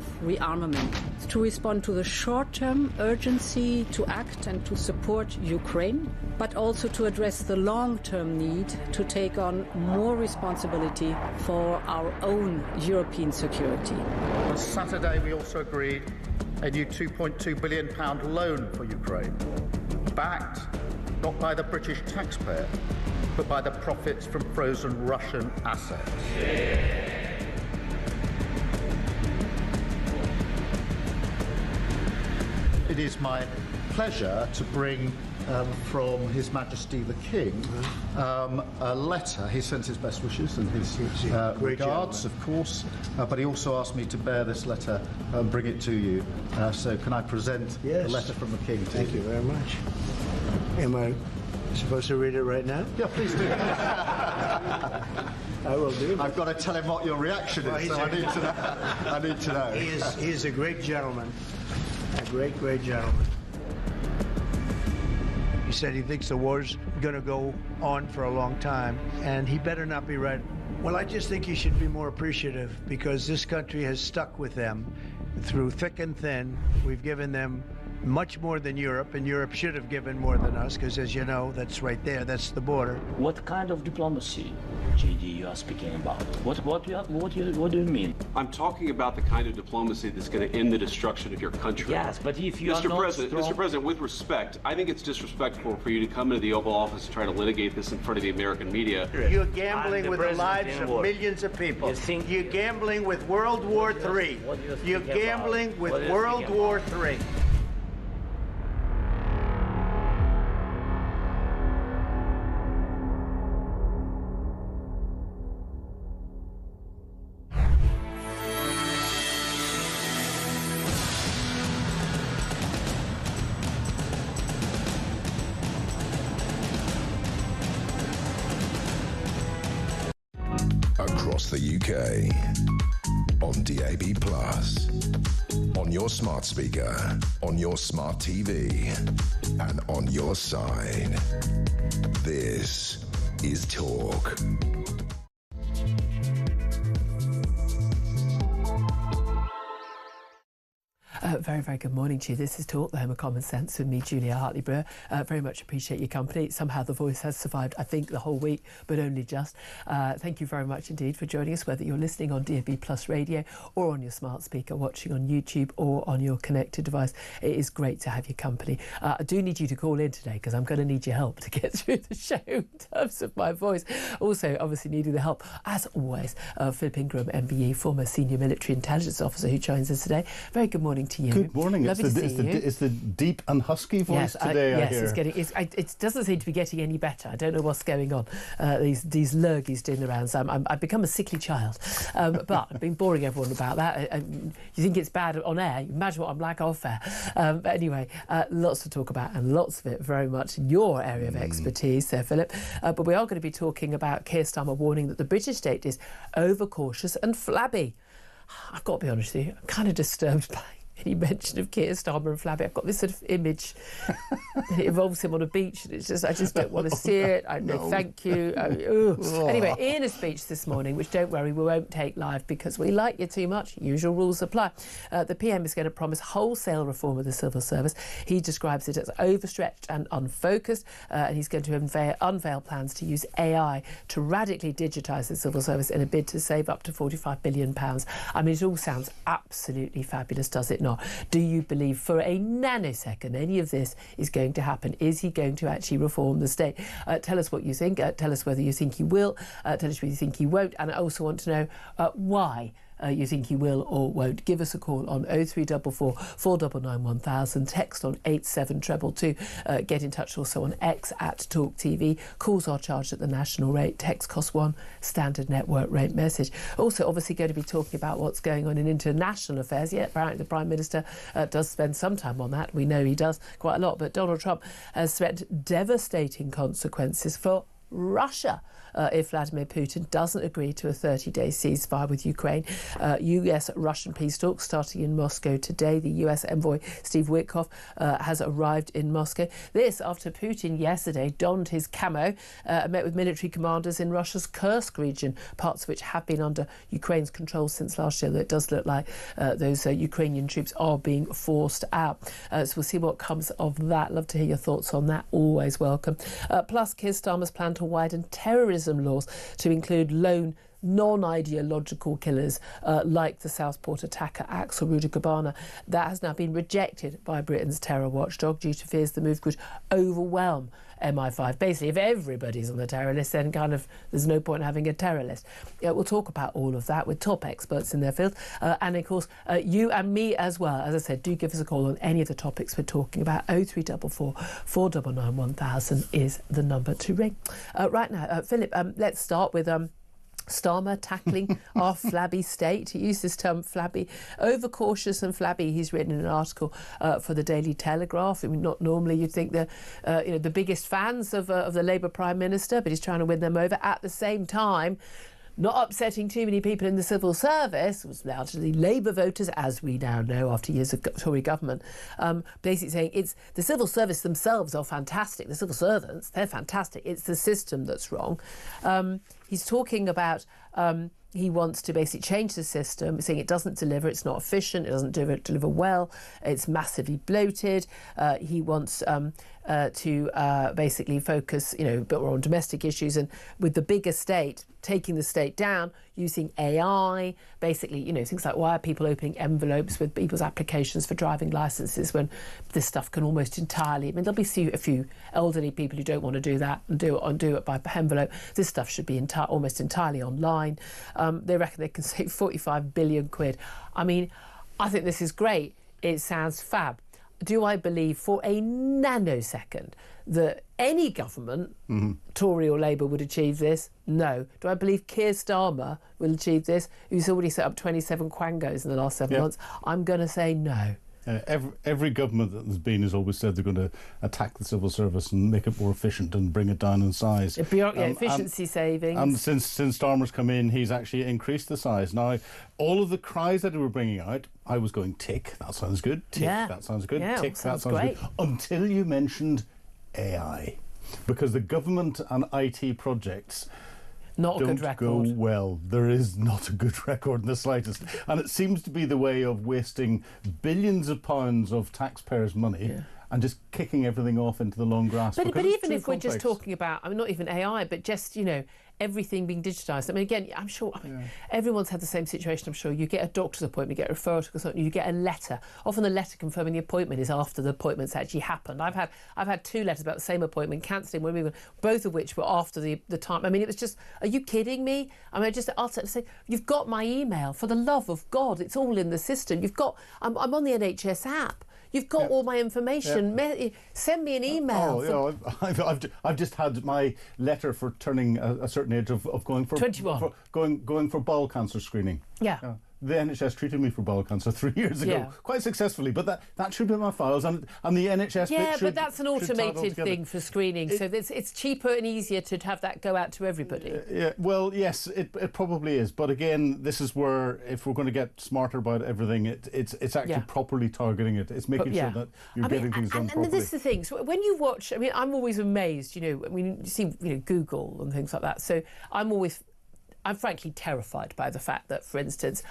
of rearmament to respond to the short-term urgency to act and to support Ukraine, but also to address the long-term need to take on more responsibility for our own European security. On Saturday, we also agreed a new £2.2 billion loan for Ukraine, backed not by the British taxpayer, but by the profits from frozen Russian assets. It is my pleasure to bring from His Majesty the King a letter. He sends his best wishes and his regards, of course, but he also asked me to bear this letter and bring it to you. So can I present the letter from the King to you? Thank you very much. Am I supposed to read it right now? Yeah, please do. I will do. I've got to tell him what your reaction is, so I need to know. I need to know. He is a great gentleman. A great, great gentleman. He said he thinks the war's going to go on for a long time, and he better not be right. Well, I just think he should be more appreciative, because this country has stuck with them through thick and thin. We've given them much more than Europe, and Europe should have given more than us, because as you know, that's right there, that's the border. What kind of diplomacy, JD, you are speaking about? What do you mean? I'm talking about the kind of diplomacy that's going to end the destruction of your country. Yes, but if you are not Mr. President, with respect, I think it's disrespectful for you to come into the Oval Office and try to litigate this in front of the American media. You're gambling with the lives of millions of people. You're gambling with World War III. You're gambling with World War III. Across the UK, on DAB+, on your smart speaker, on your smart TV, and on your side. This is Talk. Very, very good morning to you. This is Talk, the home of common sense, with me, Julia Hartley-Brewer. Very much appreciate your company. Somehow the voice has survived, I think, the whole week, but only just. Thank you very much indeed for joining us, whether you're listening on DAB+ radio or on your smart speaker, watching on YouTube or on your connected device. It is great to have your company. I do need you to call in today, because I'm going to need your help to get through the show in terms of my voice. Also, obviously needing the help, as always, of Philip Ingram, MBE, former senior military intelligence officer, who joins us today. Very good morning to you. Good morning. Lovely to see you. It's the deep and husky voice today. Yes, I hear. It doesn't seem to be getting any better. I don't know what's going on. These lurgies doing the rounds. I've become a sickly child, but I've been boring everyone about that. You think it's bad on air? Imagine what I'm like off air. But anyway, lots to talk about, and lots of it very much in your area of expertise, Sir Philip. But we are going to be talking about Keir Starmer warning that the British state is overcautious and flabby. I've got to be honest with you, I'm kind of disturbed by any mention of Keir Starmer and flabby. I've got this sort of image. It involves him on a beach, and it's just, I just don't want to see it. I know, thank you. Anyway, in a speech this morning, which, don't worry, we won't take live because we like you too much. Usual rules apply. The PM is going to promise wholesale reform of the civil service. He describes it as overstretched and unfocused, and he's going to unveil plans to use AI to radically digitise the civil service in a bid to save up to £45 billion. I mean, it all sounds absolutely fabulous, does it not? Do you believe for a nanosecond any of this is going to happen? Is he going to actually reform the state? Tell us what you think. Tell us whether you think he will. Tell us whether you think he won't. And I also want to know why you think he will or won't. Give us a call on 0344 499 1000, text on 87222. Get in touch also on X at Talk TV. Calls are charged at the national rate. Text costs £1, standard network rate message. Also, obviously, going to be talking about what's going on in international affairs. Yeah, apparently the Prime Minister does spend some time on that. We know he does quite a lot. But Donald Trump has threatened devastating consequences for Russia if Vladimir Putin doesn't agree to a 30-day ceasefire with Ukraine. US-Russian peace talks starting in Moscow today. The US envoy Steve Witkoff has arrived in Moscow. This after Putin yesterday donned his camo and met with military commanders in Russia's Kursk region, parts of which have been under Ukraine's control since last year. It does look like those Ukrainian troops are being forced out. So we'll see what comes of that. Love to hear your thoughts on that. Always welcome. Plus, Keir Starmer's plan to widen terrorism laws to include lone non-ideological killers like the Southport attacker Axel Rudakabana. That has now been rejected by Britain's terror watchdog due to fears the move could overwhelm MI5. Basically, if everybody's on the terror list, then kind of there's no point in having a terror list. We'll talk about all of that with top experts in their field. And, of course, you and me as well. As I said, do give us a call on any of the topics we're talking about. 0344 499 1000 is the number to ring. Right now, Philip, let's start with Starmer tackling our flabby state. He used this term flabby, overcautious and flabby. He's written in an article for the Daily Telegraph. I mean, not normally you'd think the biggest fans of the Labour Prime Minister, but he's trying to win them over. At the same time, not upsetting too many people in the civil service, was largely Labour voters, as we now know after years of Tory government, basically saying it's the civil service themselves are fantastic. The civil servants, they're fantastic. It's the system that's wrong. He's talking about he wants to basically change the system, saying it doesn't deliver, it's not efficient, it doesn't deliver well, it's massively bloated. He wants to basically focus, a bit more on domestic issues, and with the bigger state, taking the state down, using AI, basically, things like why are people opening envelopes with people's applications for driving licences when this stuff can almost entirely, there'll be a few elderly people who don't want to do that and do it by envelope. This stuff should be almost entirely online. They reckon they can save 45 billion quid. I mean, I think this is great. It sounds fab. Do I believe for a nanosecond that any government, Tory or Labour, would achieve this? No. Do I believe Keir Starmer will achieve this, who's already set up 27 quangos in the last 7 months? I'm going to say no. Every government that has been has always said they're going to attack the civil service and make it more efficient and bring it down in size. Efficiency savings. And since Starmer's come in, he's actually increased the size. Now, all of the cries that they were bringing out, I was going, tick, that sounds good, tick, that sounds good, tick, that sounds good, until you mentioned AI. Because the government and IT projects don't go well. There is not a good record in the slightest. And it seems to be the way of wasting billions of pounds of taxpayers' money and just kicking everything off into the long grass. But even if we're just talking about, not even AI, but just, everything being digitised. Again, I'm sure everyone's had the same situation, I'm sure. You get a doctor's appointment, you get a referral to a consultant, you get a letter. Often the letter confirming the appointment is after the appointment's actually happened. I've had 2 letters about the same appointment, cancelling, both of which were after the time. It was just, are you kidding me? I'll say, you've got my email, for the love of God, it's all in the system. I'm on the NHS app. You've got all my information. Send me an email. I've just had my letter for turning a certain age of going for 21. Going for bowel cancer screening. The NHS treated me for bowel cancer 3 years ago, quite successfully. But that should be in my files, and the NHS. But that's an automated thing for screening, so it's cheaper and easier to have that go out to everybody. Well, yes, it probably is. But again, this is where, if we're going to get smarter about everything, it's actually properly targeting it. It's making sure that you're getting things done properly. And this is the thing. So when you watch, I'm always amazed. You see, Google and things like that. So I'm frankly terrified by the fact that, for instance,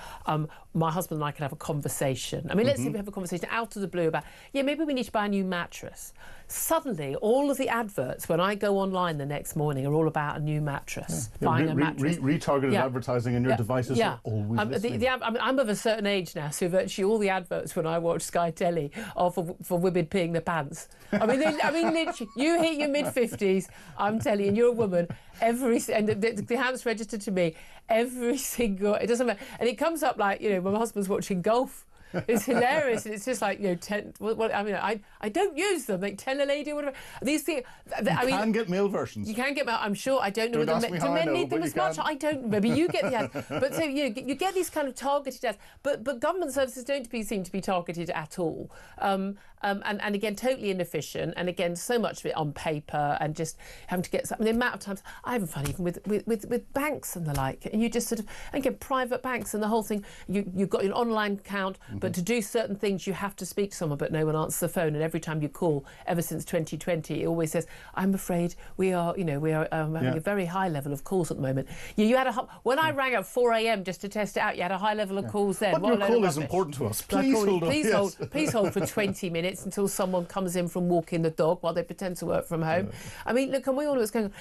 my husband and I can have a conversation. Let's say we have a conversation out of the blue about, maybe we need to buy a new mattress. Suddenly, all of the adverts, when I go online the next morning, are all about a new mattress, buying a mattress. Retargeted advertising on your devices are always listening. I'm of a certain age now, so virtually all the adverts when I watch Sky Telly are for women peeing their pants. Literally, you hit your mid-50s, I'm telling you, and you're a woman, and the hand's registered to me, every single, it doesn't matter. And it comes up like, when my husband's watching golf, It's hilarious, and it's just like, you know, 10. Well, I mean, I don't use them. Like tell a lady or whatever. These things. You can get male versions. You can get mail. I'm sure. I don't know. Don't ask me how I know, need them but as you much? can. I don't. Maybe you get the ads. But so you get these kind of targeted ads. But government services don't seem to be targeted at all. And again, totally inefficient. And again, so much of it on paper and just having to get something. The amount of times I have fun even with banks and the like. And you just sort of, and again, private banks and the whole thing. You've got an online account, but to do certain things you have to speak to someone, but no one answers the phone. And every time you call, ever since 2020, it always says, "I'm afraid we are having a very high level of calls at the moment." You had when I rang at 4 a.m. just to test it out, you had a high level of calls then. But your call is important to us. Please hold on. Please hold for 20 minutes until someone comes in from walking the dog while they pretend to work from home. I mean, look, and we all know what's going on.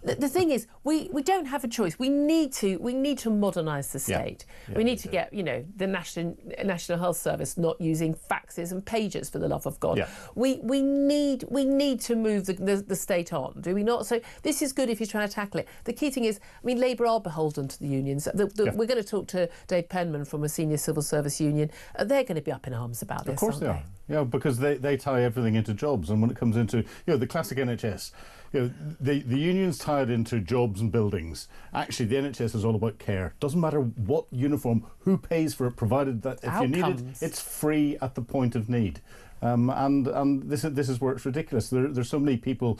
The thing is, we don't have a choice. We need to modernise the state. We need to get, you know, the National Health Service not using faxes and pagers, for the love of God. We need to move the state on, do we not? So this is good if you're trying to tackle it. The key thing is, I mean, Labour are beholden to the unions. We're going to talk to Dave Penman from a senior civil service union. They're going to be up in arms about this. Of course they are. Yeah, because they tie everything into jobs, and when it comes into, you know, the classic NHS, you know, the unions tie it into jobs and buildings. Actually, the NHS is all about care. Doesn't matter what uniform, who pays for it, provided that if you need it, it's free at the point of need. And this is where it's ridiculous. There's so many people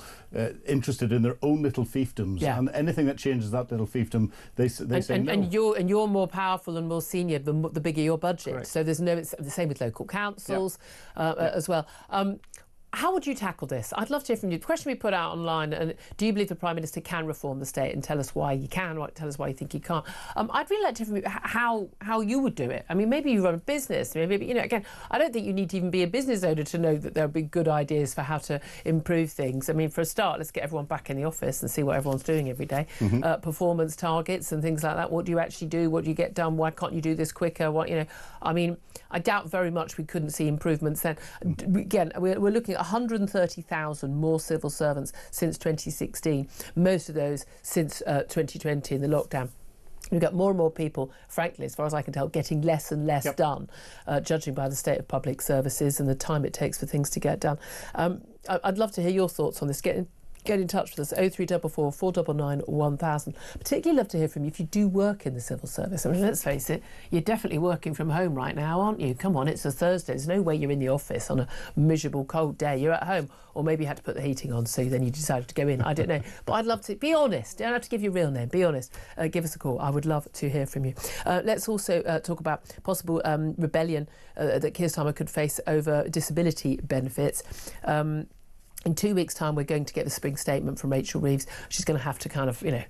interested in their own little fiefdoms, and anything that changes that little fiefdom, they say no. And you're more powerful and more senior the bigger your budget. Correct. So there's no. It's the same with local councils as well. How would you tackle this? I'd love to hear from you. The question we put out online, and do you believe the Prime Minister can reform the state, and tell us why you can, or tell us why you think you can't? I'd really like to hear from you how you would do it. I mean, maybe you run a business. Maybe, you know, again, I don't think you need to even be a business owner to know that there'll be good ideas for how to improve things. I mean, for a start, let's get everyone back in the office and see what everyone's doing every day. Performance targets and things like that. What do you actually do? What do you get done? Why can't you do this quicker? What, you know, I mean, I doubt very much we couldn't see improvements then. Again, we're looking at 130,000 more civil servants since 2016, most of those since 2020 in the lockdown. We've got more and more people, frankly, as far as I can tell, getting less and less done, judging by the state of public services and the time it takes for things to get done. I'd love to hear your thoughts on this. Get in touch with us, 0344 499 1000. Particularly love to hear from you if you do work in the civil service. I mean, let's face it, you're definitely working from home right now, aren't you? Come on, it's a Thursday. There's no way you're in the office on a miserable, cold day. You're at home. Or maybe you had to put the heating on, so then you decided to go in. I don't know. But I'd love to. Be honest. Don't have to give your real name. Be honest. Give us a call. I would love to hear from you. Let's also talk about possible rebellion that Keir Starmer could face over disability benefits. In 2 weeks' time, we're going to get the spring statement from Rachel Reeves. She's going to have to kind of, you know,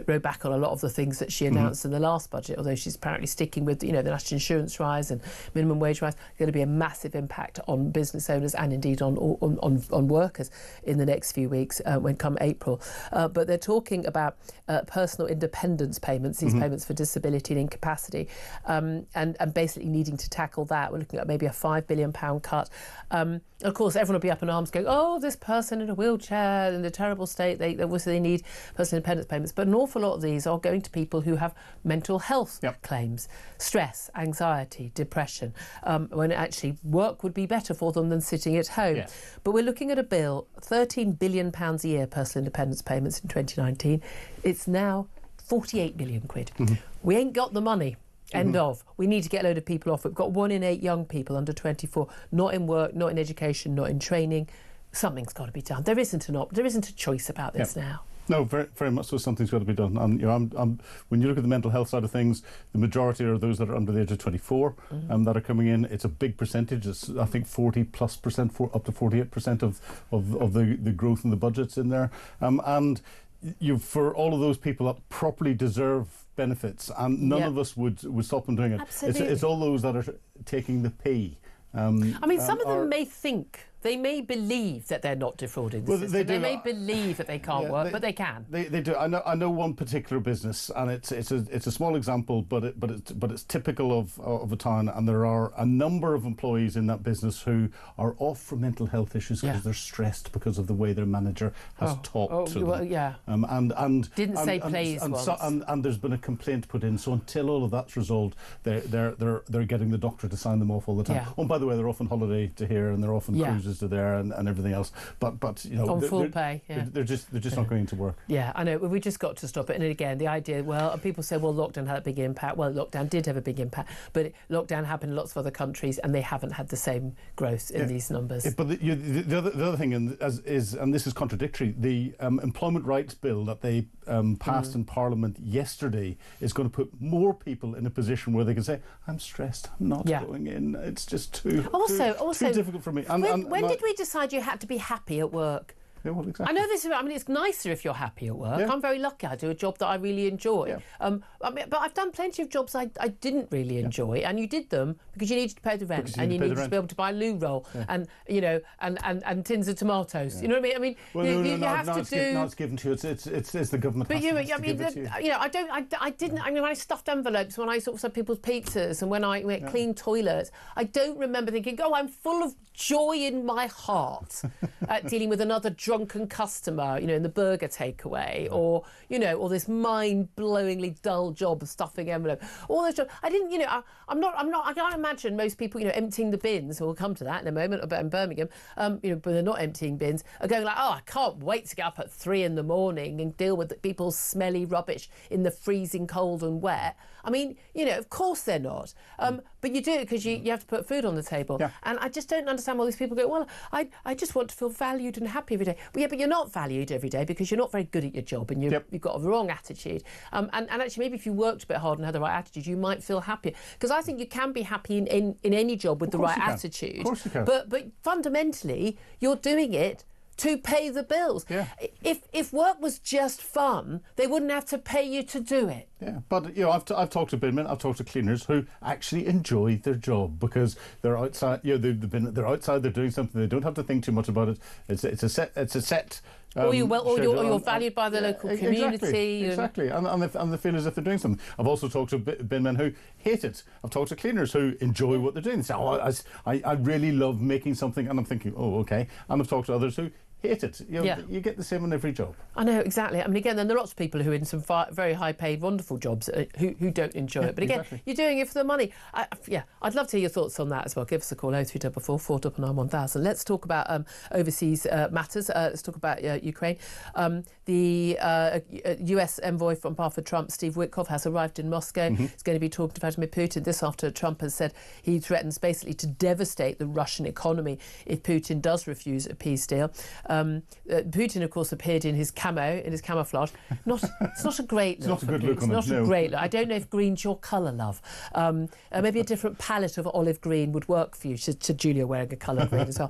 row back on a lot of the things that she announced in the last budget, although she's apparently sticking with, you know, the national insurance rise and minimum wage rise. There's going to be a massive impact on business owners and indeed on workers in the next few weeks when come April. But they're talking about personal independence payments, these payments for disability and incapacity, and basically needing to tackle that. We're looking at maybe a £5 billion cut. Of course, everyone will be up in arms going, oh, this person in a wheelchair in a terrible state, they need personal independence payments. But an awful lot of these are going to people who have mental health claims, stress, anxiety, depression, when actually work would be better for them than sitting at home. Yeah. But we're looking at a bill, £13 billion a year personal independence payments in 2019. It's now 48 billion quid. We ain't got the money. End of. We need to get a load of people off. We've got 1 in 8 young people under 24, not in work, not in education, not in training. Something's got to be done. There isn't a choice about this now. No, very, very much so. Something's got to be done. And you know, when you look at the mental health side of things, the majority are those that are under the age of 24 that are coming in. It's a big percentage. It's, I think, 40+%, up to 48% of the growth in the budgets in there. And for all of those people that properly deserve benefits, and none of us would stop them doing it. Absolutely. It's all those that are taking the pay. I mean, some of them may think they may believe that they're not defrauding the system. They may believe that they can't work, but they can. They do. I know one particular business, and it's a small example, but it's typical of a town, and there are a number of employees in that business who are off for mental health issues because they're stressed because of the way their manager has talked to them. Well, yeah. And didn't say please once. And there's been a complaint put in. So until all of that's resolved, they're getting the doctor to sign them off all the time. Oh, and by the way, they're off on holiday to here, and they're off on cruises to there, and everything else. But you know, on full pay. They're just not going to work. Yeah, I know. We just got to stop it. And again, the idea. Well, people say, well, lockdown had a big impact. Well, lockdown did have a big impact, but lockdown happened in lots of other countries, and they haven't had the same growth in these numbers. But the other thing, and this is contradictory. The Employment Rights Bill that they passed in Parliament yesterday is going to put more people in a position where they can say, I'm stressed, I'm not going in, it's just too difficult for me. When did we decide you had to be happy at work? Yeah, well, exactly. I know this. I mean, it's nicer if you're happy at work. I'm very lucky. I do a job that I really enjoy. But I've done plenty of jobs I didn't really enjoy, and you did them because you needed to pay the rent, and you needed to be able to buy a loo roll, and and tins of tomatoes. You know what I mean? You have to do. No, it's given to you. It's the government. But when I stuffed envelopes, when I sort of said people's pizzas, and when I cleaned toilets, I don't remember thinking, oh, I'm full of joy in my heart at dealing with another drunken customer, in the burger takeaway, or this mind-blowingly dull job of stuffing envelopes. All those jobs. I didn't, I can't imagine most people, emptying the bins. We'll come to that in a moment about in Birmingham. But they're not emptying bins. Are going like, oh, I can't wait to get up at 3 a.m. and deal with people's smelly rubbish in the freezing cold and wet. I mean, of course they're not. But you do it because you have to put food on the table. Yeah. And I just don't understand why these people go, well, I just want to feel valued and happy every day. Well, yeah, but you're not valued every day because you're not very good at your job, and you've got a wrong attitude. And actually, maybe if you worked a bit hard and had the right attitude, you might feel happier. Because I think you can be happy in any job with the right attitude. Of course you can. But fundamentally, you're doing it to pay the bills. Yeah. If work was just fun, they wouldn't have to pay you to do it. Yeah, but I've talked to bidmen, I've talked to cleaners who actually enjoy their job because they're outside. They're outside. They're doing something. They don't have to think too much about it. It's a set. Or you're valued by the local community. Exactly. And they feel as if they're doing something. I've also talked to binmen who hate it. I've talked to cleaners who enjoy what they're doing. They say, I really love making something, and I'm thinking, oh, okay. And I've talked to others who hate it. You get the same on every job. I know, exactly. I mean, again, then there are lots of people who are in some very high-paid, wonderful jobs who don't enjoy it. But again, you're doing it for the money. I'd love to hear your thoughts on that as well. Give us a call, 0344 499 1000. Let's talk about overseas matters. Let's talk about Ukraine. The US envoy on behalf of Trump, Steve Witkoff, has arrived in Moscow. He's going to be talking to Vladimir Putin. This after Trump has said he threatens basically to devastate the Russian economy if Putin does refuse a peace deal. Putin, of course, appeared in his camouflage. It's not a great look. It's not a good look on him. It's not a great look. I don't know if green's your colour, love. Maybe a different palette of olive green would work for you. To Julia wearing a colour green as well.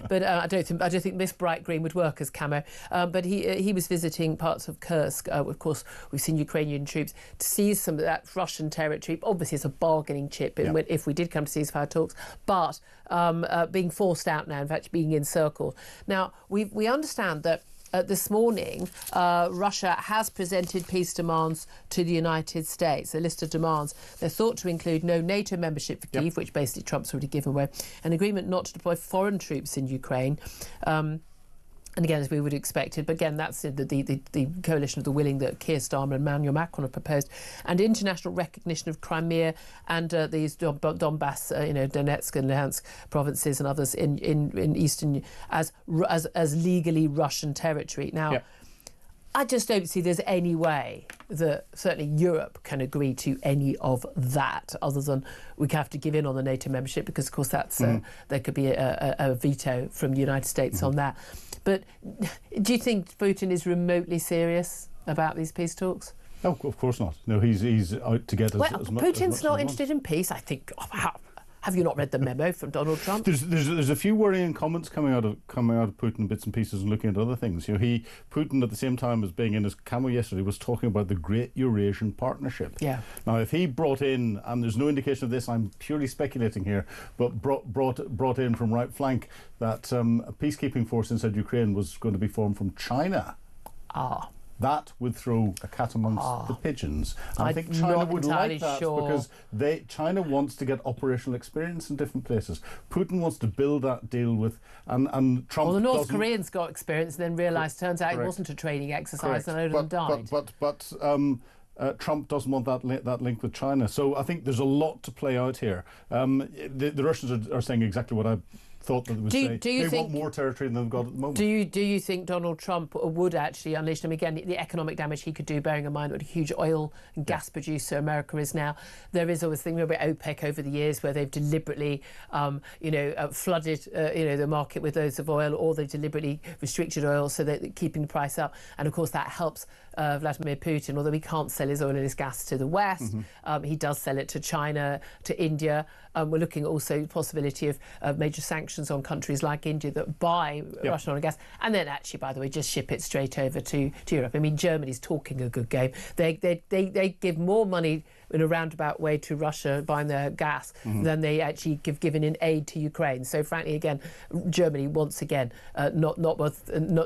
But I don't think this bright green would work as camo. But he was visiting parts of Kursk. Of course, we've seen Ukrainian troops to seize some of that Russian territory. Obviously, it's a bargaining chip if we did come to ceasefire talks. But being forced out now, in fact, being encircled. Now, we understand that this morning, Russia has presented peace demands to the United States, a list of demands. They're thought to include no NATO membership for Kyiv, which basically Trump's already given away, an agreement not to deploy foreign troops in Ukraine. And again, as we would have expected, but again, that's the coalition of the willing that Keir Starmer and Emmanuel Macron have proposed, and international recognition of Crimea and these Donbass, Donetsk and Luhansk provinces and others in eastern as legally Russian territory. Now, I just don't see there's any way that certainly Europe can agree to any of that, other than we have to give in on the NATO membership, because of course that's there could be a veto from the United States on that. But do you think Putin is remotely serious about these peace talks? No, of course not. No, he's out to get as much. Putin's not interested in peace. I think Have you not read the memo from Donald Trump? There's a few worrying comments coming out of Putin, bits and pieces, and looking at other things. Putin at the same time as being in his camel yesterday was talking about the Great Eurasian Partnership. Yeah. Now, if he brought in, and there's no indication of this, I'm purely speculating here, but brought in from right flank that a peacekeeping force inside Ukraine was going to be formed from China. That would throw a cat amongst the pigeons. And I think China would like that because China wants to get operational experience in different places. Putin wants to build that deal with, and Trump. Well, the North Koreans got experience and then realised, turns out it wasn't a training exercise, and a load of them died. But Trump doesn't want that link with China. So I think there's a lot to play out here. The Russians are saying exactly what I thought that they would say. They want more territory than they've got at the moment. Do you think Donald Trump would actually unleash them again? The economic damage he could do, bearing in mind what a huge oil and gas producer America is now. There is always thinking about OPEC over the years where they've deliberately, flooded, the market with loads of oil, or they've deliberately restricted oil so that keeping the price up. And of course that helps Vladimir Putin, although he can't sell his oil and his gas to the West. He does sell it to China, to India. We're looking also at the possibility of major sanctions on countries like India that buy Russian oil and gas, and then actually, by the way, just ship it straight over to Europe. I mean, Germany's talking a good game. They give more money in a roundabout way to Russia buying their gas than they actually given in aid to Ukraine. So frankly, again, Germany once again not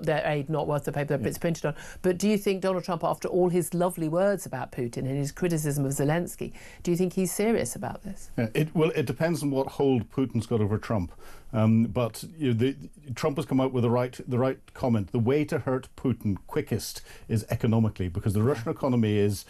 their aid not worth the paper that it's printed on. But do you think Donald Trump, after all his lovely words about Putin and his criticism of Zelensky, do you think he's serious about this? It depends on what hold Putin's got over Trump. But Trump has come out with the right comment. The way to hurt Putin quickest is economically, because the Russian economy is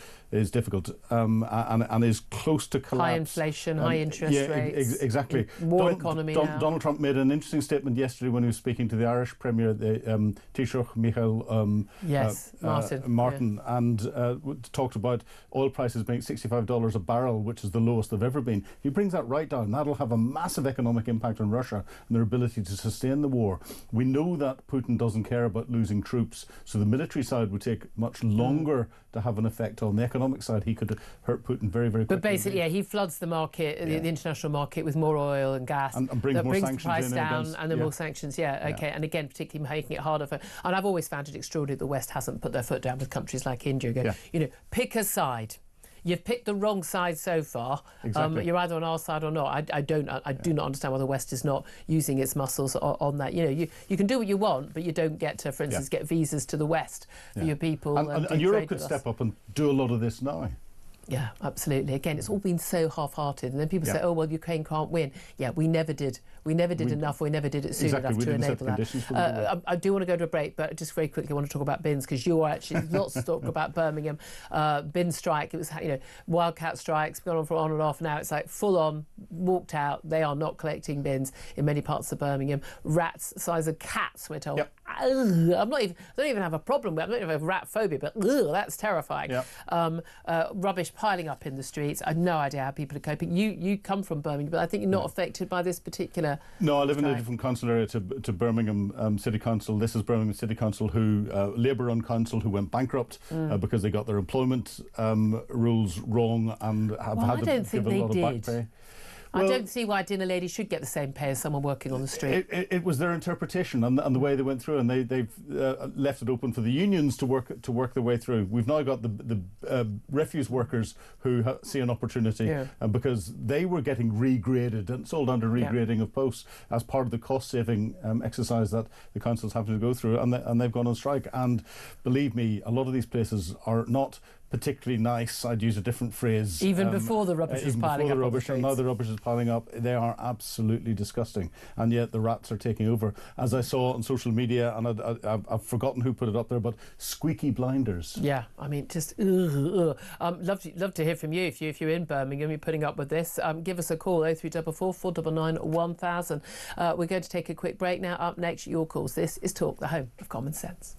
difficult and is close to collapse. High inflation, high interest rates. Exactly. War economy now. Donald Trump made an interesting statement yesterday when he was speaking to the Irish Premier, Taoiseach Michael Martin, and talked about oil prices being $65 a barrel, which is the lowest they've ever been. If he brings that right down, that'll have a massive economic impact on Russia and their ability to sustain the war. We know that Putin doesn't care about losing troops, so the military side would take much longer to have an effect on. The economic side, he could hurt Putin very, very quickly. But basically, he floods the market, the international market, with more oil and gas. And brings more sanctions the price down, and then more sanctions, And again, particularly making it harder for... And I've always found it extraordinary that the West hasn't put their foot down with countries like India. Pick a side. You've picked the wrong side so far. Exactly. You're either on our side or not. I do not understand why the West is not using its muscles on that. You can do what you want, but you don't get to, for instance, get visas to the West for your people. And Europe could step up and do a lot of this now. Yeah, absolutely. Again, it's all been so half-hearted, and then people say, "Oh well, Ukraine can't win." Yeah, we never did. We never did enough. We never did it soon enough to enable that. I do want to go to a break, but just very quickly, I want to talk about bins, because you are actually lots to talk about Birmingham. Bin strike. It was wildcat strikes gone on for on and off. Now it's like full on, walked out. They are not collecting bins in many parts of Birmingham. Rats the size of cats, we're told. I don't even have a problem with. I don't even have rat phobia, but that's terrifying. Rubbish piling up in the streets. I have no idea how people are coping. You come from Birmingham, but I think you're not affected by this particular. No, I live in a different council area to Birmingham City Council. This is Birmingham City Council, who Labour-run council, who went bankrupt because they got their employment rules wrong and have had to give a lot of back pay. I don't see why a dinner lady should get the same pay as someone working on the street. It was their interpretation and the way they went through, and they've left it open for the unions to work their way through. We've now got the refuse workers who see an opportunity because they were getting regraded, and it's all down to regrading of posts as part of the cost-saving exercise that the council's having to go through, and they've gone on strike. And believe me, a lot of these places are not particularly nice. I'd use a different phrase. Even before the rubbish is piling up on the streets. Now the rubbish is piling up. They are absolutely disgusting. And yet the rats are taking over. As I saw on social media, and I've forgotten who put it up there, but squeaky blinders. Yeah, I mean, just love to hear from you. If you're in Birmingham, you're putting up with this. Give us a call, 0344 499 1000. We're going to take a quick break now. Up next, your calls. This is Talk, the home of common sense.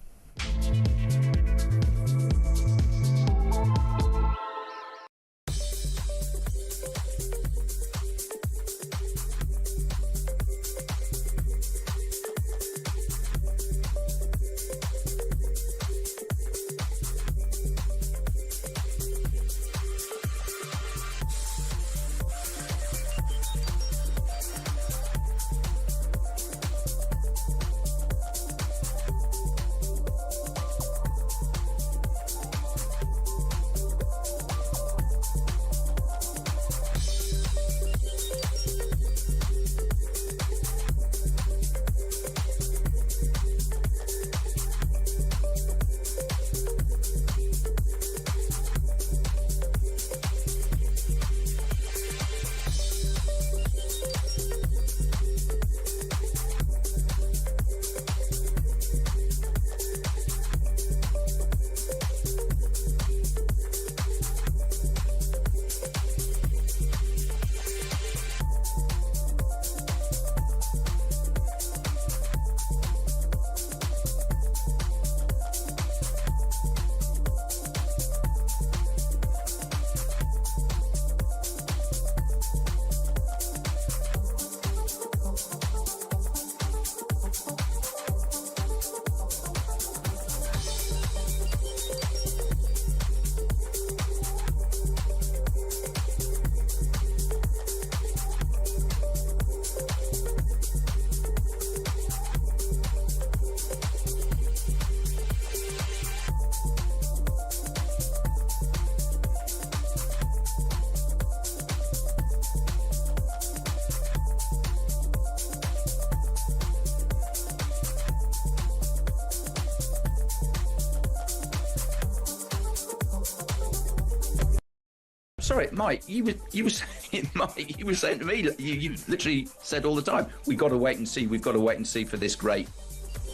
Sorry, Mike. You were saying, Mike. You were saying to me. You literally said all the time, "We've got to wait and see. We've got to wait and see for this great,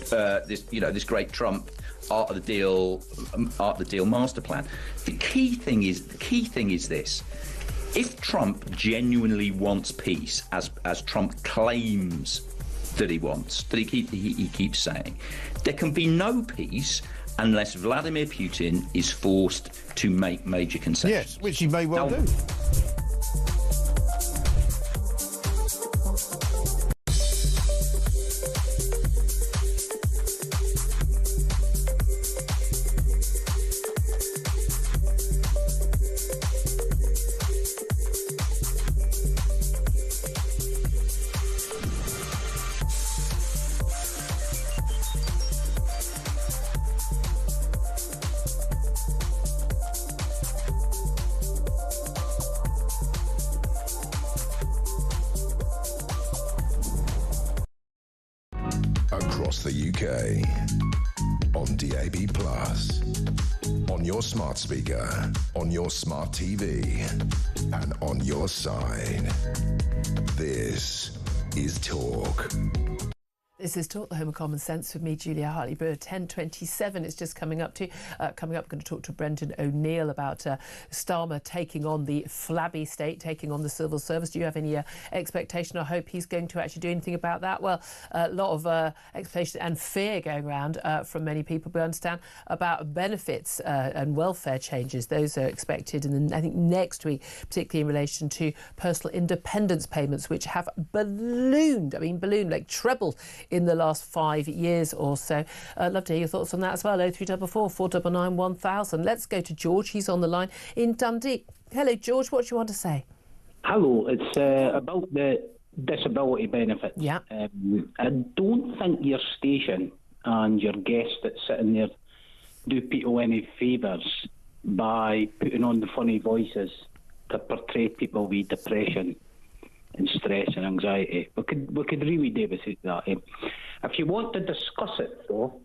this great Trump art of the deal master plan." The key thing is this: if Trump genuinely wants peace, as Trump claims that he wants, that he keeps saying, there can be no peace unless Vladimir Putin is forced to make major concessions. Yes, which he may well do. Across the UK, on DAB+, on your smart speaker, on your smart TV, and on your side. This is Talk. This is Talk, the home of common sense, with me, Julia Hartley-Brewer. 10:27. It's just coming up. Coming up, we're going to talk to Brendan O'Neill about Starmer taking on the flabby state, taking on the civil service. Do you have any expectation or hope he's going to actually do anything about that? Well, a lot of expectation and fear going around from many people, we understand, about benefits and welfare changes. Those are expected, and then I think next week, particularly in relation to personal independence payments, which have ballooned. I mean, ballooned, like trebled in the last 5 years or so. Love to hear your thoughts on that as well. 0344 499 1000. Let's go to George. He's on the line in Dundee. Hello, George. What do you want to say? Hello. It's about the disability benefits. Yeah. I don't think your station and your guests that's sitting there do people any favours by putting on the funny voices to portray people with depression and stress and anxiety. We could really do with that. If you want to discuss it, though,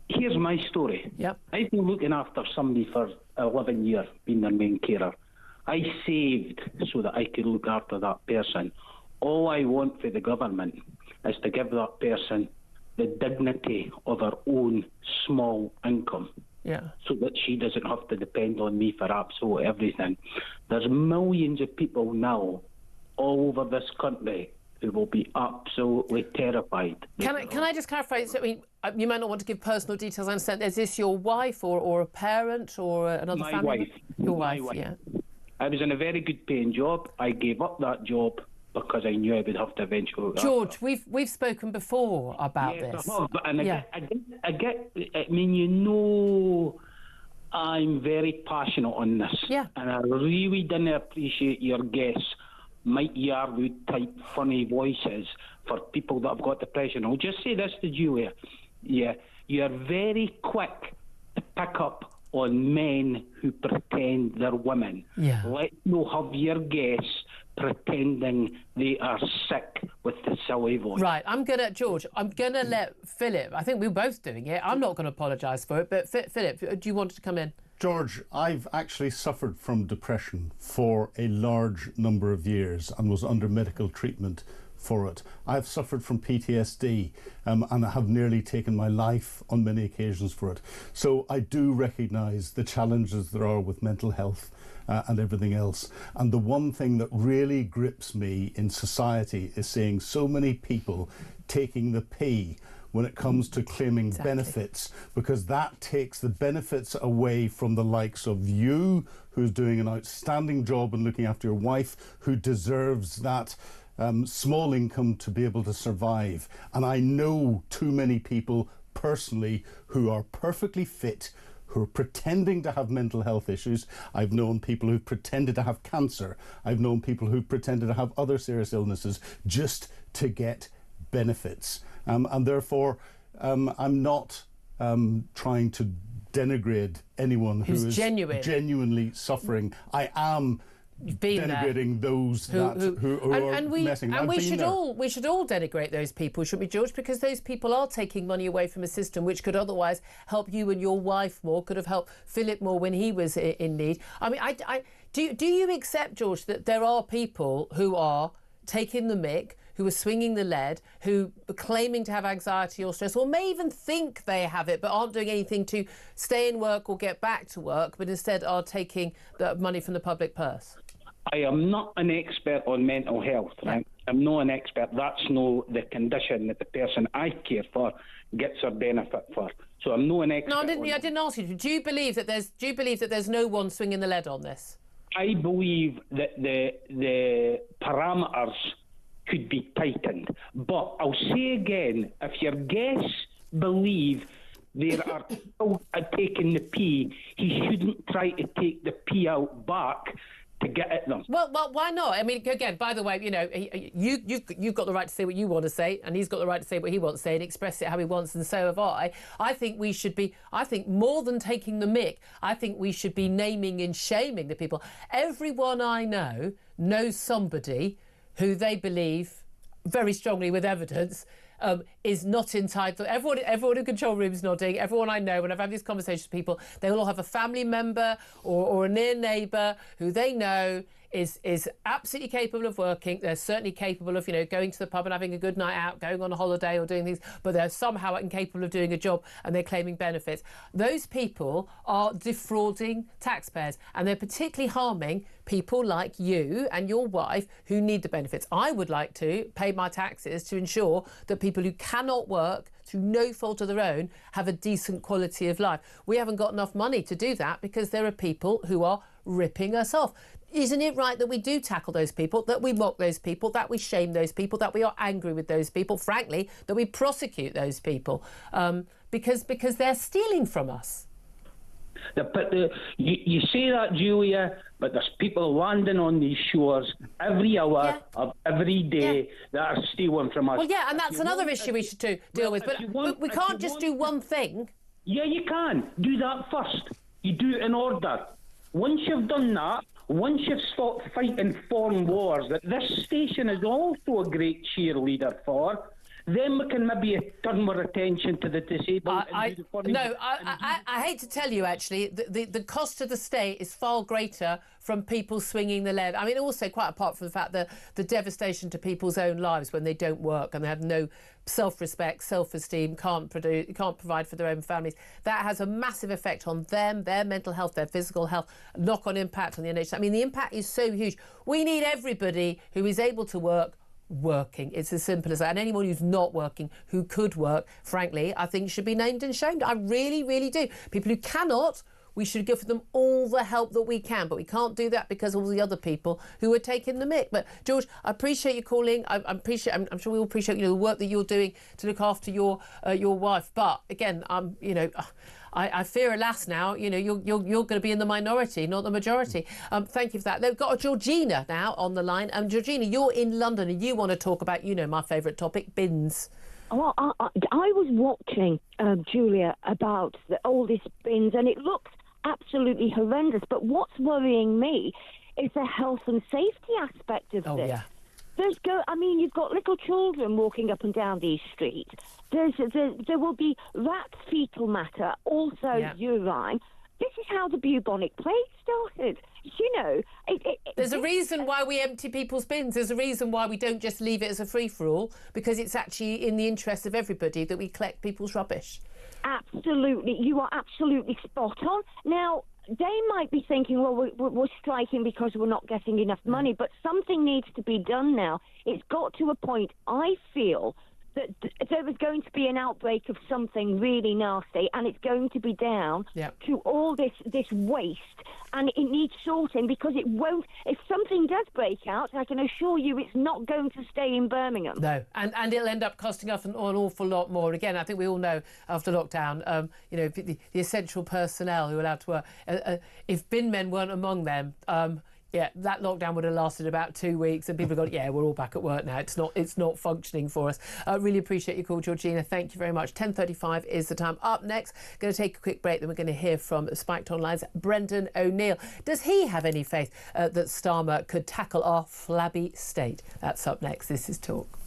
here's my story. Yep. I've been looking after somebody for 11 years, being their main carer. I saved so that I could look after that person. All I want for the government is to give that person the dignity of her own small income. Yeah. So that she doesn't have to depend on me for absolutely everything. There's millions of people now all over this country who will be absolutely terrified. Can I just clarify? So, I mean, you might not want to give personal details. I understand. Is this your wife or a parent or another family? My wife. Your wife, wife. Yeah. I was in a very good paying job. I gave up that job because I knew I would have to eventually... George, we've spoken before about this. I have, but I get. I mean, you know, I'm very passionate on this. Yeah. And I really didn't appreciate your guests Mike Yarwood type funny voices for people that have got depression. I'll just say this to Julia. Yeah, you're very quick to pick up on men who pretend they're women. Yeah. Let's not have your guests pretending they are sick with the silly voice. Right, George, I'm going to let Philip, I think we're both doing it, I'm not going to apologise for it, but Philip, do you want to come in? George, I've actually suffered from depression for a large number of years and was under medical treatment for it. I've suffered from PTSD and I have nearly taken my life on many occasions for it. So I do recognise the challenges there are with mental health and everything else. And the one thing that really grips me in society is seeing so many people taking the P when it comes to claiming benefits, because that takes the benefits away from the likes of you, who's doing an outstanding job and looking after your wife, who deserves that small income to be able to survive. And I know too many people personally who are perfectly fit, who are pretending to have mental health issues. I've known people who've pretended to have cancer. I've known people who've pretended to have other serious illnesses just to get benefits. And therefore, I'm not trying to denigrate anyone who is genuinely suffering. I am denigrating those who are messing. And we should all denigrate those people, shouldn't we, George? Because those people are taking money away from a system which could otherwise help you and your wife more, could have helped Philip more when he was in need. I mean, Do you accept, George, that there are people who are taking the mick, who are swinging the lead, who are claiming to have anxiety or stress, or may even think they have it, but aren't doing anything to stay in work or get back to work, but instead are taking the money from the public purse? I am not an expert on mental health, right? I'm not an expert. That's no the condition that the person I care for gets a benefit for. So I'm not an expert. No, I didn't ask you. Do you believe that there's no one swinging the lead on this? I believe that the parameters could be tightened. But I'll say again, if your guests believe there are people taking the pee, he shouldn't try to take the pee out back to get at them. Well, why not? I mean, again, by the way, you know, you've got the right to say what you want to say, and he's got the right to say what he wants to say and express it how he wants, and so have I. I think more than taking the mick, I think we should be naming and shaming the people. Everyone I know knows somebody who they believe very strongly with evidence is not entitled. Everyone in control room is nodding. Everyone I know, when I've had these conversations with people, they will all have a family member or a near neighbour who they know is absolutely capable of working. They're certainly capable of, you know, going to the pub and having a good night out, going on a holiday or doing things, but they're somehow incapable of doing a job and they're claiming benefits. Those people are defrauding taxpayers, and they're particularly harming people like you and your wife who need the benefits. I would like to pay my taxes to ensure that people who cannot work through no fault of their own have a decent quality of life. We haven't got enough money to do that because there are people who are ripping us off. Isn't it right that we do tackle those people, that we mock those people, that we shame those people, that we are angry with those people, frankly, that we prosecute those people because they're stealing from us? You say that, Julia, but there's people landing on these shores every hour of every day that are stealing from us. Well, yeah, and that's another issue we should deal with. But we can't just do one thing. Yeah, you can. Do that first. You do it in order. Once you've done that, once you've stopped fighting foreign wars that this station is also a great cheerleader for, then we can maybe turn more attention to the disabled. I hate to tell you, actually, the cost to the state is far greater from people swinging the lead. I mean, also, quite apart from the fact that the devastation to people's own lives when they don't work and they have no self-respect, self-esteem, can't provide for their own families, that has a massive effect on them, their mental health, their physical health, knock-on impact on the NHS. I mean, the impact is so huge. We need everybody who is able to work working. It's as simple as that. And anyone who's not working, who could work, frankly, I think should be named and shamed. I really, really do. People who cannot, we should give them all the help that we can, but we can't do that because of all the other people who are taking the mick. But George, I appreciate you calling. I'm sure we all appreciate, you know, the work that you're doing to look after your wife. But again, I fear, alas, now, you know, you're going to be in the minority, not the majority. Thank you for that. They've got a Georgina now on the line. Georgina, you're in London and you want to talk about, you know, my favourite topic, bins. Well, I was watching, Julia, about all these bins, and it looks absolutely horrendous. But what's worrying me is the health and safety aspect of this. Yeah. You've got little children walking up and down these streets. There will be rat fecal matter, also urine. This is how the bubonic plague started. You know, there's a reason why we empty people's bins. There's a reason why we don't just leave it as a free-for-all, because it's actually in the interest of everybody that we collect people's rubbish. Absolutely. You are absolutely spot on. Now, they might be thinking, well, we're striking because we're not getting enough money, but something needs to be done now. It's got to a point, I feel, that there is going to be an outbreak of something really nasty, and it's going to be down to all this waste, and it needs sorting, because it won't. If something does break out, I can assure you it's not going to stay in Birmingham. No, and it'll end up costing us an awful lot more. And again, I think we all know after lockdown, you know, the essential personnel who are allowed to work, if bin men weren't among them, that lockdown would have lasted about 2 weeks, and people have gone, we're all back at work now. It's not functioning for us. Really appreciate your call, Georgina. Thank you very much. 10:35 is the time. Up next, going to take a quick break, then we're going to hear from Spiked Online's Brendan O'Neill. Does he have any faith that Starmer could tackle our flabby state? That's up next. This is Talk.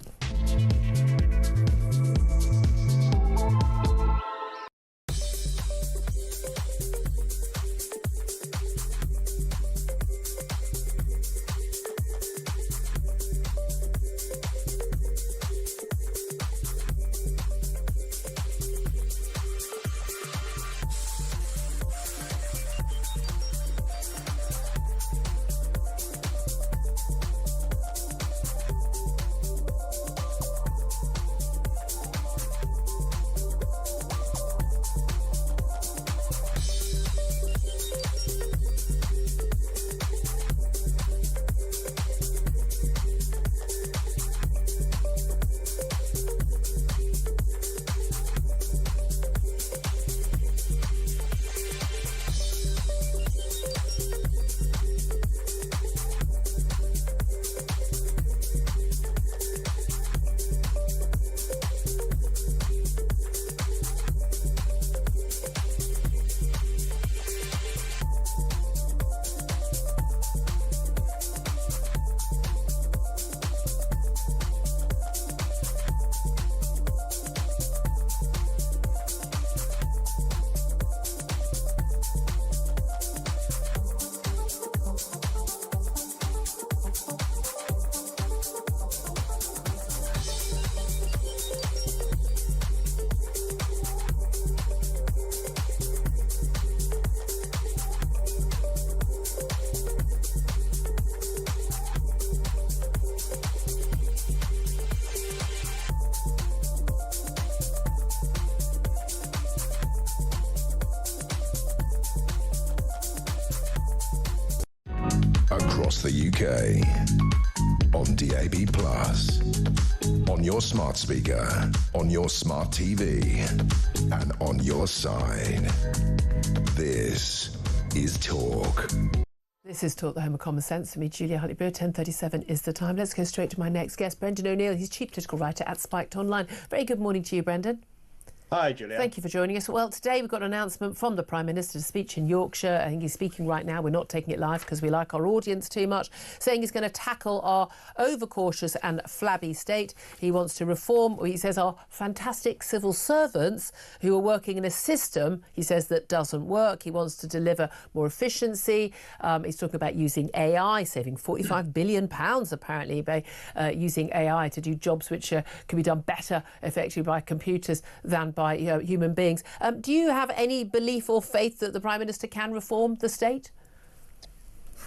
UK. On DAB+, on your smart speaker, on your smart TV, and on your side. This is Talk. This is Talk, the home of common sense. For me, Julia Hartley-Brewer, 10:37 is the time. Let's go straight to my next guest, Brendan O'Neill. He's chief political writer at Spiked Online. Very good morning to you, Brendan. Hi, Julia. Thank you for joining us. Well, today we've got an announcement from the Prime Minister's speech in Yorkshire. I think he's speaking right now. We're not taking it live because we like our audience too much. Saying he's going to tackle our overcautious and flabby state. He wants to reform, he says, our fantastic civil servants who are working in a system, he says, that doesn't work. He wants to deliver more efficiency. He's talking about using AI, saving £45 billion, apparently, by using AI to do jobs which can be done better, effectively, by computers than by human beings. Do you have any belief or faith that the Prime Minister can reform the state?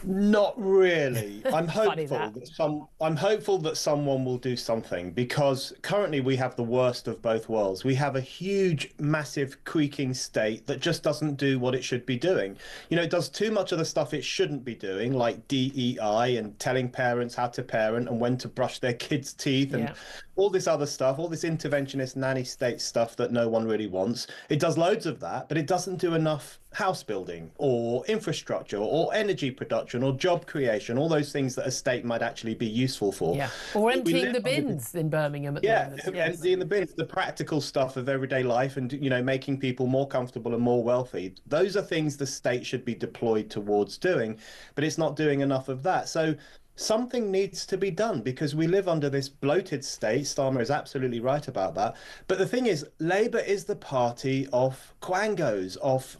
Not really. I'm hopeful that someone will do something, because currently we have the worst of both worlds. We have a huge, massive, creaking state that just doesn't do what it should be doing. You know, it does too much of the stuff it shouldn't be doing, like DEI and telling parents how to parent and when to brush their kids' teeth and all this other stuff, all this interventionist nanny state stuff that no one really wants. It does loads of that, but it doesn't do enough house building or infrastructure or energy production or job creation, all those things that a state might actually be useful for. Yeah. Or emptying the bins in Birmingham at the moment. Yes. Emptying the bins, the practical stuff of everyday life, and, you know, making people more comfortable and more wealthy. Those are things the state should be deployed towards doing, but it's not doing enough of that. So something needs to be done, because we live under this bloated state. Starmer is absolutely right about that. But the thing is, Labour is the party of quangos, of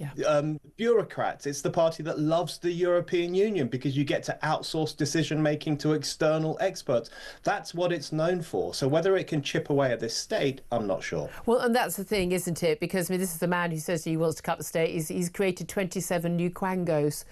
bureaucrats. It's the party that loves the European Union because you get to outsource decision-making to external experts. That's what it's known for. So whether it can chip away at this state, I'm not sure. Well, and that's the thing, isn't it? Because, I mean, this is the man who says he wants to cut the state. He's created 27 new quangos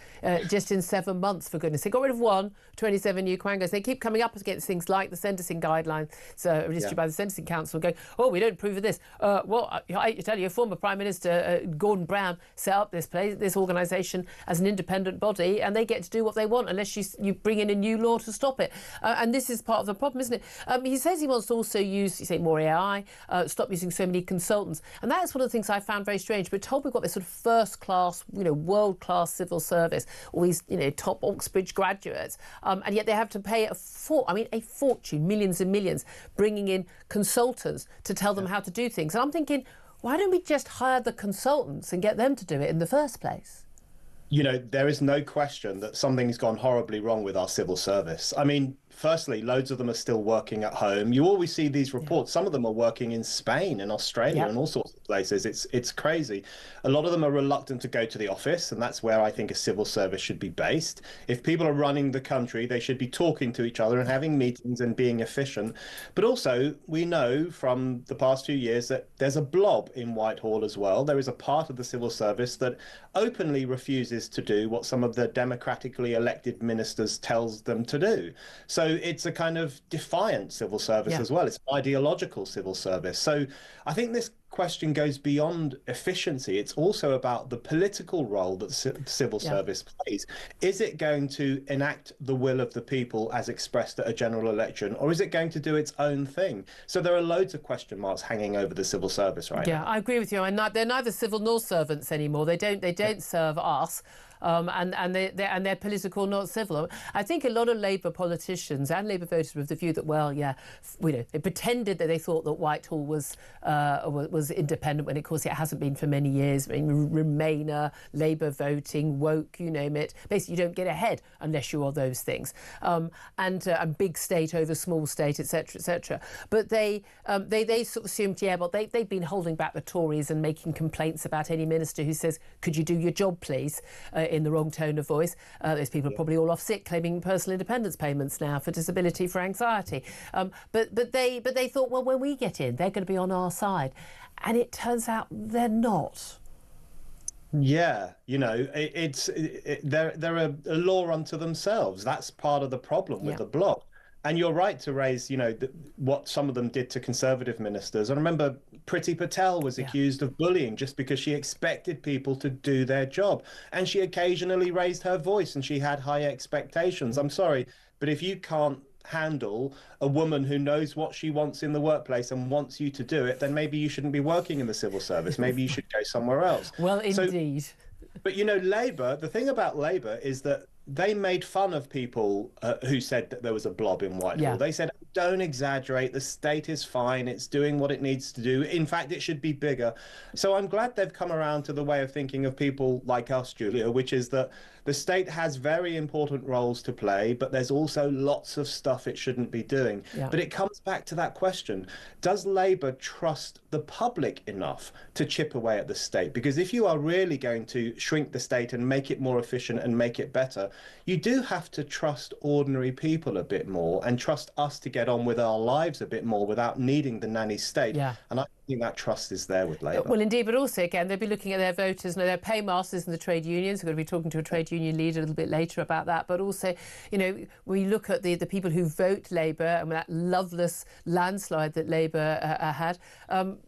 just in 7 months, for goodness sake. Got rid of one, 27 new quangos. They keep coming up against things like the sentencing guidelines issued by the Sentencing Council, going, oh, we don't approve of this. Well, I tell you, former Prime Minister Gordon Brown set up this organisation as an independent body, and they get to do what they want unless you bring in a new law to stop it. And this is part of the problem, isn't it? He says he wants to also use, more AI, stop using so many consultants. And that's one of the things I found very strange. We're told we've got this sort of first-class, world-class civil service, all these, top Oxbridge graduates, and yet they have to pay a fortune, millions and millions, bringing in consultants to tell them how to do things. And I'm thinking, why don't we just hire the consultants and get them to do it in the first place? There is no question that something's gone horribly wrong with our civil service. I mean, firstly, loads of them are still working at home. You always see these reports. Some of them are working in Spain and Australia and all sorts of places. It's crazy. A lot of them are reluctant to go to the office, and that's where I think a civil service should be based. If people are running the country, they should be talking to each other and having meetings and being efficient. But also, we know from the past few years that there's a blob in Whitehall as well. There is a part of the civil service that openly refuses to do what some of the democratically elected ministers tells them to do. So it's a kind of defiant civil service as well. It's an ideological civil service. So I think this question goes beyond efficiency. It's also about the political role that the civil service plays. Is it going to enact the will of the people as expressed at a general election, or is it going to do its own thing? So there are loads of question marks hanging over the civil service right now. Yeah, I agree with you. And they're neither civil nor servants anymore. They don't serve us. And they're political, not civil. I think a lot of Labour politicians and Labour voters were of the view that, they pretended that they thought that Whitehall was independent when, of course, it hasn't been for many years. I mean, Remainer, Labour voting, woke, you name it. Basically, you don't get ahead unless you are those things. And big state over small state, etc., etc. But they sort of assumed, they've been holding back the Tories and making complaints about any minister who says, could you do your job, please? In the wrong tone of voice. Those people are probably all off sick, claiming personal independence payments now for disability, for anxiety. But they thought, well, when we get in, they're going to be on our side. And it turns out they're not. Yeah, they're a law unto themselves. That's part of the problem with the bloc. And you're right to raise, what some of them did to Conservative ministers. I remember Priti Patel was accused of bullying just because she expected people to do their job. And she occasionally raised her voice and she had high expectations. I'm sorry, but if you can't handle a woman who knows what she wants in the workplace and wants you to do it, then maybe you shouldn't be working in the civil service. Maybe you should go somewhere else. Well, indeed. But, you know, Labour, the thing about Labour is that they made fun of people who said that there was a blob in Whitehall. They said, don't exaggerate, the state is fine, it's doing what it needs to do. In fact, it should be bigger. So I'm glad they've come around to the way of thinking of people like us, Julia, which is that the state has very important roles to play, but there's also lots of stuff it shouldn't be doing. But it comes back to that question, does Labour trust the public enough to chip away at the state? Because if you are really going to shrink the state and make it more efficient and make it better, you do have to trust ordinary people a bit more and trust us to get on with our lives a bit more without needing the nanny state. And I think that trust is there with Labour. Well, indeed, but also, again, they'll be looking at their voters and their paymasters and the trade unions. We're going to be talking to a trade union leader a little bit later about that. But also, you know, when you look at the people who vote Labour and that loveless landslide that Labour had,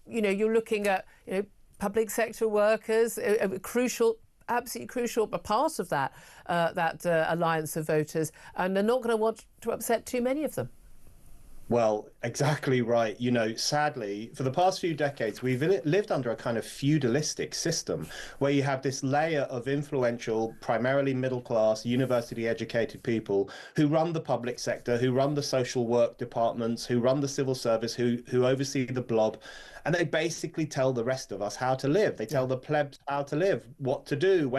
you know, you're looking at, you know, public sector workers, absolutely crucial part of that alliance of voters, and they're not going to want to upset too many of them. Well, exactly right. You know, sadly, for the past few decades, we've lived under a kind of feudalistic system where you have this layer of influential, primarily middle-class, university-educated people who run the public sector, who run the social work departments, who run the civil service, who oversee the blob. And they basically tell the rest of us how to live. They tell the plebs how to live, what to do,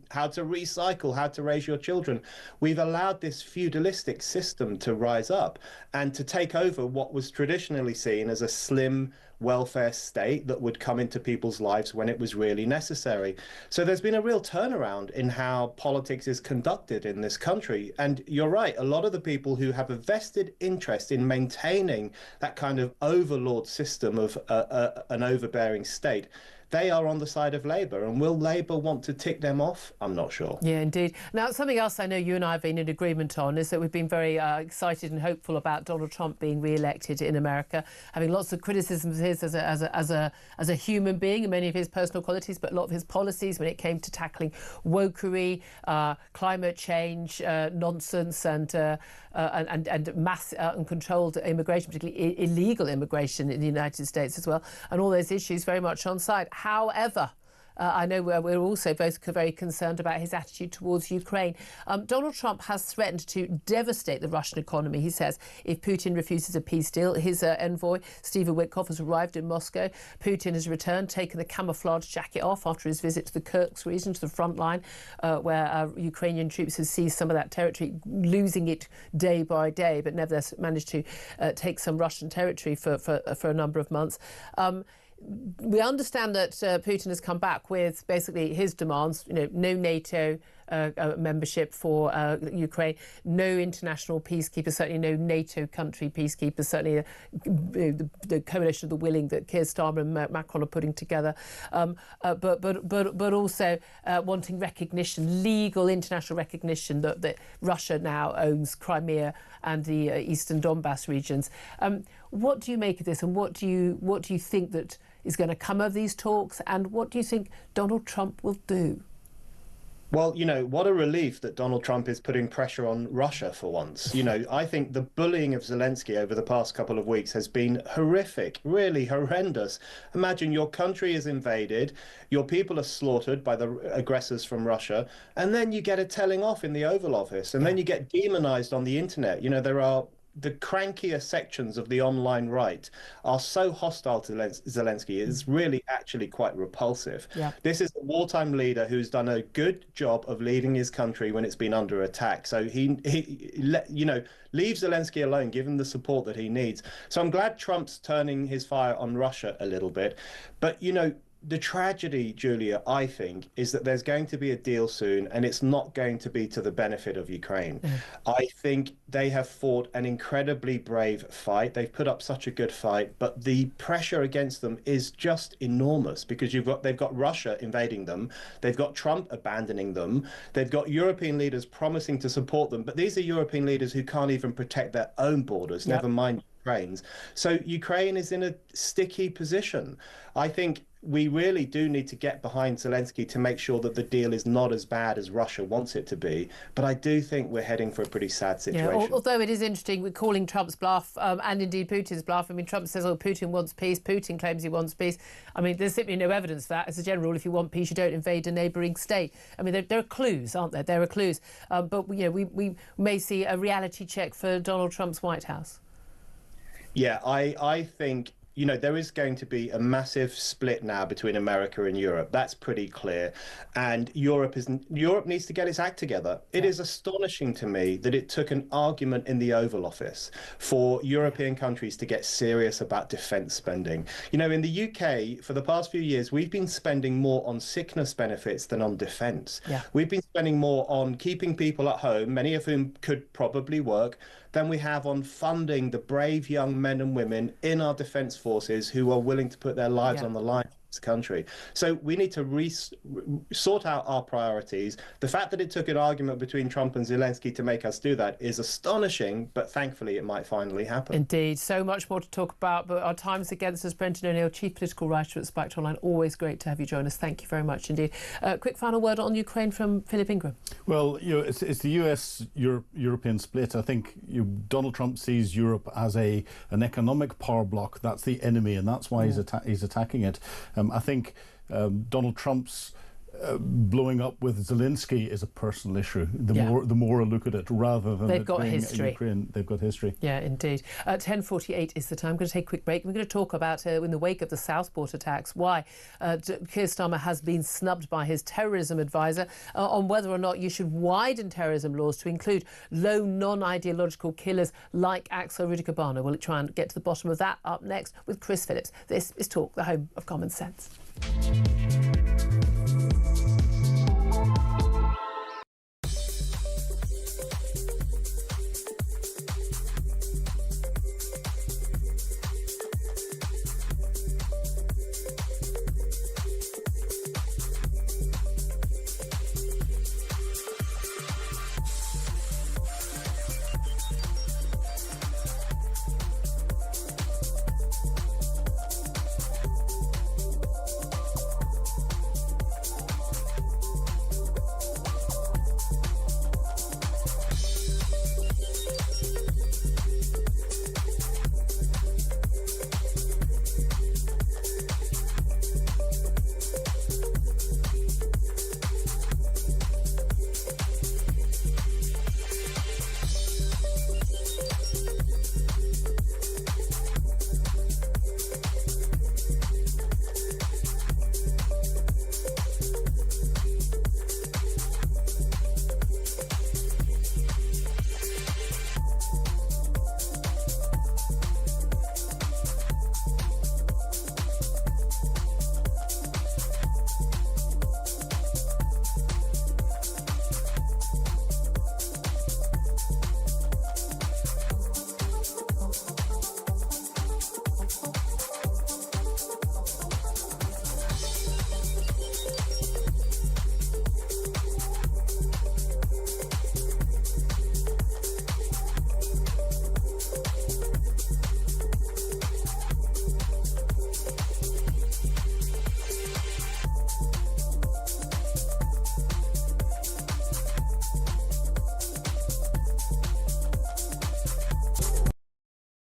how to recycle, how to raise your children. We've allowed this feudalistic system to rise up and to take over what was traditionally seen as a slim welfare state that would come into people's lives when it was really necessary. So there's been a real turnaround in how politics is conducted in this country. And you're right, a lot of the people who have a vested interest in maintaining that kind of overlord system of an overbearing state, they are on the side of Labour. And will Labour want to tick them off? I'm not sure. Yeah, indeed. Now, something else I know you and I have been in agreement on is that we've been very excited and hopeful about Donald Trump being re-elected in America, having lots of criticisms of his as a human being and many of his personal qualities, but a lot of his policies when it came to tackling wokery, climate change, nonsense, and mass uncontrolled immigration, particularly illegal immigration in the United States as well, and all those issues very much on side. However, I know we're also both very concerned about his attitude towards Ukraine. Donald Trump has threatened to devastate the Russian economy, he says, if Putin refuses a peace deal. His envoy, Stephen Witkoff, has arrived in Moscow. Putin has returned, taken the camouflage jacket off after his visit to the Kursk region, to the front line, where Ukrainian troops have seized some of that territory, losing it day by day, but nevertheless managed to take some Russian territory for a number of months. We understand that Putin has come back with basically his demands, you know, no NATO membership for Ukraine, no international peacekeepers, certainly no NATO country peacekeepers, certainly the coalition of the willing that Keir Starmer and Macron are putting together, but also wanting recognition, legal international recognition that Russia now owns Crimea and the eastern Donbass regions. What do you make of this, and what do you think that is going to come of these talks, and what do you think Donald Trump will do? Well, you know, what a relief that Donald Trump is putting pressure on Russia for once. You know, I think the bullying of Zelensky over the past couple of weeks has been horrific, really horrendous. Imagine your country is invaded, your people are slaughtered by the aggressors from Russia, and then you get a telling off in the Oval Office, and then you get demonized on the internet. You know, there are the crankier sections of the online right are so hostile to Zelensky. It's really actually quite repulsive. This is a wartime leader who's done a good job of leading his country when it's been under attack. So he you know, leave Zelensky alone, give him the support that he needs. So I'm glad Trump's turning his fire on Russia a little bit. But, you know, the tragedy, Julia, I think, is that there's going to be a deal soon, and it's not going to be to the benefit of Ukraine. I think they have fought an incredibly brave fight. They've put up such a good fight, but the pressure against them is just enormous because they've got Russia invading them, they've got Trump abandoning them, they've got European leaders promising to support them, but these are European leaders who can't even protect their own borders, never mind Ukraine's. So Ukraine is in a sticky position. I think we really do need to get behind Zelensky to make sure that the deal is not as bad as Russia wants it to be. But I do think we're heading for a pretty sad situation. Yeah, although it is interesting, we're calling Trump's bluff and indeed Putin's bluff. I mean, Trump says, oh, Putin wants peace. Putin claims he wants peace. I mean, there's simply no evidence for that. As a general rule, if you want peace, you don't invade a neighbouring state. I mean, there are clues, aren't there? There are clues. But, we may see a reality check for Donald Trump's White House. Yeah, I think there is going to be a massive split now between America and Europe. That's pretty clear. And Europe needs to get its act together. It is astonishing to me that it took an argument in the Oval Office for European countries to get serious about defence spending. In the UK, for the past few years, we've been spending more on sickness benefits than on defence. Yeah. We've been spending more on keeping people at home, many of whom could probably work, than we have on funding the brave young men and women in our defence forces who are willing to put their lives on the line for this country. So we need to sort out our priorities. The fact that it took an argument between Trump and Zelensky to make us do that is astonishing, but thankfully it might finally happen. Indeed. So much more to talk about, but our time's against us. Brendan O'Neill, Chief Political Writer at Spiked Online. Always great to have you join us. Thank you very much indeed. Quick final word on Ukraine from Philip Ingram. Well, it's the US-European split. I think Donald Trump sees Europe as an economic power bloc. That's the enemy, and that's why he's attacking it. I think Donald Trump's blowing up with Zelensky is a personal issue. The more I look at it, rather than they've got history. Ukraine, they've got history. Yeah, indeed. 10:48 is the time. I'm going to take a quick break. We're going to talk about, in the wake of the Southport attacks, why Keir Starmer has been snubbed by his terrorism advisor on whether or not you should widen terrorism laws to include low, non-ideological killers like Axel Rudy-Kabana. We'll try and get to the bottom of that up next with Chris Phillips. This is Talk, the home of common sense.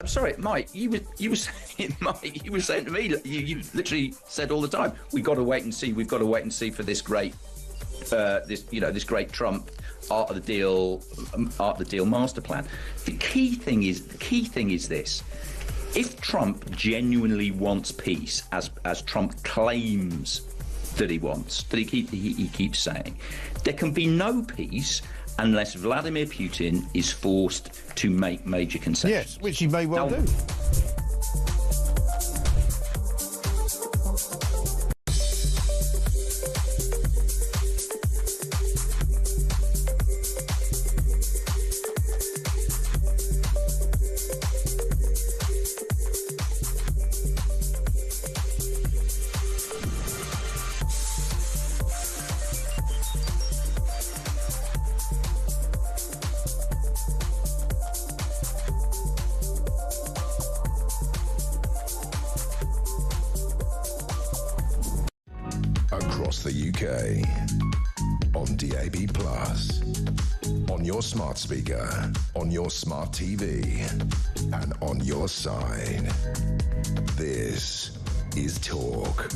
Sorry, Mike. You were saying, Mike. You were saying to me. You literally said all the time, "We've got to wait and see. We've got to wait and see for this great, this great Trump art of the deal master plan." The key thing is this: if Trump genuinely wants peace, as Trump claims that he wants, that he keeps saying, there can be no peace unless Vladimir Putin is forced to make major concessions. Yes, which he may well do. across the UK. On DAB+, on your smart speaker, on your smart TV, and on your side. This is Talk.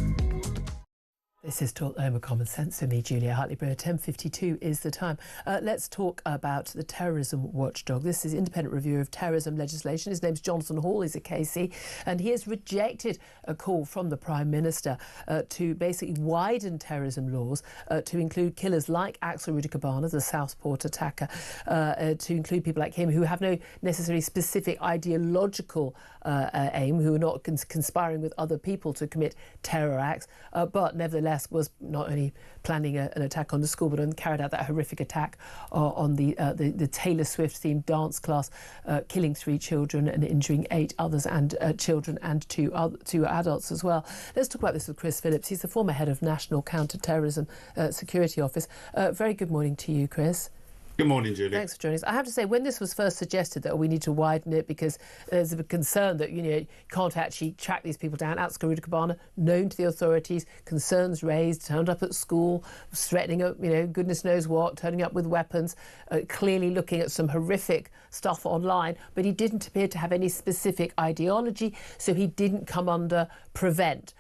This is Talk, Home of Common Sense with me, Julia Hartley-Brewer. 10:52 is the time. Let's talk about the terrorism watchdog. This is independent review of terrorism legislation. His name's Jonathan Hall. He's a KC, and he has rejected a call from the Prime Minister to basically widen terrorism laws to include killers like Axel Rudikabana, the Southport attacker, to include people like him who have no necessarily specific ideological aim, who are not conspiring with other people to commit terror acts, but nevertheless was not only planning an attack on the school, but carried out that horrific attack on the Taylor Swift-themed dance class, killing 3 children and injuring 8 others, and children and 2 adults as well. Let's talk about this with Chris Phillips. He's the former head of National Counter-Terrorism Security Office. Very good morning to you, Chris. Good morning, Julie. Thanks for joining us. I have to say, when this was first suggested that we need to widen it because there's a concern that you can't actually track these people down, Axel Rudikabana, known to the authorities, concerns raised, turned up at school, threatening, goodness knows what, turning up with weapons, clearly looking at some horrific stuff online, but he didn't appear to have any specific ideology, so he didn't come under prevent.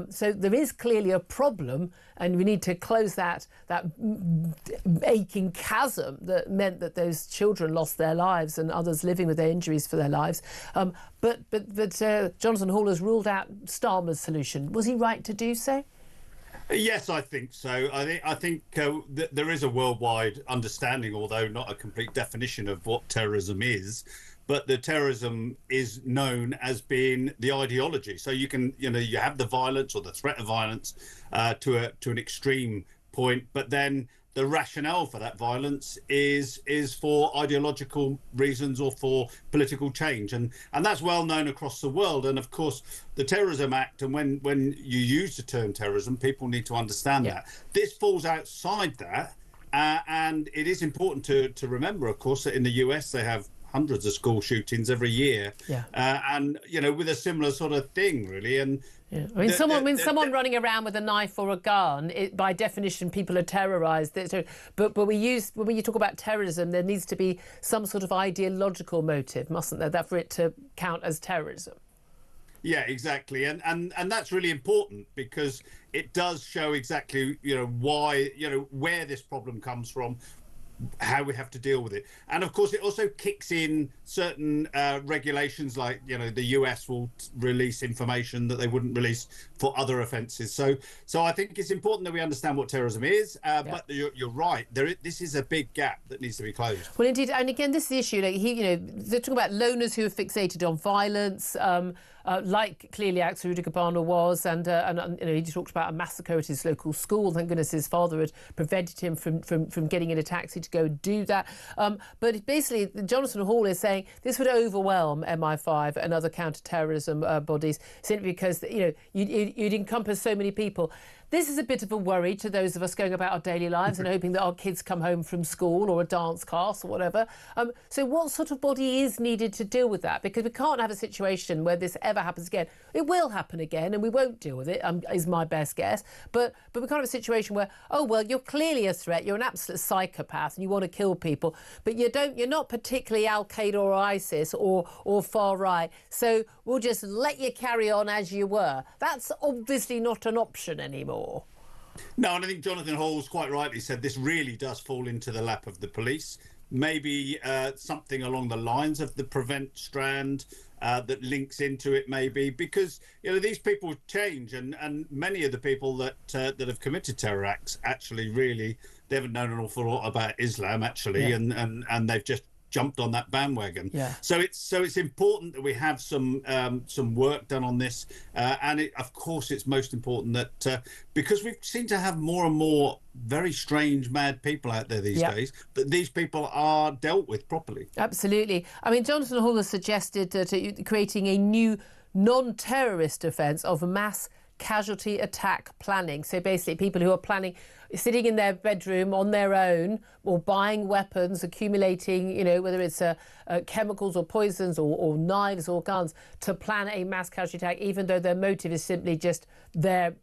So there is clearly a problem, and we need to close that aching chasm that meant that those children lost their lives and others living with their injuries for their lives. But Jonathan Hall has ruled out Starmer's solution. Was he right to do so? Yes, I think so. I think that there is a worldwide understanding, although not a complete definition of what terrorism is. But the terrorism is known as being the ideology. So you can, you have the violence or the threat of violence to an extreme point, but then the rationale for that violence is for ideological reasons or for political change, and that's well known across the world. And of course, the Terrorism Act, and when you use the term terrorism, people need to understand that this falls outside that, and it is important to remember, of course, that in the US they have hundreds of school shootings every year, and with a similar sort of thing, really. And I mean, someone running around with a knife or a gun, by definition, people are terrorised. But when you talk about terrorism, there needs to be some sort of ideological motive, mustn't there, that for it to count as terrorism? Yeah, exactly, and that's really important because it does show exactly why where this problem comes from, how we have to deal with it. And of course it also kicks in certain regulations, like the US will release information that they wouldn't release for other offences. So I think it's important that we understand what terrorism is, but you're right, this is a big gap that needs to be closed. Well, indeed, and again, this is the issue. They're talking about loners who are fixated on violence, like clearly Axel Rudikabana was, and he talked about a massacre at his local school. Thank goodness his father had prevented him from getting in a taxi to go and do that. But basically, Jonathan Hall is saying this would overwhelm MI5 and other counter-terrorism bodies, simply because you'd encompass so many people. This is a bit of a worry to those of us going about our daily lives and hoping that our kids come home from school or a dance class or whatever. So what sort of body is needed to deal with that? Because we can't have a situation where this ever happens again. It will happen again and we won't deal with it, is my best guess. But we can't have a situation where, oh, well, you're clearly a threat, you're an absolute psychopath and you want to kill people, but you're not particularly Al-Qaeda or ISIS or far right, so we'll just let you carry on as you were. That's obviously not an option anymore. No, and I think Jonathan Hall's quite rightly said this really does fall into the lap of the police. Maybe something along the lines of the prevent strand that links into it, maybe, because these people change, and many of the people that have committed terror acts actually really they haven't known an awful lot about Islam actually, and they've just jumped on that bandwagon. So it's important that we have some work done on this, and of course it's most important that because we seem to have more and more very strange, mad people out there these days, that these people are dealt with properly. Absolutely. I mean, Jonathan Hall has suggested creating a new non-terrorist offence of mass casualty attack planning. So basically people who are planning, sitting in their bedroom on their own or buying weapons, accumulating, you know, whether it's chemicals or poisons or knives or guns, to plan a mass casualty attack, even though their motive is simply just they're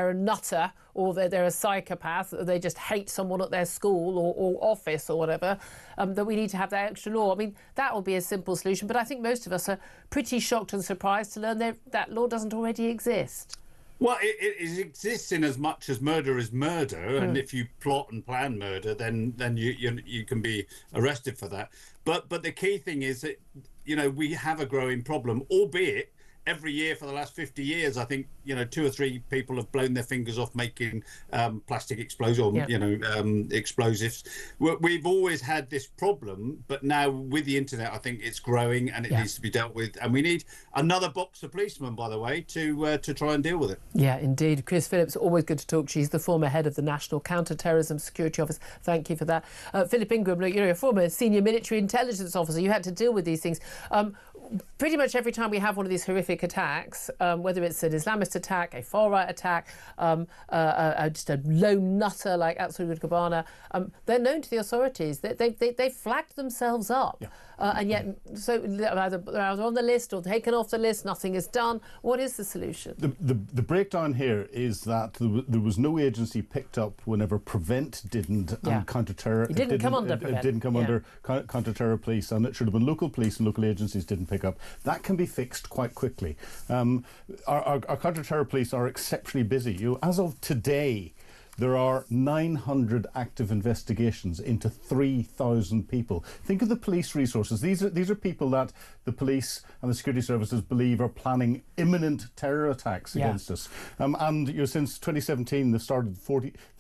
a nutter or they're a psychopath, or they just hate someone at their school or office or whatever, that we need to have that extra law. I mean, that will be a simple solution, but I think most of us are pretty shocked and surprised to learn that law doesn't already exist. Well, it exists in as much as murder is murder, and if you plot and plan murder, then you can be arrested for that. But the key thing is that, you know, we have a growing problem, albeit every year for the last 50 years, I think, you know, 2 or 3 people have blown their fingers off making plastic explosives or, you know, explosives. We've always had this problem, but now with the internet, I think it's growing and it needs to be dealt with. And we need another box of policemen, by the way, to try and deal with it. Yeah, indeed. Chris Phillips, always good to talk to you. He's the former head of the National Counter-Terrorism Security Office. Thank you for that. Philip Ingram, look, you're a former senior military intelligence officer. You had to deal with these things. Pretty much every time we have one of these horrific attacks, whether it's an Islamist attack, a far-right attack, just a lone nutter like Atsuru Gabana, they're known to the authorities. They flagged themselves up. And yet, so they're either on the list or taken off the list, nothing is done. What is the solution? The breakdown here is that there was no agency picked up whenever Prevent didn't, and Counter-Terror... It didn't come under Prevent. It didn't come under Counter-Terror Police, and it should have been local police and local agencies didn't pick up. That can be fixed quite quickly. Our Counter-Terror Police are exceptionally busy. As of today, there are 900 active investigations into 3,000 people. Think of the police resources. These are people that the police and the security services believe are planning imminent terror attacks against us. And you know, since 2017, they've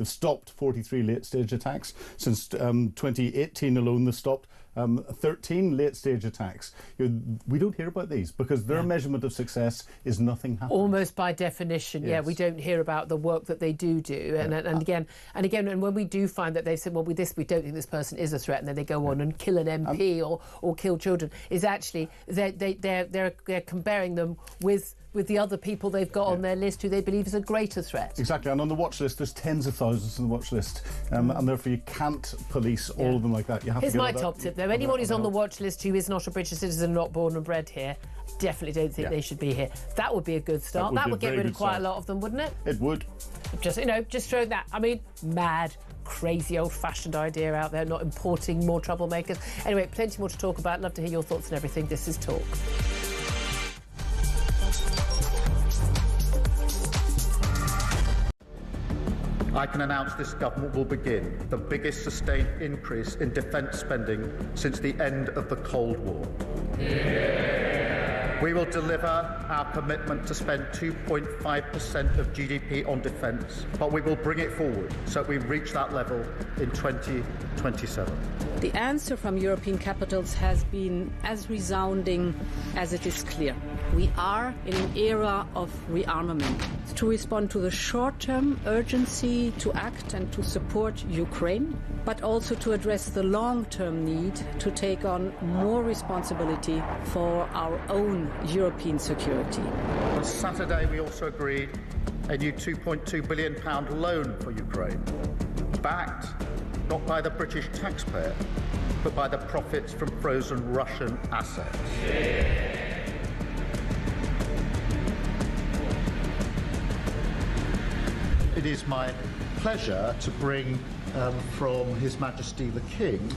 stopped 43 late-stage attacks. Since 2018 alone, they've stopped 13 late-stage attacks. You know, we don't hear about these because their measurement of success is nothing happens. Almost by definition, we don't hear about the work that they do. And again, and when we do find that they've said, well, with this, we don't think this person is a threat, and then they go on and kill an MP or kill children, is actually they're comparing them with the other people they've got on their list who they believe is a greater threat. Exactly, and on the watch list, there's tens of thousands on the watch list, and therefore you can't police all of them like that. You have Here's to my top tip, though. Anyone who's on the watch list who is not a British citizen, not born and bred here, definitely don't think they should be here. That would be a good start. That would get rid of quite a lot of them, wouldn't it? It would. Just throw that. I mean, mad, crazy, old-fashioned idea out there, not importing more troublemakers. Anyway, plenty more to talk about. Love to hear your thoughts and everything. This is Talk. I can announce this government will begin the biggest sustained increase in defence spending since the end of the Cold War. We will deliver our commitment to spend 2.5% of GDP on defence, but we will bring it forward so we reach that level in 2027. The answer from European capitals has been as resounding as it is clear. We are in an era of rearmament to respond to the short-term urgency to act and to support Ukraine, but also to address the long-term need to take on more responsibility for our own European security. On Saturday, we also agreed a new £2.2 billion loan for Ukraine, backed not by the British taxpayer, but by the profits from frozen Russian assets. It is my pleasure to bring from His Majesty the King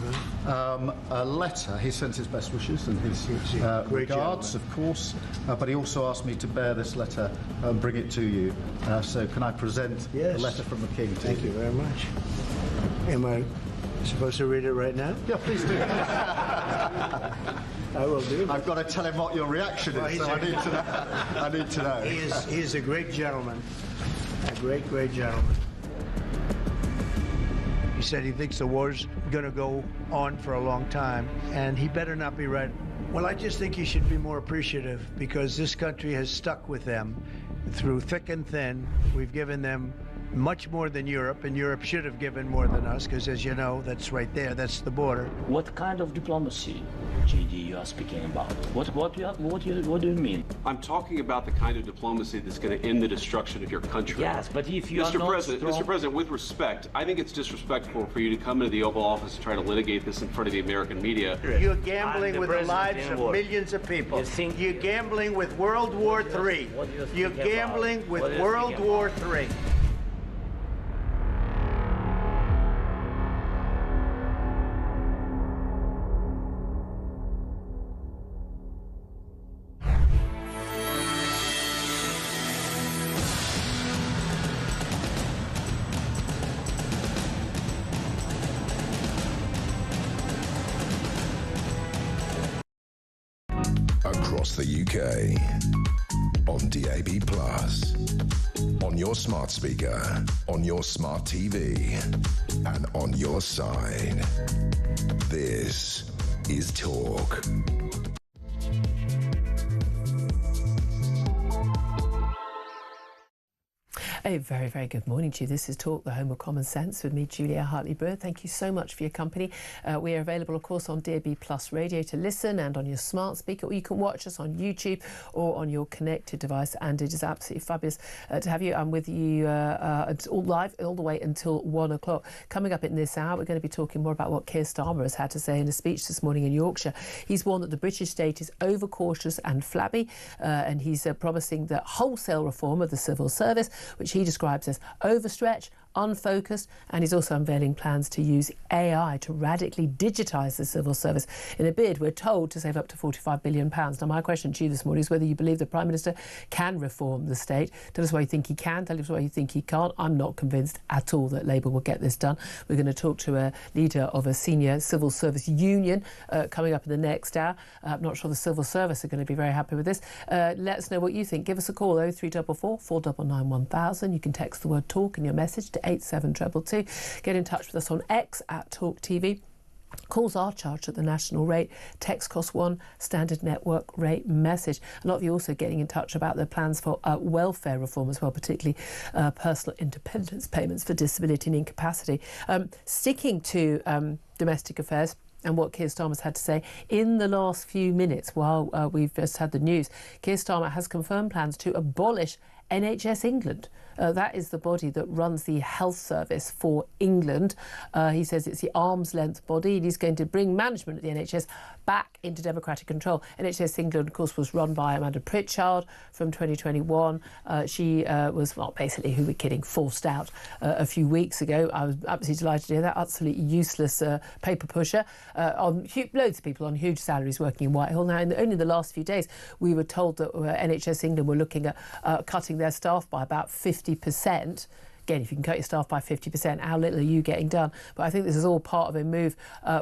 a letter. He sends his best wishes and his regards, of course, but he also asked me to bear this letter and bring it to you. So can I present the letter from the King to you? Thank you very much. Am I supposed to read it right now? Yeah, please do. I will do. I've got to tell him what your reaction is, so I need to know. He is a great gentleman. A great, great gentleman. He said he thinks the war's going to go on for a long time, and he better not be right. Well, I just think he should be more appreciative, because this country has stuck with them through thick and thin. We've given them much more than Europe, and Europe should have given more than us, because as you know, that's right there, that's the border. What kind of diplomacy, JD, you are speaking about? What do you mean? I'm talking about the kind of diplomacy that's going to end the destruction of your country. Yes, but if you are not Mr. President, with respect, I think it's disrespectful for you to come into the Oval Office and try to litigate this in front of the American media. You're gambling with the lives of millions of people. You're gambling with World War III. You're gambling with World War III. Across the UK, on DAB+, on your smart speaker, on your smart TV, and on your side. This is Talk. A very, very good morning to you. This is Talk, the home of common sense, with me, Julia Hartley-Brewer. Thank you so much for your company. We are available, of course, on DAB Plus radio to listen, and on your smart speaker, or you can watch us on YouTube or on your connected device. And it is absolutely fabulous to have you. I'm with you all live all the way until 1 o'clock. Coming up in this hour, we're going to be talking more about what Keir Starmer has had to say in a speech this morning in Yorkshire. He's warned that the British state is overcautious and flabby, and he's promising that wholesale reform of the civil service, which he describes as overstretched, unfocused, and he's also unveiling plans to use AI to radically digitise the civil service in a bid, we're told, to save up to £45 billion. Now, my question to you this morning is whether you believe the Prime Minister can reform the state. Tell us why you think he can, tell us why you think he can't. I'm not convinced at all that Labour will get this done. We're going to talk to a leader of a senior civil service union coming up in the next hour. I'm not sure the civil service are going to be very happy with this. Let us know what you think. Give us a call, 0344 499 1000. You can text the word TALK in your message to 87222. Get in touch with us on X at Talk TV. Calls are charged at the national rate. Text costs £1, standard network rate message. A lot of you also getting in touch about their plans for welfare reform as well, particularly personal independence payments for disability and incapacity. Sticking to domestic affairs and what Keir Starmer's had to say in the last few minutes while we've just had the news, Keir Starmer has confirmed plans to abolish NHS England. That is the body that runs the health service for England. He says it's the arm's length body. He's going to bring management of the NHS back into democratic control. NHS England, of course, was run by Amanda Pritchard from 2021. She was, well, basically, who we're kidding, forced out a few weeks ago. I was absolutely delighted to hear that. Absolutely useless paper pusher. Loads of people on huge salaries working in Whitehall. Now, only in the last few days, we were told that NHS England were looking at cutting their staff by about 50%. Again, if you can cut your staff by 50%, how little are you getting done? But I think this is all part of a move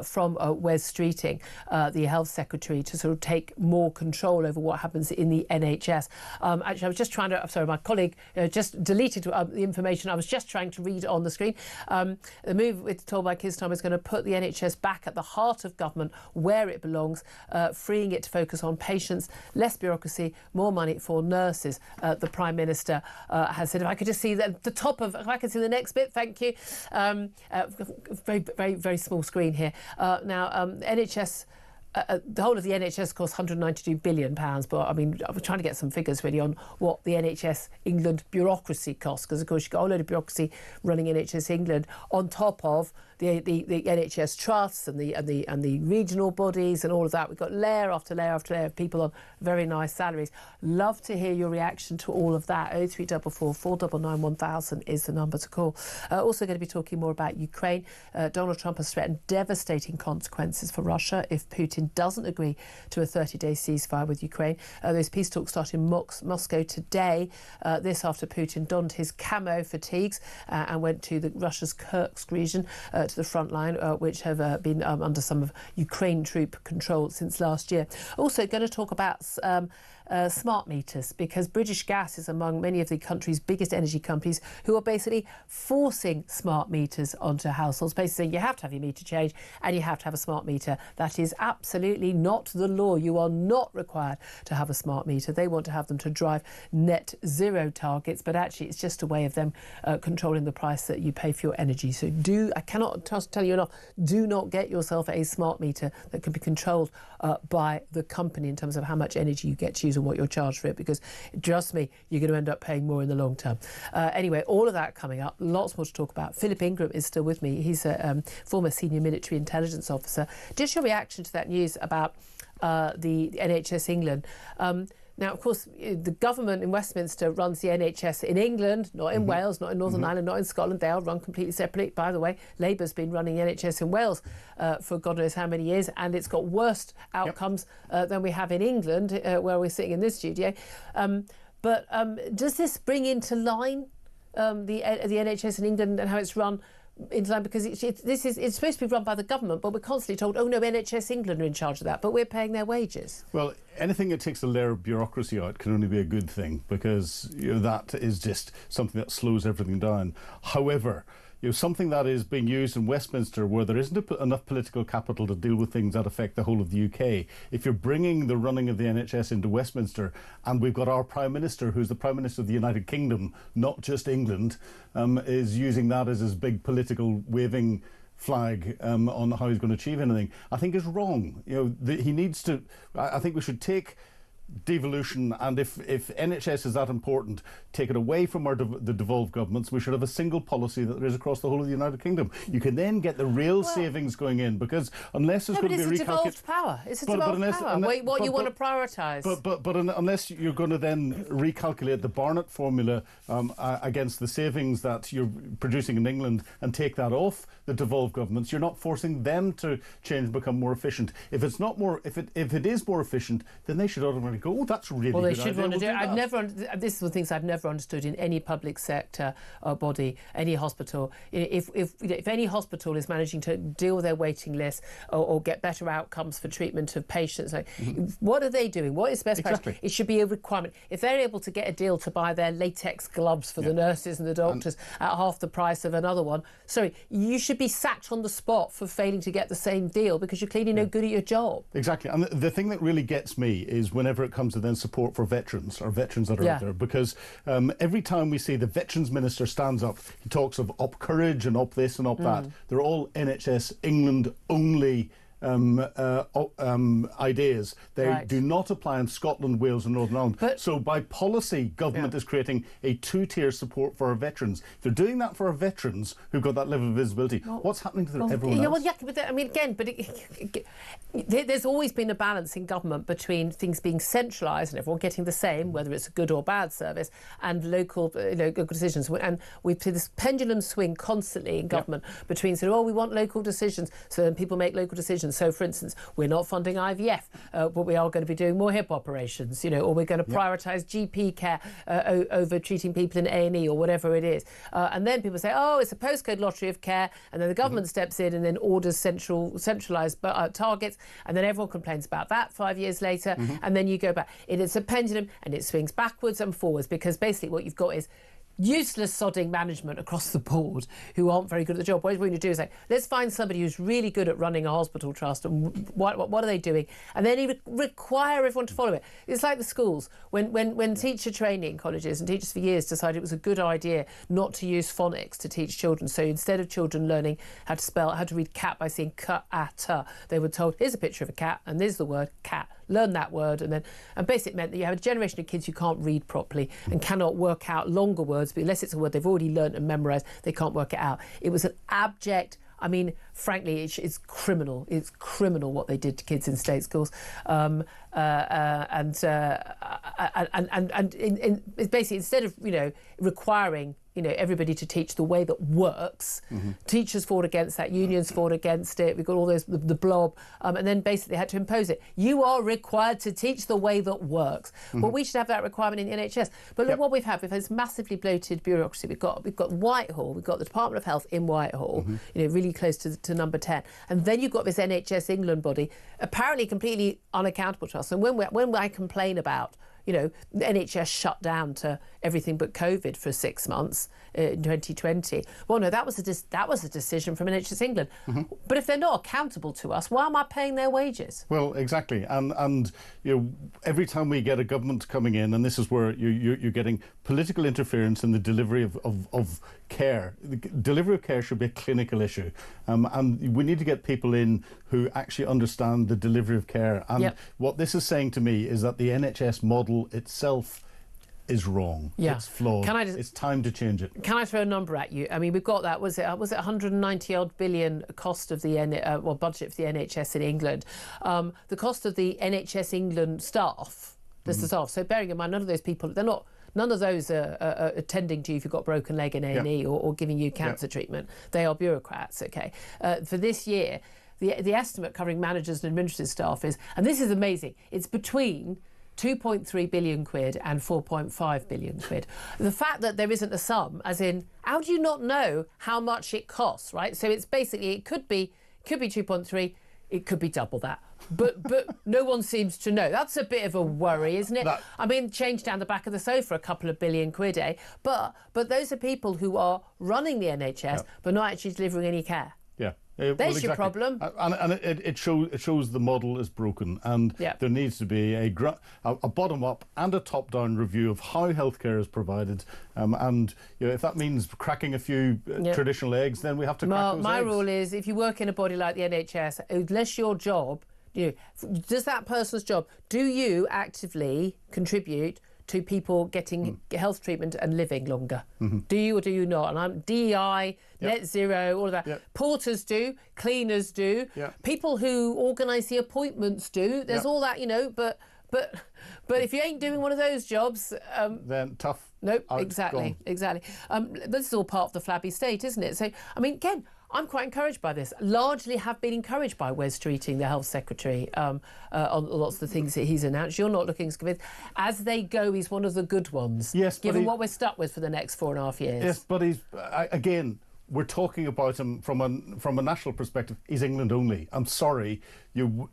from Wes Streeting, the Health Secretary, to sort of take more control over what happens in the NHS. Actually, I was just trying to... Sorry, my colleague just deleted the information I was just trying to read on the screen. The move, it's told by Keir Starmer, is going to put the NHS back at the heart of government, where it belongs, freeing it to focus on patients, less bureaucracy, more money for nurses. The Prime Minister has said, if I could just see the top of... If I can see the next bit, thank you. Very, very, very small screen here. Now, NHS... the whole of the NHS costs £192 billion, but I mean, I was trying to get some figures really on what the NHS England bureaucracy costs, because of course you've got a whole load of bureaucracy running NHS England on top of the NHS trusts and the regional bodies and all of that. We've got layer after layer after layer of people on very nice salaries. Love to hear your reaction to all of that. 0344 499 1000 is the number to call. Also going to be talking more about Ukraine. Donald Trump has threatened devastating consequences for Russia if Putin doesn't agree to a 30-day ceasefire with Ukraine. Those peace talks start in Moscow today. This after Putin donned his camo fatigues and went to Russia's Kursk region to the front line, which have been under some of Ukraine troop control since last year. Also going to talk about smart meters, because British Gas is among many of the country's biggest energy companies who are basically forcing smart meters onto households, basically saying you have to have your meter changed and you have to have a smart meter. That is absolutely not the law. You are not required to have a smart meter. They want to have them to drive net zero targets, but actually it's just a way of them controlling the price that you pay for your energy. So I cannot tell you enough, do not get yourself a smart meter that can be controlled by the company in terms of how much energy you get to use and what you're charged for it, because trust me, you're going to end up paying more in the long term. Anyway, all of that coming up, lots more to talk about. Philip Ingram is still with me. He's a former senior military intelligence officer. Just your reaction to that news about the NHS England. Now, of course, the government in Westminster runs the NHS in England, not in Wales, not in Northern Ireland, not in Scotland. They are run completely separately. By the way, Labour's been running the NHS in Wales for God knows how many years, and it's got worse outcomes than we have in England, where we're sitting in this studio. But does this bring into line the NHS in England and how it's run into line? Because it's supposed to be run by the government, but we're constantly told, oh no, NHS England are in charge of that, but we're paying their wages. Well, anything that takes a layer of bureaucracy out can only be a good thing, because that is just something that slows everything down. However, something that is being used in Westminster, where there isn't enough political capital to deal with things that affect the whole of the UK. If you're bringing the running of the NHS into Westminster, and we've got our Prime Minister, who's the Prime Minister of the United Kingdom, not just England, is using that as his big political waving flag on how he's going to achieve anything, I think is wrong. He needs to. I think we should take devolution, and if NHS is that important, take it away from the devolved governments. We should have a single policy that there is across the whole of the United Kingdom. You can then get the real savings going in, because unless there's going to be it's a devolved power. It's a devolved power. What you want to prioritise. But unless you're going to then recalculate the Barnett formula against the savings that you're producing in England and take that off the devolved governments, you're not forcing them to change and become more efficient. If it's not more, if it is more efficient, then they should automatically go, oh, that's really well, good. They should want to do it. This is the things I've never understood in any public sector body, any hospital. If any hospital is managing to deal with their waiting list or get better outcomes for treatment of patients, what are they doing? What is best practice? It should be a requirement. If they're able to get a deal to buy their latex gloves for the nurses and the doctors at half the price of another one, sorry, you should be sacked on the spot for failing to get the same deal, because you're clearly no good at your job. Exactly. And the thing that really gets me is whenever it comes to then support for veterans, or veterans that are out there, because every time we see the Veterans Minister stands up, he talks of up courage and up this and up that. They're all NHS England only ideas. They do not apply in Scotland, Wales and Northern Ireland. So by policy, government is creating a two-tier support for our veterans. If they're doing that for our veterans who've got that level of visibility, what's happening to everyone else? There's always been a balance in government between things being centralised and everyone getting the same, whether it's a good or bad service, and local decisions. And we see this pendulum swing constantly in government between saying, we want local decisions, so then people make local decisions. So, for instance, we're not funding IVF, but we are going to be doing more hip operations, or we're going to prioritise GP care over treating people in A&E or whatever it is. And then people say, it's a postcode lottery of care, and then the government steps in and then orders centralised targets, and then everyone complains about that 5 years later, and then you go back. It's a pendulum, and it swings backwards and forwards, because basically what you've got is useless sodding management across the board who aren't very good at the job. What we're going to do is let's find somebody who's really good at running a hospital trust, and what are they doing, and then require everyone to follow it. It's like the schools when teacher training colleges and teachers for years decided it was a good idea not to use phonics to teach children. So instead of children learning how to read cat by seeing cat, they were told, here's a picture of a cat and there's the word cat, learn that word, and basically it meant that you have a generation of kids who can't read properly and cannot work out longer words, but unless it's a word they've already learnt and memorised, they can't work it out. It was an abject, frankly, it's criminal. It's criminal what they did to kids in state schools, and it's basically, instead of requiring everybody to teach the way that works. Teachers fought against that, unions fought against it, we've got all those, the blob, and then basically had to impose it. You are required to teach the way that works. But we should have that requirement in the NHS. But look what we've had this massively bloated bureaucracy. We've got Whitehall, we've got the Department of Health in Whitehall, really close to number 10. And then you've got this NHS England body, apparently completely unaccountable to us. And when I complain about the NHS shut down to everything but COVID for 6 months in 2020. Well, no, that was a decision from NHS England. But if they're not accountable to us, why am I paying their wages? Well, exactly. And every time we get a government coming in, and this is where you're getting political interference in the delivery of care. The delivery of care should be a clinical issue. And we need to get people in who actually understand the delivery of care. And what this is saying to me is that the NHS model itself is wrong. It's flawed. It's time to change it. Can I throw a number at you? I mean, we've got that. Was it 190 odd billion cost of the budget for the NHS in England? The cost of the NHS England staff. The staff. So bearing in mind, none of those people, none of those are attending to you if you've got a broken leg in A&E or giving you cancer treatment. They are bureaucrats. Okay. For this year, the estimate covering managers and administrative staff is, and this is amazing, it's between 2.3 billion quid and 4.5 billion quid. The fact that there isn't a sum, as in, how do you not know how much it costs, right? So it's basically, it could be 2.3, it could be double that. But no one seems to know. That's a bit of a worry, isn't it? I mean, change down the back of the sofa a couple of billion quid, eh? But those are people who are running the NHS but not actually delivering any care. Yeah. There's your problem. And it shows the model is broken, and there needs to be a bottom-up and a top-down review of how healthcare is provided. And if that means cracking a few traditional eggs, then we have to crack those my eggs. rule is, if you work in a body like the NHS, unless your job, does that person's job, do you actively contribute to people getting health treatment and living longer? Do you or do you not? And I'm DEI, net zero, all of that. Porters do, cleaners do, people who organise the appointments do. There's all that, but if you ain't doing one of those jobs, then tough. Nope, exactly. This is all part of the flabby state, isn't it? So, I mean, again, I'm quite encouraged by this. Largely have been encouraged by Wes Streeting, the Health Secretary, on lots of the things that he's announced. You're not looking as convinced. As they go, he's one of the good ones. Yes, given what we're stuck with for the next 4.5 years. Yes, but he's again. We're talking about him from a national perspective. He's England only. I'm sorry.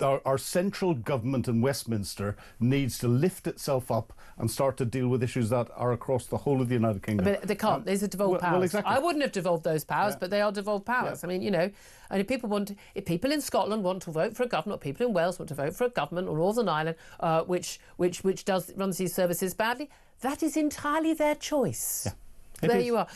Our central government in Westminster needs to lift itself up and start to deal with issues that are across the whole of the United Kingdom. But they can't. These are devolved powers. Well, exactly. I wouldn't have devolved those powers, but they are devolved powers. I mean, and if people in Scotland want to vote for a government, or people in Wales want to vote for a government, or Northern Ireland, which runs these services badly, that is entirely their choice. Yeah. There you are.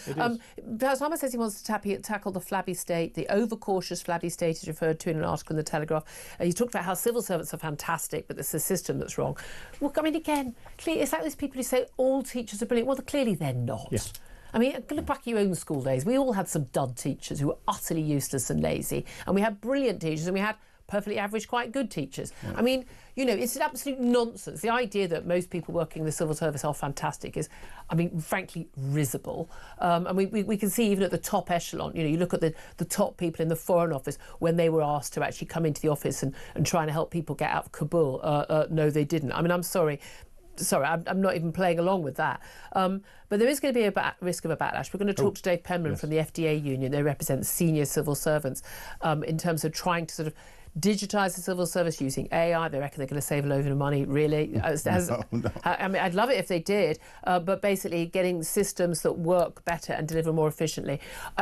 Palmer says he wants to tackle the flabby state, the overcautious flabby state is referred to in an article in the Telegraph. He talked about how civil servants are fantastic, but it's the system that's wrong. Well, I mean, again, it's like those people who say all teachers are brilliant. Well, clearly they're not. Yes. I mean, look back at your own school days. We all had some dud teachers who were utterly useless and lazy, and we had brilliant teachers, and we had perfectly average, quite good teachers. I mean, it's an absolute nonsense. The idea that most people working in the civil service are fantastic is, I mean, frankly, risible. And we can see even at the top echelon, you look at the top people in the Foreign Office, when they were asked to actually come into the office and try and help people get out of Kabul, no, they didn't. I mean, I'm sorry, I'm not even playing along with that. But there is going to be a risk of a backlash. We're going to talk to Dave Penman from the FDA union. They represent senior civil servants in terms of trying to sort of digitise the civil service using AI. They reckon they're going to save a load of money, really. No. I mean, I'd love it if they did, but basically getting systems that work better and deliver more efficiently.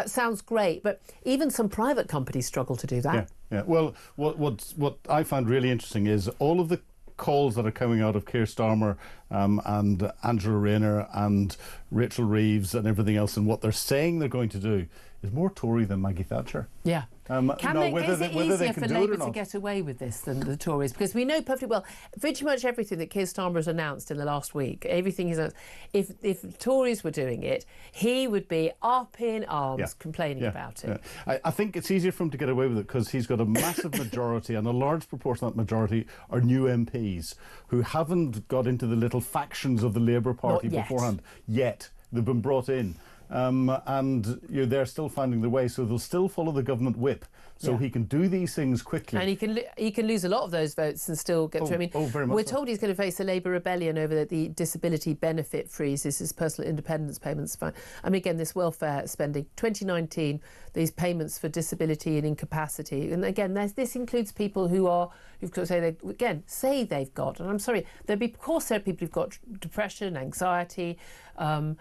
Sounds great, but even some private companies struggle to do that. Yeah. Well, what I find really interesting is all of the calls that are coming out of Keir Starmer and Angela Rayner and Rachel Reeves and everything else, and what they're saying they're going to do is more Tory than Maggie Thatcher. Yeah. Is it easier for Labour to get away with this than the Tories? Because we know perfectly well, pretty much everything that Keir Starmer has announced in the last week, everything he's announced, if Tories were doing it, he would be up in arms complaining about it. Yeah. I think it's easier for him to get away with it because he's got a massive majority, and a large proportion of that majority are new MPs who haven't got into the little factions of the Labour Party beforehand yet. They've been brought in. and they're still finding their way, so they'll still follow the government whip. So he can do these things quickly. And he can lose a lot of those votes and still get through. I mean, very much we're told he's going to face a Labour rebellion over the disability benefit freeze. This is personal independence payments. I mean, again, this welfare spending. 2019, these payments for disability and incapacity. And again, this includes people who've got to say they've got, and I'm sorry, of course there are people who've got depression, anxiety, and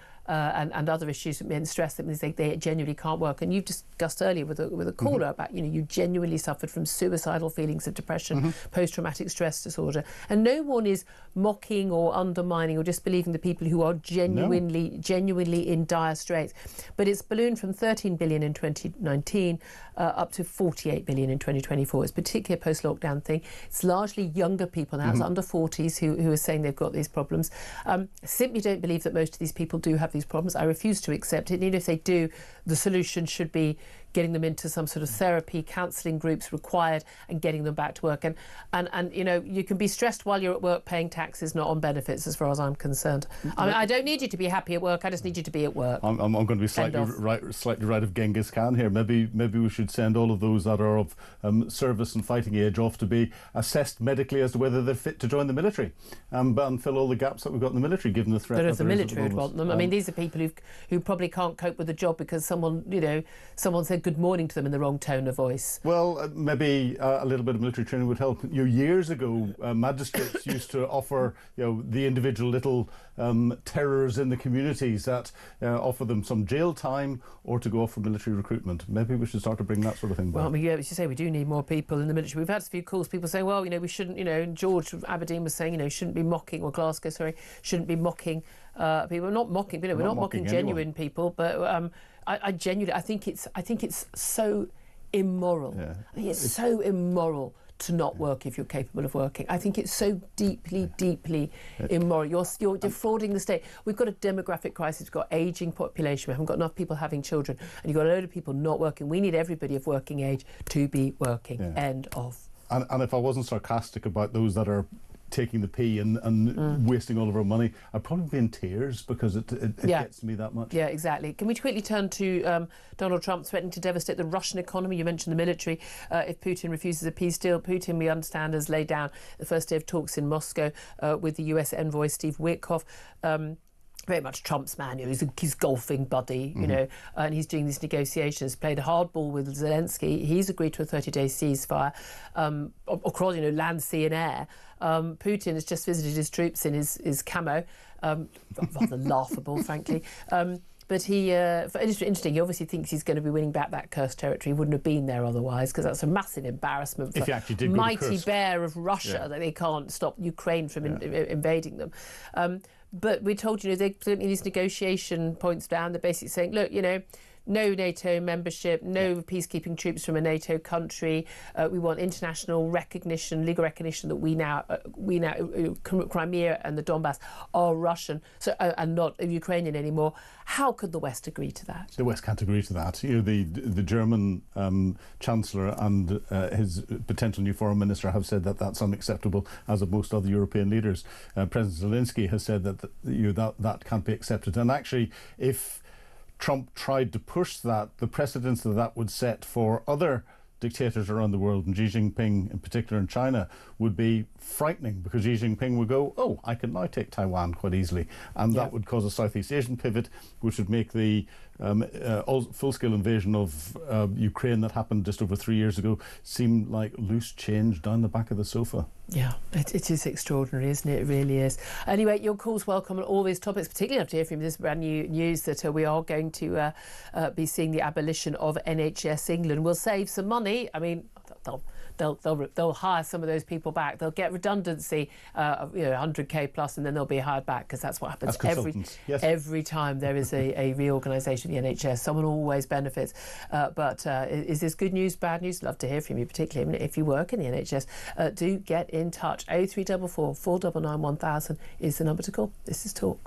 other issues and stress that means they genuinely can't work. And you've discussed earlier with a caller about you genuinely suffered from suicidal feelings of depression, post-traumatic stress disorder, and no one is mocking or undermining or disbelieving the people who are genuinely in dire straits. But it's ballooned from 13 billion in 2019 up to 48 billion in 2024. It's particularly a post-lockdown thing. It's largely younger people now, it's under 40s who are saying they've got these problems. Simply don't believe that most of these people do have these problems. I refuse to accept it. And even if they do, the solution should be getting them into some sort of therapy, counselling groups required, and getting them back to work. And you can be stressed while you're at work paying taxes, not on benefits, as far as I'm concerned. I don't need you to be happy at work. I just need you to be at work. I'm going to be slightly right of Genghis Khan here. Maybe we should send all of those that are of service and fighting age off to be assessed medically as to whether they're fit to join the military, and fill all the gaps that we've got in the military, given the threat. But if the military would want them, I mean, these are people who probably can't cope with the job because someone said good morning to them in the wrong tone of voice. Well, maybe a little bit of military training would help. Years ago, magistrates used to offer the individual little terrors in the communities that offer them some jail time or to go off for military recruitment. Maybe we should start to bring that sort of thing back. Well, as you say, we do need more people in the military. We've had a few calls, people saying, well, we shouldn't, George from Aberdeen was saying, shouldn't be mocking, or Glasgow, sorry, shouldn't be mocking people. We're not mocking, we're not mocking genuine people, but I genuinely, I think it's so immoral. Yeah. I think it's so immoral to not work if you're capable of working. I think it's so deeply immoral. You're defrauding the state. We've got a demographic crisis. We've got ageing population. We haven't got enough people having children, and you've got a load of people not working. We need everybody of working age to be working. Yeah. End of. And if I wasn't sarcastic about those that are taking the pee and wasting all of our money, I'd probably be in tears because it gets me that much. Yeah, exactly. Can we quickly turn to Donald Trump threatening to devastate the Russian economy? You mentioned the military. If Putin refuses a peace deal, Putin, we understand, has laid down the first day of talks in Moscow with the US envoy Steve Witkoff. Very much Trump's man, he's golfing buddy, and he's doing these negotiations, played hardball with Zelensky. He's agreed to a 30-day ceasefire across, land, sea and air. Putin has just visited his troops in his camo, rather laughable, frankly. But interesting, he obviously thinks he's going to be winning back that cursed territory. He wouldn't have been there otherwise, because that's a massive embarrassment for the mighty bear of Russia that they can't stop Ukraine from invading them. But we're told, they're putting these negotiation points down. They're basically saying, look, no NATO membership, no peacekeeping troops from a NATO country. We want international recognition, legal recognition that we now Crimea and the Donbass are Russian, and not Ukrainian anymore. How could the West agree to that? The West can't agree to that. The German Chancellor and his potential new foreign minister have said that that's unacceptable, as have most other European leaders. President Zelensky has said that can't be accepted. And actually, if Trump tried to push that, the precedents that would set for other dictators around the world, and Xi Jinping in particular in China, would be frightening, because Xi Jinping would go, oh, I can now take Taiwan quite easily, and that would cause a Southeast Asian pivot, which would make the full-scale invasion of Ukraine that happened just over 3 years ago seem like loose change down the back of the sofa. Yeah, it is extraordinary, isn't it? It really is. Anyway, your calls welcome on all these topics, particularly after hearing from this brand new news that we are going to be seeing the abolition of NHS England. We'll save some money. I mean, they'll hire some of those people back. They'll get redundancy, 100k plus, and then they'll be hired back, because that's what happens every time there is a reorganisation of the NHS. Someone always benefits. But is this good news, bad news? Love to hear from you, particularly if you work in the NHS. Do get in touch. 0344 499 1000 is the number to call. This is Talk.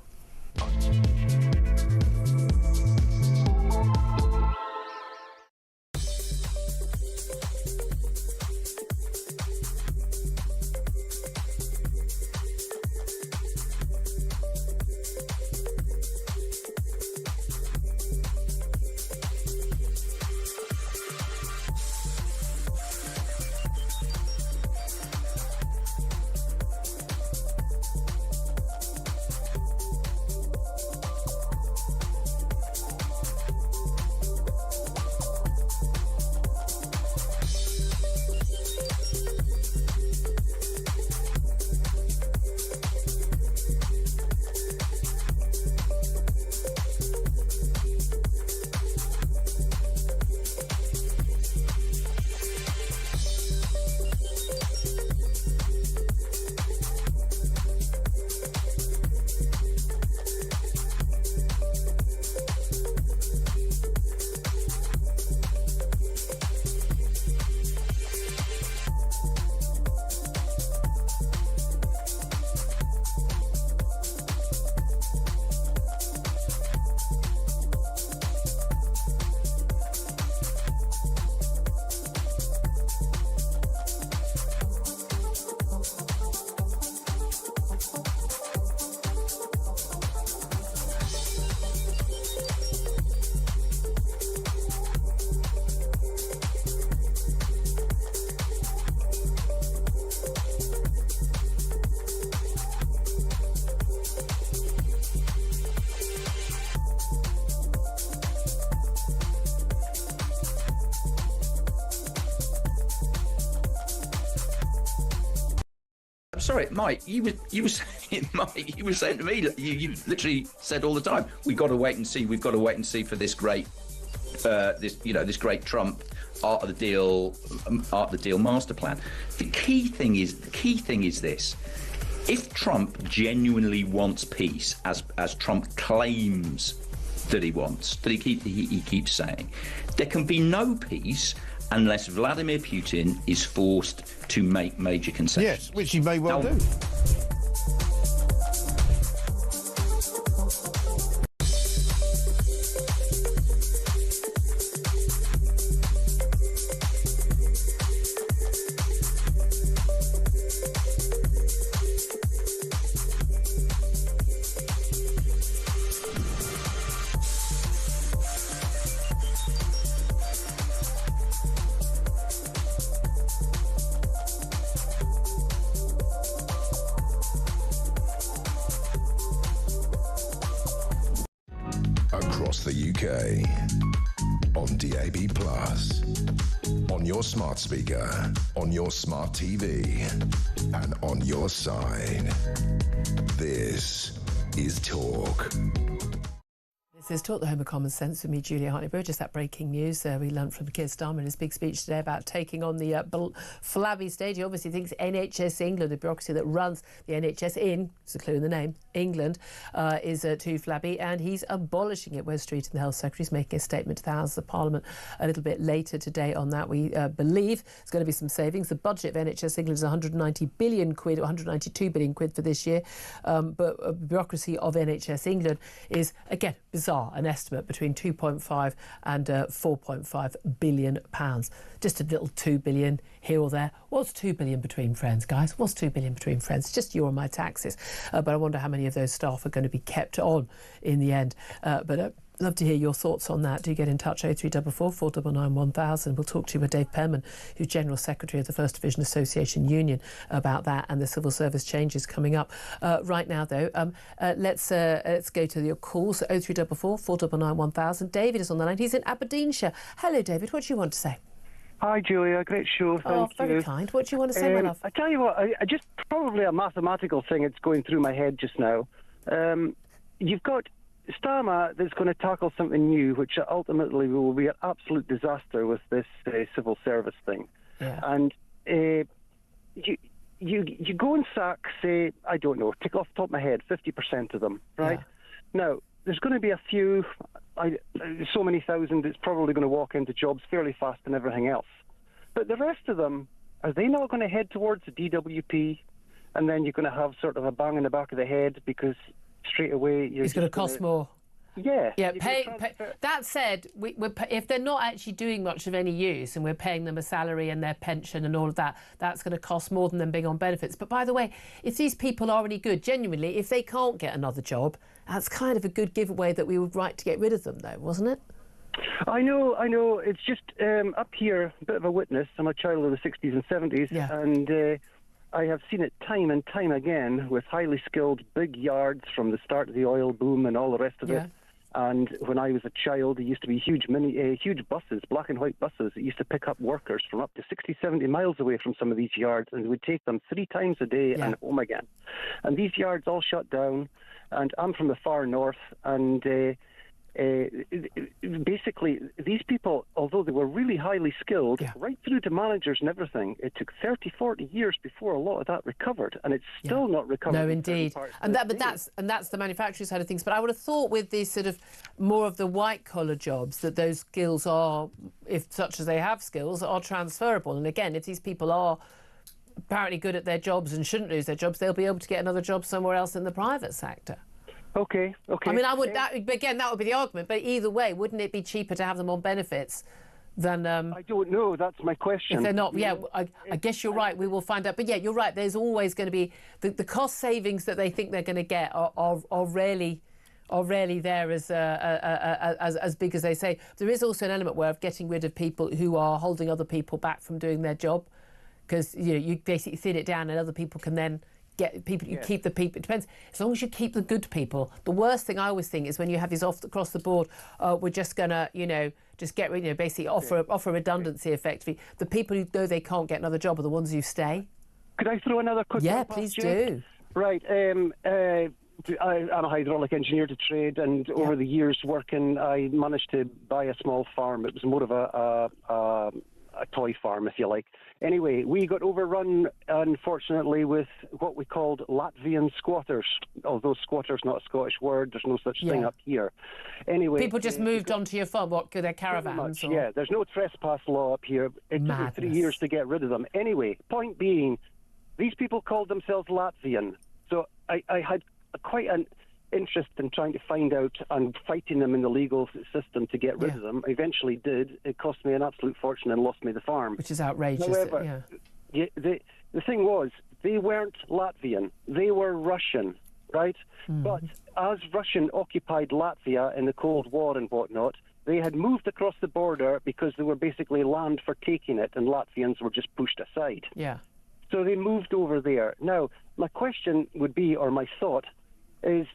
sorry, Mike. You were saying, Mike. You were saying to me. You literally said all the time. We've got to wait and see. We've got to wait and see for this great, this great Trump art of the deal master plan. The key thing is this: if Trump genuinely wants peace, as Trump claims that he wants, that he keeps saying, there can be no peace unless Vladimir Putin is forced to make major concessions. Yes, which he may well do. Across the UK, on DAB+, on your smart speaker, on your smart TV, and on your side. This is Talk. This is Talk, the Home of Common Sense, with me, Julia Hartley-Brewer. Just that breaking news we learnt from Keir Starmer in his big speech today about taking on the flabby stage. He obviously thinks NHS England, the bureaucracy that runs the NHS in, it's a clue in the name, England, is too flabby, and he's abolishing it. Wes Streeting, the Health Secretary, is making a statement to the House of Parliament a little bit later today on that. We believe there's going to be some savings. The budget of NHS England is 190 billion quid, or 192 billion quid for this year, but bureaucracy of NHS England is, again, bizarre. An estimate between 2.5 and 4.5 billion pounds. Just a little 2 billion here or there. What's 2 billion between friends, guys? What's 2 billion between friends? Just you and my taxes. But I wonder how many of those staff are going to be kept on in the end. But love to hear your thoughts on that. Do get in touch, 0344 499 1000. We'll talk to you with Dave Penman, who's General Secretary of the First Division Association Union, about that and the civil service changes coming up. Right now, though, let's go to your calls, 0344 499 1000. David is on the line. He's in Aberdeenshire. Hello, David. What do you want to say? Hi, Julia. Great show. Thank you. Very kind. What do you want to say, my love? I tell you what, I just probably a mathematical thing that's going through my head just now. You've got Starmer that's going to tackle something new, which ultimately will be an absolute disaster with this civil service thing. Yeah. And you go and sack, say, I don't know, take off the top of my head, 50% of them, right? Yeah. Now, there's going to be a few, so many thousand, it's probably going to walk into jobs fairly fast and everything else. But the rest of them, are they not going to head towards the DWP? And then you're going to have sort of a bang in the back of the head because straight away it's going to cost more. Yeah. Yeah. Pay. That said, if they're not actually doing much of any use and we're paying them a salary and their pension and all of that, that's going to cost more than them being on benefits. But by the way, if these people are any good, genuinely, if they can't get another job, that's kind of a good giveaway that we would like to get rid of them, though, wasn't it? I know. It's just up here, a bit of a witness. I'm a child of the 60s and 70s, and I have seen it time and time again with highly skilled big yards from the start of the oil boom and all the rest of it. And when I was a child, there used to be huge buses, black and white buses, that used to pick up workers from up to 60, 70 miles away from some of these yards, and would take them 3 times a day and home again. And these yards all shut down, and I'm from the far north, and basically these people, although they were really highly skilled, right through to managers and everything, it took 30, 40 years before a lot of that recovered, and it's still not recovered. No, indeed. And that's the manufacturing side of things. But I would have thought with these sort of more of the white collar jobs that those skills are, if such as they have skills, are transferable. And again, if these people are apparently good at their jobs and shouldn't lose their jobs, they'll be able to get another job somewhere else in the private sector. Okay. I mean, that would be the argument. But either way, wouldn't it be cheaper to have them on benefits than? I don't know. That's my question. If they're not, I guess you're right. We will find out. But yeah, you're right. There's always going to be the cost savings that they think they're going to get are rarely there as big as they say. There is also an element where of getting rid of people who are holding other people back from doing their job, because you basically thin it down, and other people can then. Get people, you keep the people. It depends. As long as you keep the good people. The worst thing I always think is when you have these across the board. We're just gonna, just get basically offer redundancy effectively. The people who know they can't get another job are the ones who stay. Could I throw another quick one? Yeah, please do. Right. I'm a hydraulic engineer to trade, and over the years working, I managed to buy a small farm. It was more of a toy farm, if you like. Anyway, we got overrun, unfortunately, with what we called Latvian squatters. Although squatter's not a Scottish word, there's no such thing up here. Anyway, people just moved onto your farm. What, their caravans? Yeah, there's no trespass law up here. It took me 3 years to get rid of them. Anyway, point being, these people called themselves Latvian. So I had quite an interest in trying to find out and fighting them in the legal system to get rid of them. I eventually did. It cost me an absolute fortune and lost me the farm. Which is outrageous. However, the thing was, they weren't Latvian. They were Russian, right? But as Russian occupied Latvia in the Cold War and whatnot, they had moved across the border because they were basically land for taking it, and Latvians were just pushed aside. Yeah. So they moved over there. Now, my question would be, or my thought, is,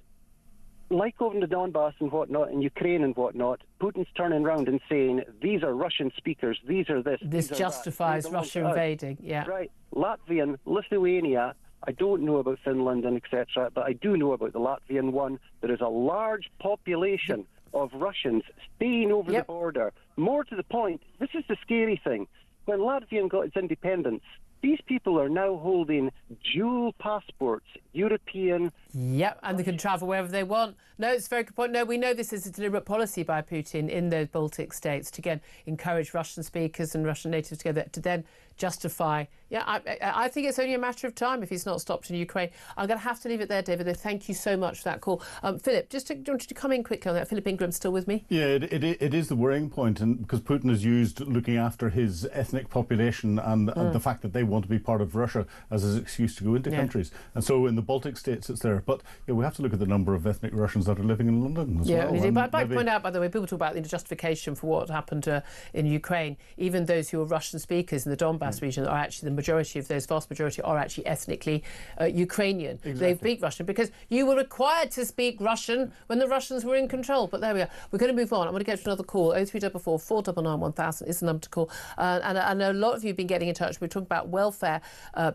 like over in the Donbass and whatnot, in Ukraine and whatnot, Putin's turning around and saying, these are Russian speakers, these are this. This justifies Russia invading, Right. Latvian, Lithuania, I don't know about Finland and etc., but I do know about the Latvian one. There is a large population of Russians staying over the border. More to the point, this is the scary thing. When Latvia got its independence, these people are now holding dual passports, European. Yep, and they can travel wherever they want. No, it's a very good point. No, we know this is a deliberate policy by Putin in the Baltic states to, again, encourage Russian speakers and Russian natives together to then justify. Yeah, I think it's only a matter of time if he's not stopped in Ukraine. I'm going to have to leave it there, David. Thank you so much for that call. Philip, do you want to come in quickly on that? Philip Ingram's still with me? Yeah, it is the worrying point, and because Putin has used looking after his ethnic population and the fact that they want to be part of Russia as his excuse to go into countries. And so in the Baltic states it's there. But we have to look at the number of ethnic Russians that are living in London as well. Yeah, but I'd like to point out, by the way, people talk about the justification for what happened in Ukraine. Even those who are Russian speakers in the Donbass region are actually, the majority of those, vast majority, are actually ethnically Ukrainian. Exactly. They speak Russian because you were required to speak Russian when the Russians were in control. But there we are. We're going to move on. I'm going to get to another call. 0344 499 1000 is the number to call. And I know a lot of you have been getting in touch. We're talking about welfare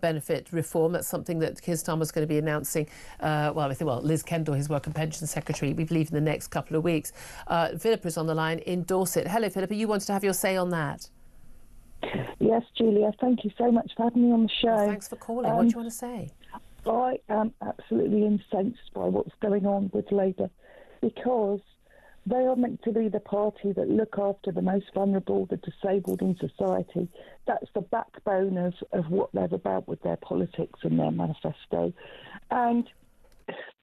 benefit reform. That's something that Keir Starmer's going to be announcing. Liz Kendall, his Work and Pension Secretary, we believe in the next couple of weeks. Philippa is on the line in Dorset. Hello, Philippa. You wanted to have your say on that? Yes, Julia. Thank you so much for having me on the show. Well, thanks for calling. What do you want to say? I am absolutely incensed by what's going on with Labour, because they are meant to be the party that look after the most vulnerable, the disabled in society. That's the backbone of what they're about with their politics and their manifesto. And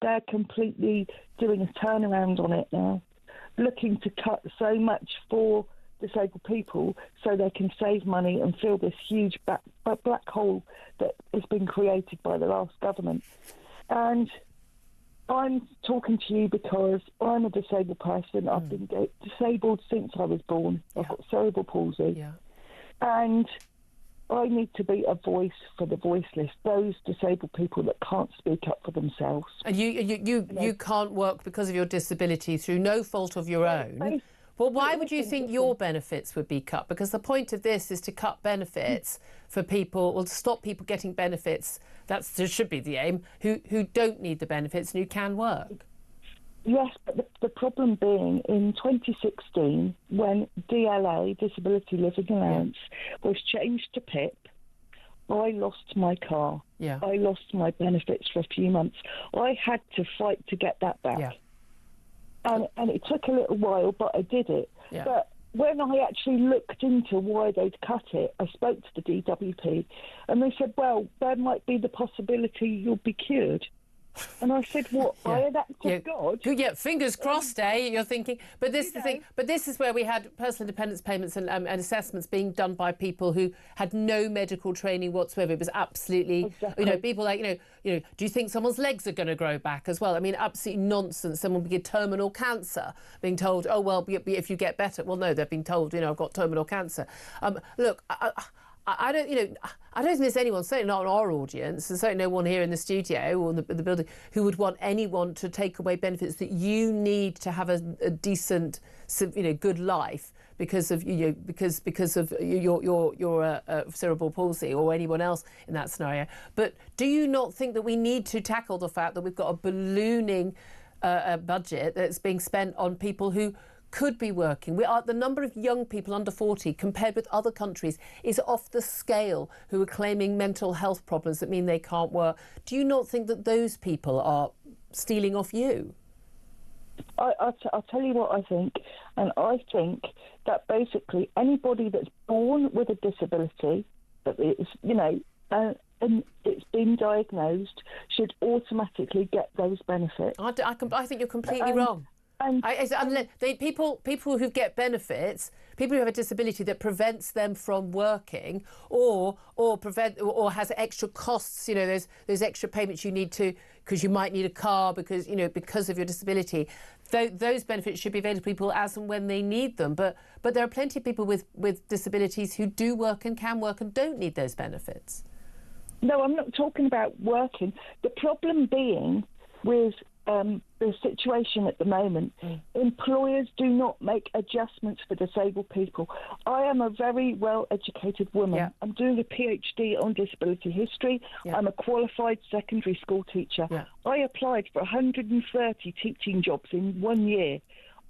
they're completely doing a turnaround on it now, looking to cut so much for disabled people so they can save money and fill this huge black hole that has been created by the last government. And I'm talking to you because I'm a disabled person. I've been disabled since I was born. I've got cerebral palsy. Yeah. And I need to be a voice for the voiceless, those disabled people that can't speak up for themselves. And you can't work because of your disability through no fault of your own. Well, why would you think your benefits would be cut? Because the point of this is to cut benefits for people, or to stop people getting benefits. That should be the aim, who don't need the benefits and who can work. Yes, but the problem being, in 2016, when DLA, Disability Living Allowance, was changed to PIP, I lost my car. Yeah. I lost my benefits for a few months. I had to fight to get that back. Yeah. And it took a little while, but I did it. Yeah. But when I actually looked into why they'd cut it, I spoke to the DWP, and they said, well, there might be the possibility you'll be cured. And I said, what, by an act of God? Yeah, fingers crossed, You're thinking. But this is the thing. But this is where we had personal independence payments and assessments being done by people who had no medical training whatsoever. It was absolutely, people like, do you think someone's legs are going to grow back as well? I mean, absolutely nonsense. Someone would get terminal cancer, being told, oh, well, if you get better. Well, no, they've been told, I've got terminal cancer. Look, I don't think there's anyone, certainly not in our audience, and certainly no one here in the studio or in the building, who would want anyone to take away benefits that you need to have a decent, good life because of because of your cerebral palsy or anyone else in that scenario. But do you not think that we need to tackle the fact that we've got a ballooning budget that's being spent on people who could be working? The number of young people under 40 compared with other countries is off the scale who are claiming mental health problems that mean they can't work. Do you not think that those people are stealing off you? I'll tell you what I think, and I think that basically anybody that's born with a disability, that is, and it's been diagnosed, should automatically get those benefits. I think you're completely wrong. People who get benefits, people who have a disability that prevents them from working, or has extra costs. Those extra payments you need to, because you might need a car because of your disability. Those benefits should be available to people as and when they need them. But there are plenty of people with disabilities who do work and can work and don't need those benefits. No, I'm not talking about working. The problem being with the situation at the moment, employers do not make adjustments for disabled people. I am a very well-educated woman. Yeah. I'm doing a PhD on disability history. Yeah. I'm a qualified secondary school teacher. Yeah. I applied for 130 teaching jobs in 1 year.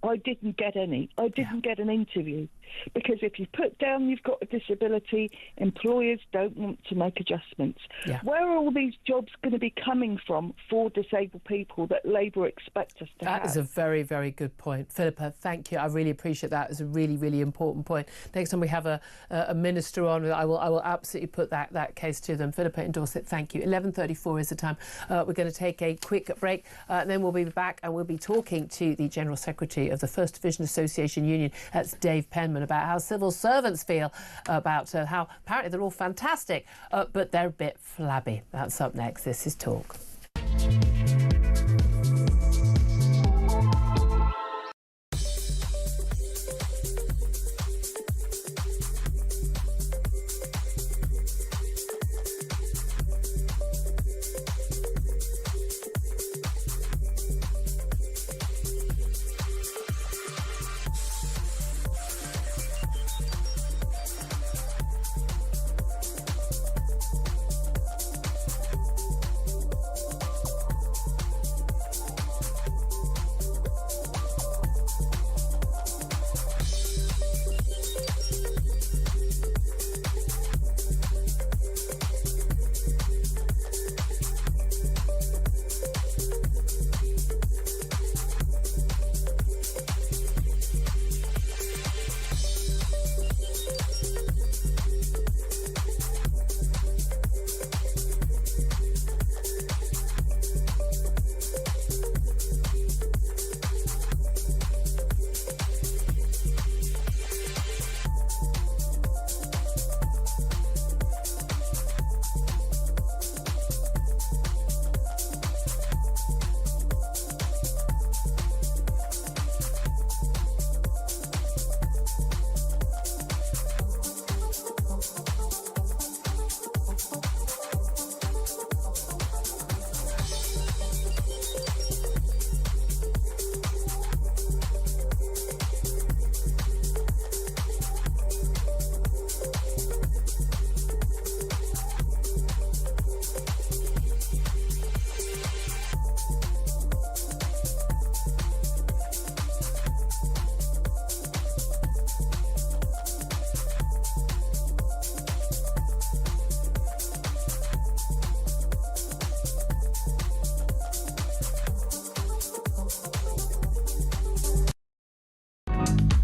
I didn't get any. I didn't get an interview. Because if you put down you've got a disability, employers don't want to make adjustments. Yeah. Where are all these jobs going to be coming from for disabled people that Labour expect us to have? That is a very, very good point. Philippa, thank you. I really appreciate that. It's a really, really important point. Next time we have a minister on, I will absolutely put that case to them. Philippa in Dorset, thank you. 11:34 is the time. We're going to take a quick break, and then we'll be back and we'll be talking to the General Secretary of the First Division Association Union. That's Dave Penman, about how civil servants feel about how apparently they're all fantastic, but they're a bit flabby. That's up next. This is Talk.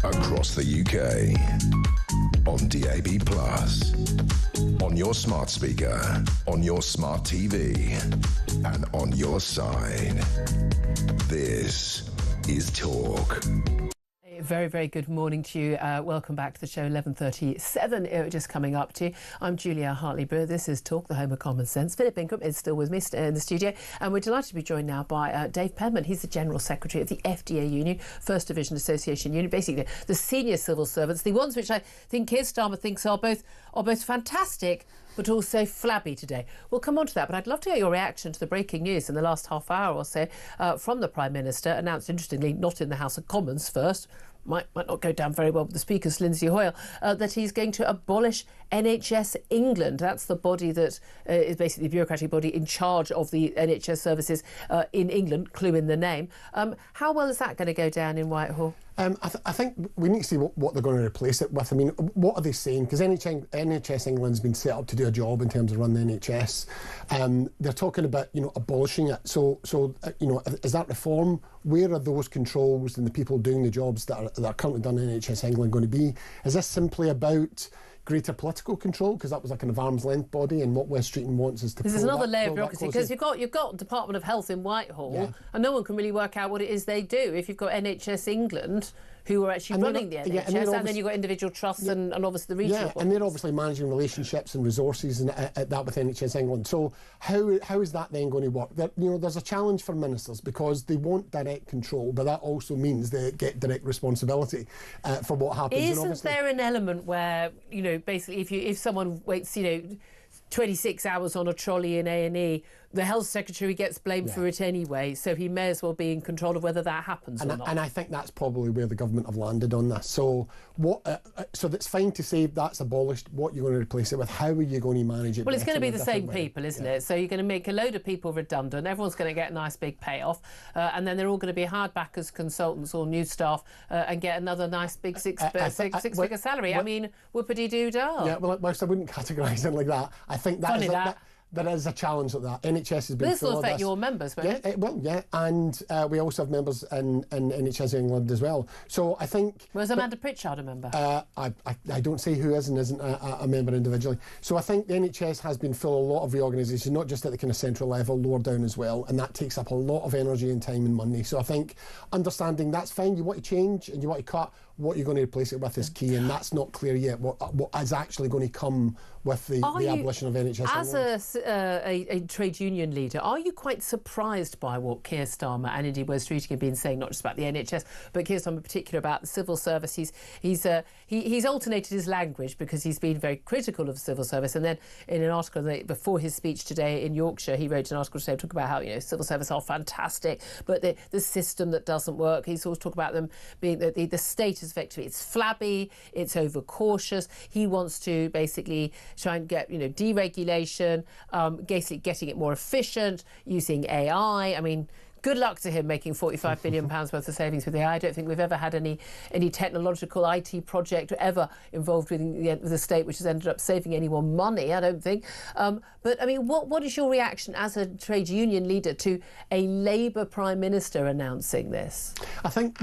Across the UK, on DAB+, on your smart speaker, on your smart TV, and on your side. This is Talk. Very, very good morning to you. Welcome back to the show. 11:37 just coming up to you. I'm Julia Hartley-Brewer. This is Talk, the home of common sense. Philip Ingram is still with me in the studio, and we're delighted to be joined now by Dave Penman. He's the General Secretary of the FDA Union, First Division Association Union, basically the senior civil servants, the ones which I think Keir Starmer thinks are both fantastic, but also flabby today. We'll come on to that, but I'd love to get your reaction to the breaking news in the last half hour or so from the Prime Minister, announced, interestingly, not in the House of Commons first, might not go down very well with the Speaker's Lindsay Hoyle, that he's going to abolish NHS England. That's the body that is basically the bureaucratic body in charge of the NHS services in England, clue in the name. How well is that going to go down in Whitehall? I think we need to see what they're going to replace it with. I mean, what are they saying? Because NHS England's been set up to do a job in terms of running the NHS. They're talking about, abolishing it. So is that reform? Where are those controls and the people doing the jobs that are currently done in NHS England going to be? Is this simply about greater political control, because that was a kind of arm's length body, and what West Streeting wants is to There's another layer of bureaucracy, because you've got Department of Health in Whitehall, and no one can really work out what it is they do. If you've got NHS England, who are actually running the NHS, and then you've got individual trusts and obviously the regional bodies. And they're obviously managing relationships and resources and that with NHS England. So how is that then going to work? There's a challenge for ministers because they want direct control, but that also means they get direct responsibility for what happens. Isn't there an element where, basically if someone waits, 26 hours on a trolley in A&E, the health secretary gets blamed for it anyway, so he may as well be in control of whether that happens or not. And I think that's probably where the government have landed on this. So so that's fine to say that's abolished. What you're going to replace it with? How are you going to manage it? Well, it's going to be the same people, isn't it? So you're going to make a load of people redundant. Everyone's going to get a nice big payoff, and then they're all going to be hired back as consultants or new staff and get another nice big six-figure salary. I mean, whoopity-doo-dah. Yeah, well, whilst I wouldn't categorise it like that, I think there is a challenge like that. NHS has been this will affect your members, won't it? It will, and we also have members in NHS England as well. So I think... Was Amanda Pritchard a member? I don't say who is and isn't a member individually. So I think the NHS has been full of a lot of reorganisation, not just at the kind of central level, lower down as well, and that takes up a lot of energy and time and money. So I think understanding that's fine, you want to change and you want to cut, what you're going to replace it with is key, and that's not clear yet what is actually going to come with the abolition of NHS England. As a trade union leader, are you quite surprised by what Keir Starmer and indeed West Streeting have been saying, not just about the NHS, but Keir Starmer in particular about the civil service? He's alternated his language because he's been very critical of the civil service, and then in an article before his speech today in Yorkshire, he wrote an article today talking about how civil service are fantastic, but the system that doesn't work. He's always talked about them being the state is effectively, it's flabby, it's overcautious. He wants to basically try and get deregulation, basically getting it more efficient, using AI. I mean, good luck to him making £45 billion worth of savings with AI. I don't think we've ever had any technological IT project ever involved with the state which has ended up saving anyone money, I don't think. But, I mean, what is your reaction as a trade union leader to a Labour Prime Minister announcing this? I think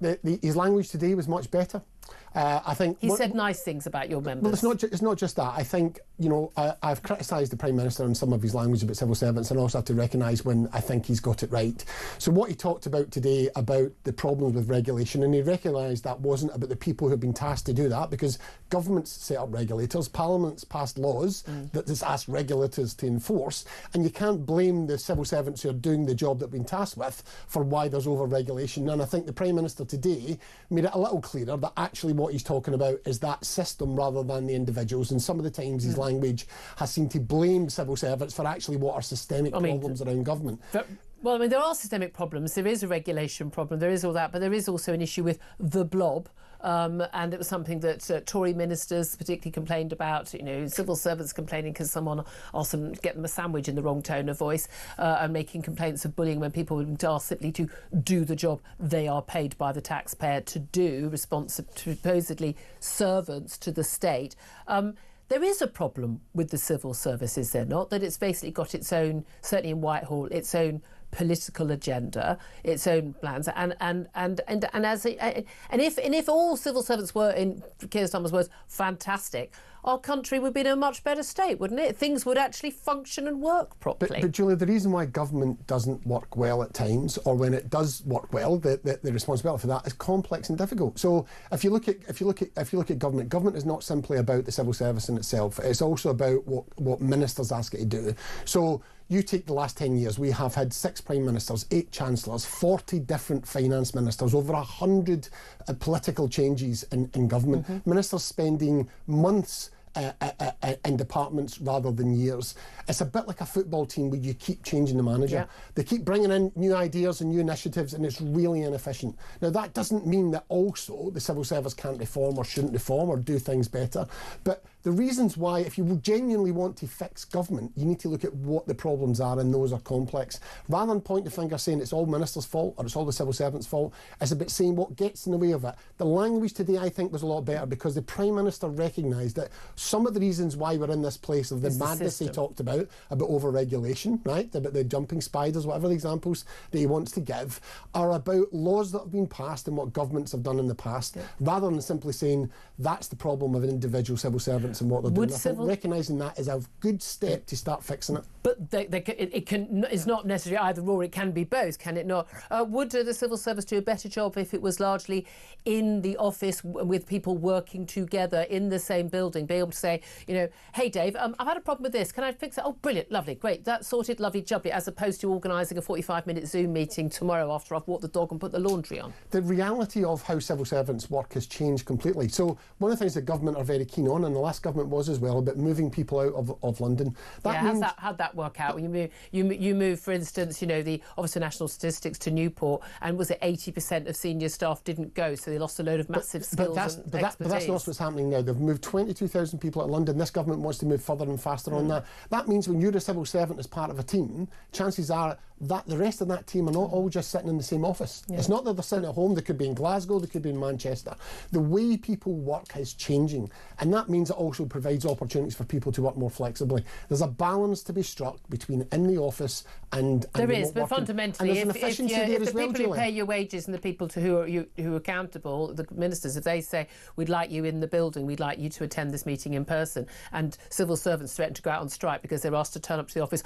that his language today was much better. I think he said nice things about your members. Well, it's not just that. I think I've criticised the Prime Minister on some of his language about civil servants, and also have to recognise when I think he's got it right. So what he talked about today about the problems with regulation, and he recognised that wasn't about the people who have been tasked to do that, because governments set up regulators, parliaments passed laws that just ask regulators to enforce, and you can't blame the civil servants who are doing the job they've been tasked with for why there's over-regulation. And I think the Prime Minister today made it a little clearer that actually what he's talking about is that system rather than the individuals, and some of the times his language has seemed to blame civil servants for actually what are systemic problems around government. Well, I mean, there are systemic problems. There is a regulation problem. There is all that. But there is also an issue with the blob. And it was something that Tory ministers particularly complained about, civil servants complaining because someone asked them to get them a sandwich in the wrong tone of voice, and making complaints of bullying when people were asked simply to do the job they are paid by the taxpayer to do, supposedly servants to the state. There is a problem with the civil service, is there not? That it's basically got its own, certainly in Whitehall, its own political agenda, its own plans, and if all civil servants were, in Keir Starmer's words, fantastic, our country would be in a much better state, wouldn't it? Things would actually function and work properly. But Julia, the reason why government doesn't work well at times, or when it does work well, the responsibility for that is complex and difficult. So if you look at government is not simply about the civil service in itself. It's also about what ministers ask it to do. So you take the last 10 years, we have had 6 Prime Ministers, 8 Chancellors, 40 different Finance Ministers, over 100 political changes in government. Ministers spending months in departments rather than years. It's a bit like a football team where you keep changing the manager. Yeah. They keep bringing in new ideas and new initiatives, and it's really inefficient. Now, that doesn't mean that also the civil service can't reform or shouldn't reform or do things better. But the reasons why, if you genuinely want to fix government, you need to look at what the problems are, and those are complex. Rather than point the finger saying it's all ministers' fault or it's all the civil servants' fault, it's about saying what gets in the way of it. The language today, I think, was a lot better because the Prime Minister recognised that some of the reasons why we're in this place of the madness he talked about over-regulation, right, about the jumping spiders, whatever the examples that he wants to give, are about laws that have been passed and what governments have done in the past, rather than simply saying that's the problem of an individual civil servant and what they're doing. I think recognising that is a good step to start fixing it. But it's not necessarily either or, it can be both, can it not? Would the civil service do a better job if it was largely in the office with people working together in the same building, be able to say, you know, hey Dave, I've had a problem with this, can I fix it? Oh, brilliant, lovely, great, that's sorted, lovely, jubbly, as opposed to organising a 45-minute Zoom meeting tomorrow after I've walked the dog and put the laundry on. The reality of how civil servants work has changed completely. So one of the things the government are very keen on, and the last government was as well, about moving people out of London. How'd that work out? When you move, for instance, you know, the Office for National Statistics to Newport, and was it 80% of senior staff didn't go, so they lost a load of massive skills and expertise. But that's not what's happening now. They've moved 22,000 people out of London. This government wants to move further and faster on that. That means when you're a civil servant as part of a team, chances are that the rest of that team are not all just sitting in the same office. It's not that they're sitting at home. They could be in Glasgow, they could be in Manchester. The way people work is changing, and that means it also provides opportunities for people to work more flexibly. There's a balance to be struck between in the office and there is, but working. fundamentally, if the people who pay your wages and the people who are accountable, the ministers, if they say we'd like you in the building, we'd like you to attend this meeting in person, and civil servants threaten to go out on strike because they're asked to turn up to the office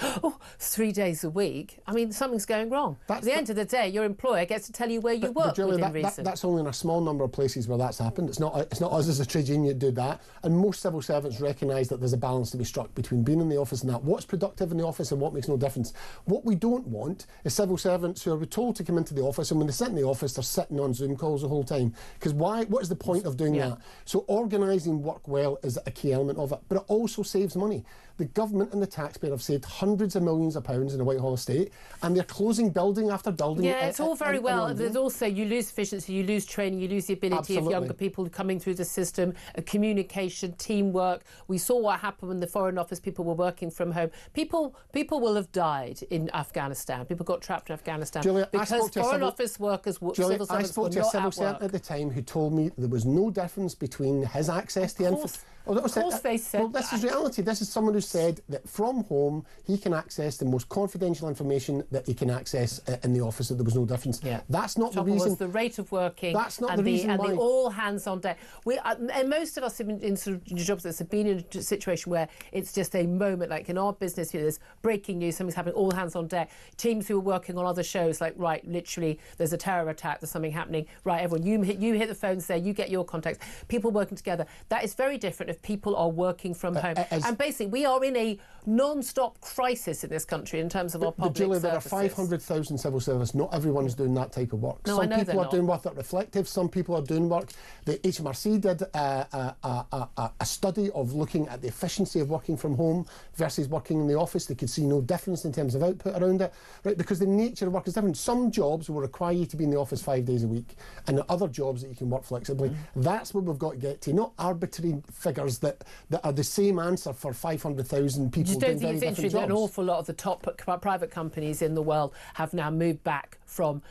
3 days a week, I mean, something's going wrong. At the end of the day, your employer gets to tell you where you work Julia, within reason. That's only in a small number of places where that's happened. It's not us as a trade union that do that, and most civil servants recognise that there's a balance to be struck between being in the office and that. What's productive in the office and what makes no difference. What we don't want is civil servants who are told to come into the office, and when they sit in the office, they're sitting on Zoom calls the whole time. Because what is the point of doing that? So organising work well is a key element of it, but it also saves money. The government and the taxpayer have saved hundreds of millions of pounds in the Whitehall estate, and they're closing building after building. Yeah, it's all very well. There's also, you lose efficiency, you lose training, you lose the ability of younger people coming through the system, communication, teamwork. We saw what happened when the Foreign Office people were working from home. People will have died in Afghanistan. People got trapped in Afghanistan because Foreign Office workers, civil servants, I spoke to a civil servant at the time who told me there was no difference between his access to information. Of course they said well, this is reality. This is someone who said that from home he can access the most confidential information that he can access in the office, that there was no difference. That's not the reason. Was the rate of working. That's not the reason why. And the all hands on deck. And most of us in sort of jobs that have been in a situation where it's just a moment, like in our business, you know, there's breaking news, something's happening, all hands on deck. Teams who are working on other shows, like, right, literally, there's a terror attack, there's something happening. Right, everyone, you hit the phones there, you get your contacts. People working together. That is very different if people are working from home. And basically, we are in a non-stop crisis in this country in terms of our public Julia, services. there are 500,000 civil service. Not everyone is doing that type of work. No, some people are doing work that reflective. Some people are doing work. The HMRC did a study of looking at the efficiency of working from home versus working in the office. They could see no difference in terms of output around it, right? Because the nature of work is different. Some jobs will require you to be in the office 5 days a week, and other jobs that you can work flexibly. That's what we've got to get to, not arbitrary figures that are the same answer for 500,000 people doing very different jobs. That an awful lot of the top private companies in the world have now moved back from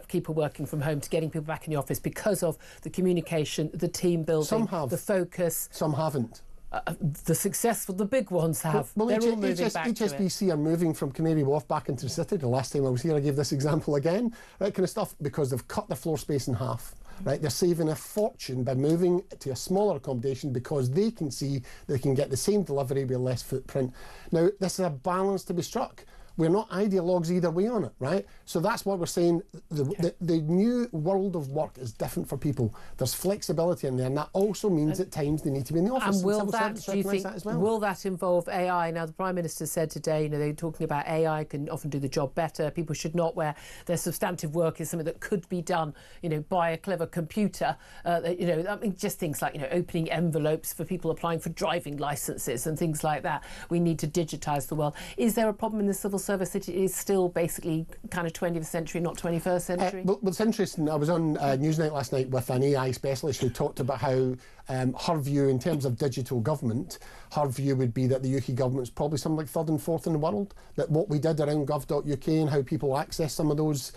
people working from home to getting people back in the office because of the communication, the team building, some have. The focus. Some haven't. The big ones have. Well, they're all moving back HSBC to it. Are moving from Canary Wharf back into the city. The last time I was here, I gave this example again, right, kind of stuff, because they've cut their floor space in half. Right, they're saving a fortune by moving to a smaller accommodation because they can see they can get the same delivery with less footprint. Now, this is a balance to be struck. We're not ideologues either way on it, right? So that's what we're saying. The new world of work is different for people. There's flexibility in there, and that also means at times they need to be in the office. And will that, do you think, will that involve AI? Now, the Prime Minister said today, they're talking about AI can often do the job better. People should not, where their substantive work is something that could be done, by a clever computer. I mean, just things like, opening envelopes for people applying for driving licenses and things like that. We need to digitise the world. Is there a problem in the civil service that it is still basically kind of 20th century, not 21st century? Well, it's interesting. I was on Newsnight last night with an AI specialist who talked about how her view in terms of digital government, her view would be that the UK government's probably something like third and fourth in the world, that what we did around gov.uk and how people access some of those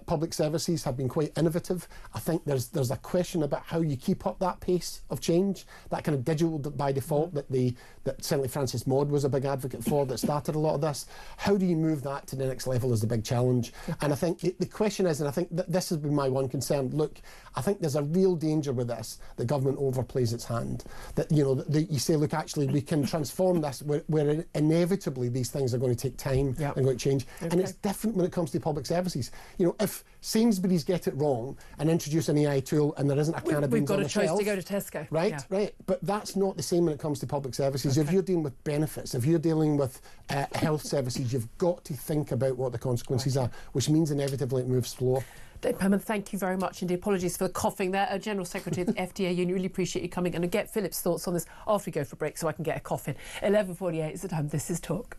public services have been quite innovative. I think there's a question about how you keep up that pace of change, that kind of digital by default that certainly Francis Maud was a big advocate for, that started a lot of this. How do you move that to the next level is the big challenge. And I think the question is, and I think that this has been my one concern, look, I think there's a real danger with this, the government overplays its hand. That, you say, look, actually, we can transform this where inevitably these things are going to take time and going to change. Okay. And it's different when it comes to public services. If Sainsbury's get it wrong and introduce an AI tool and there isn't a can of beans on the shelf... We've got a choice to go to Tesco. Right. But that's not the same when it comes to public services. Okay. If you're dealing with benefits, if you're dealing with health services, you've got to think about what the consequences are, which means inevitably it moves slower. Dave Perman, thank you very much indeed. Apologies for the coughing there. General Secretary of the FDA Union, really appreciate you coming. And I'll get Philip's thoughts on this after we go for a break so I can get a cough in. 11:48 is the time. This is Talk.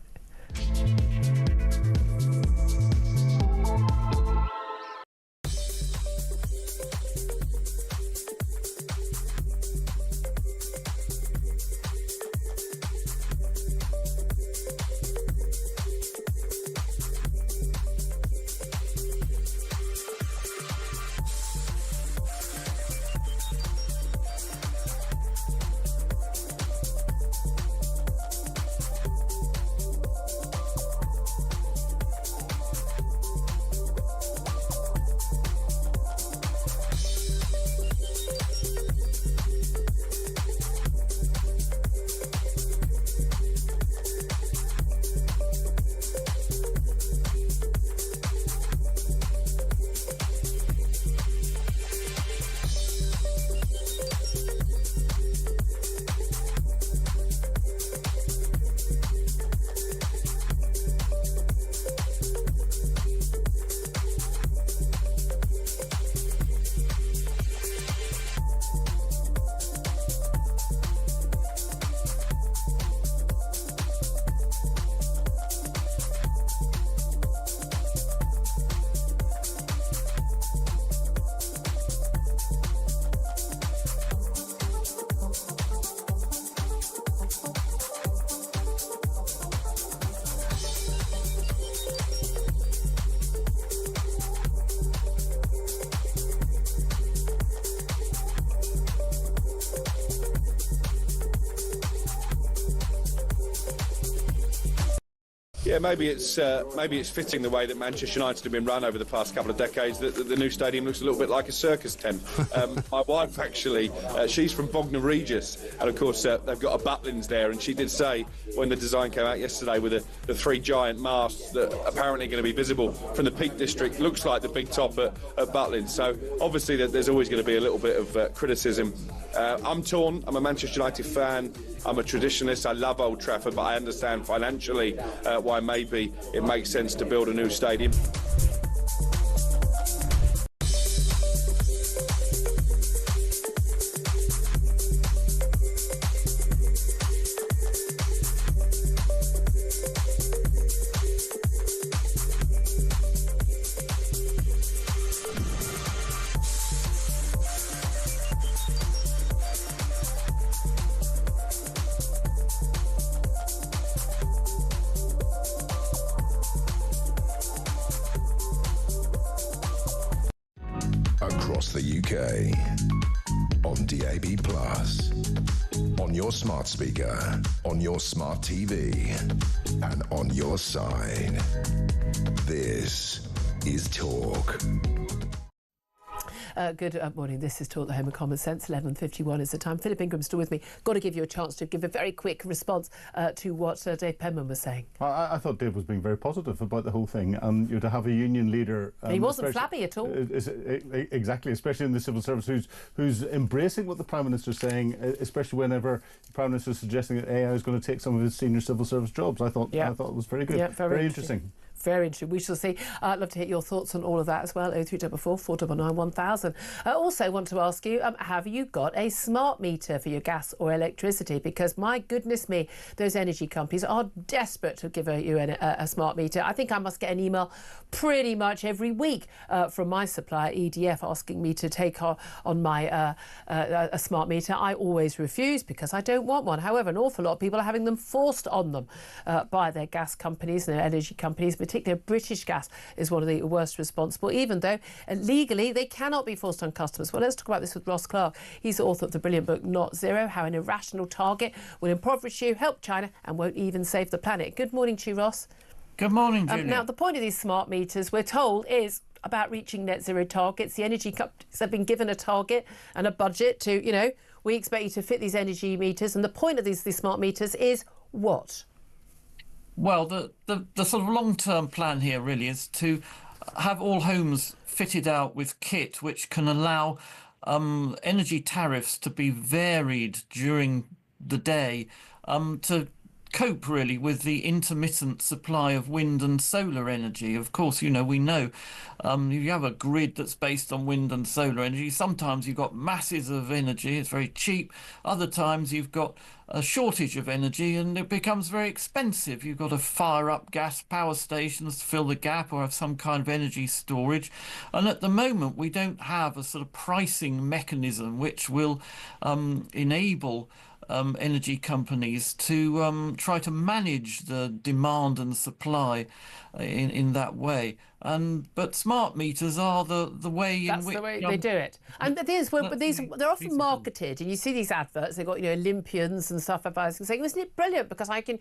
Yeah, maybe it's fitting the way that Manchester United have been run over the past couple of decades that the new stadium looks a little bit like a circus tent. My wife actually, she's from Bognor Regis, and of course they've got a Butlins there, and she did say when the design came out yesterday with the three giant masts that are apparently going to be visible from the Peak District, looks like the big top at Butlins. So obviously there's always going to be a little bit of criticism. I'm torn. I'm a Manchester United fan. I'm a traditionalist. I love Old Trafford, but I understand financially why maybe it makes sense to build a new stadium. Across the UK, on DAB+, on your smart speaker, on your smart TV, and on your side. This is Talk. Good morning. This is Talk the Home of Common Sense. 11:51 is the time. Philip Ingram's still with me. Got to give you a chance to give a very quick response to what Dave Penman was saying. I thought Dave was being very positive about the whole thing. You to have a union leader. He wasn't flabby at all. Exactly, especially in the civil service, who's embracing what the Prime Minister's saying, especially whenever the Prime Minister is suggesting that AI is going to take some of his senior civil service jobs. I thought it was very good. Yeah, very interesting. Very interesting. We shall see. I'd love to hear your thoughts on all of that as well. 0344 499 1000. I also want to ask you, have you got a smart meter for your gas or electricity? Because my goodness me, those energy companies are desperate to give you a smart meter. I think I must get an email pretty much every week from my supplier, EDF, asking me to take on my a smart meter. I always refuse because I don't want one. However, an awful lot of people are having them forced on them by their gas companies and their energy companies. Particularly British Gas is one of the worst responsible, even though legally they cannot be forced on customers. Well, let's talk about this with Ross Clark. He's the author of the brilliant book Not Zero, How an Irrational Target Will Impoverish You, Help China and Won't Even Save the Planet. Good morning to you, Ross. Good morning, Julia. Now, the point of these smart meters, we're told, is about reaching net zero targets. The energy companies have been given a target and a budget to, we expect you to fit these energy meters. And the point of these smart meters is what? Well, the sort of long-term plan here really is to have all homes fitted out with kit which can allow energy tariffs to be varied during the day to cope really with the intermittent supply of wind and solar energy. Of course, we know you have a grid that's based on wind and solar energy. Sometimes you've got masses of energy, it's very cheap. Other times you've got a shortage of energy and it becomes very expensive. You've got to fire up gas power stations to fill the gap or have some kind of energy storage. And at the moment, we don't have a sort of pricing mechanism which will enable energy companies to try to manage the demand and supply in that way. But smart meters are the way in which... That's the way they do it. And they're often marketed, and you see these adverts, they've got Olympians and stuff advertising saying, isn't it brilliant, because I can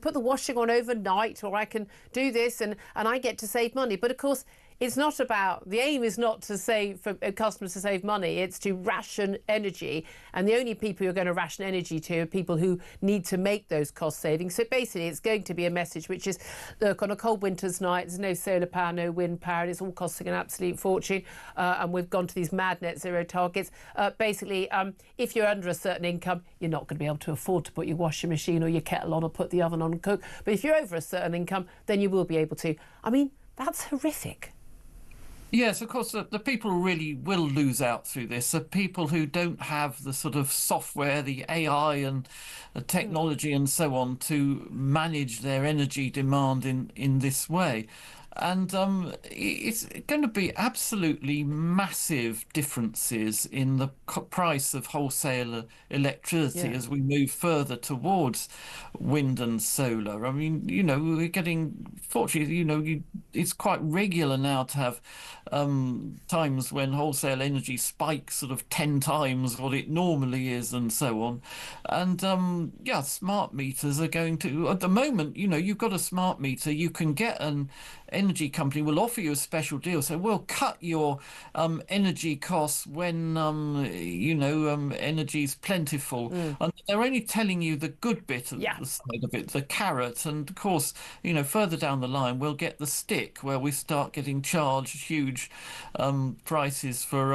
put the washing on overnight, or I can do this and I get to save money. But of course, it's not about, the aim is not to for customers to save money, it's to ration energy. And the only people you're going to ration energy to are people who need to make those cost savings. So basically, it's going to be a message which is, look, on a cold winter's night, there's no solar power, no wind power, and it's all costing an absolute fortune. And we've gone to these mad net zero targets. Basically, if you're under a certain income, you're not going to be able to afford to put your washing machine or your kettle on or put the oven on and cook. But if you're over a certain income, then you will be able to. I mean, that's horrific. Yes, of course, the people who really will lose out through this are people who don't have the sort of software, the AI and the technology and so on to manage their energy demand in this way. And it's going to be absolutely massive differences in the price of wholesale electricity as we move further towards wind and solar. I mean, we're getting, fortunately, it's quite regular now to have times when wholesale energy spikes sort of 10 times what it normally is and so on. And smart meters are going to, at the moment, you've got a smart meter, you can get an energy company will offer you a special deal. So we'll cut your energy costs when energy's plentiful. And they're only telling you the good bit of the side of it, the carrot. And of course, further down the line, we'll get the stick where we start getting charged huge prices for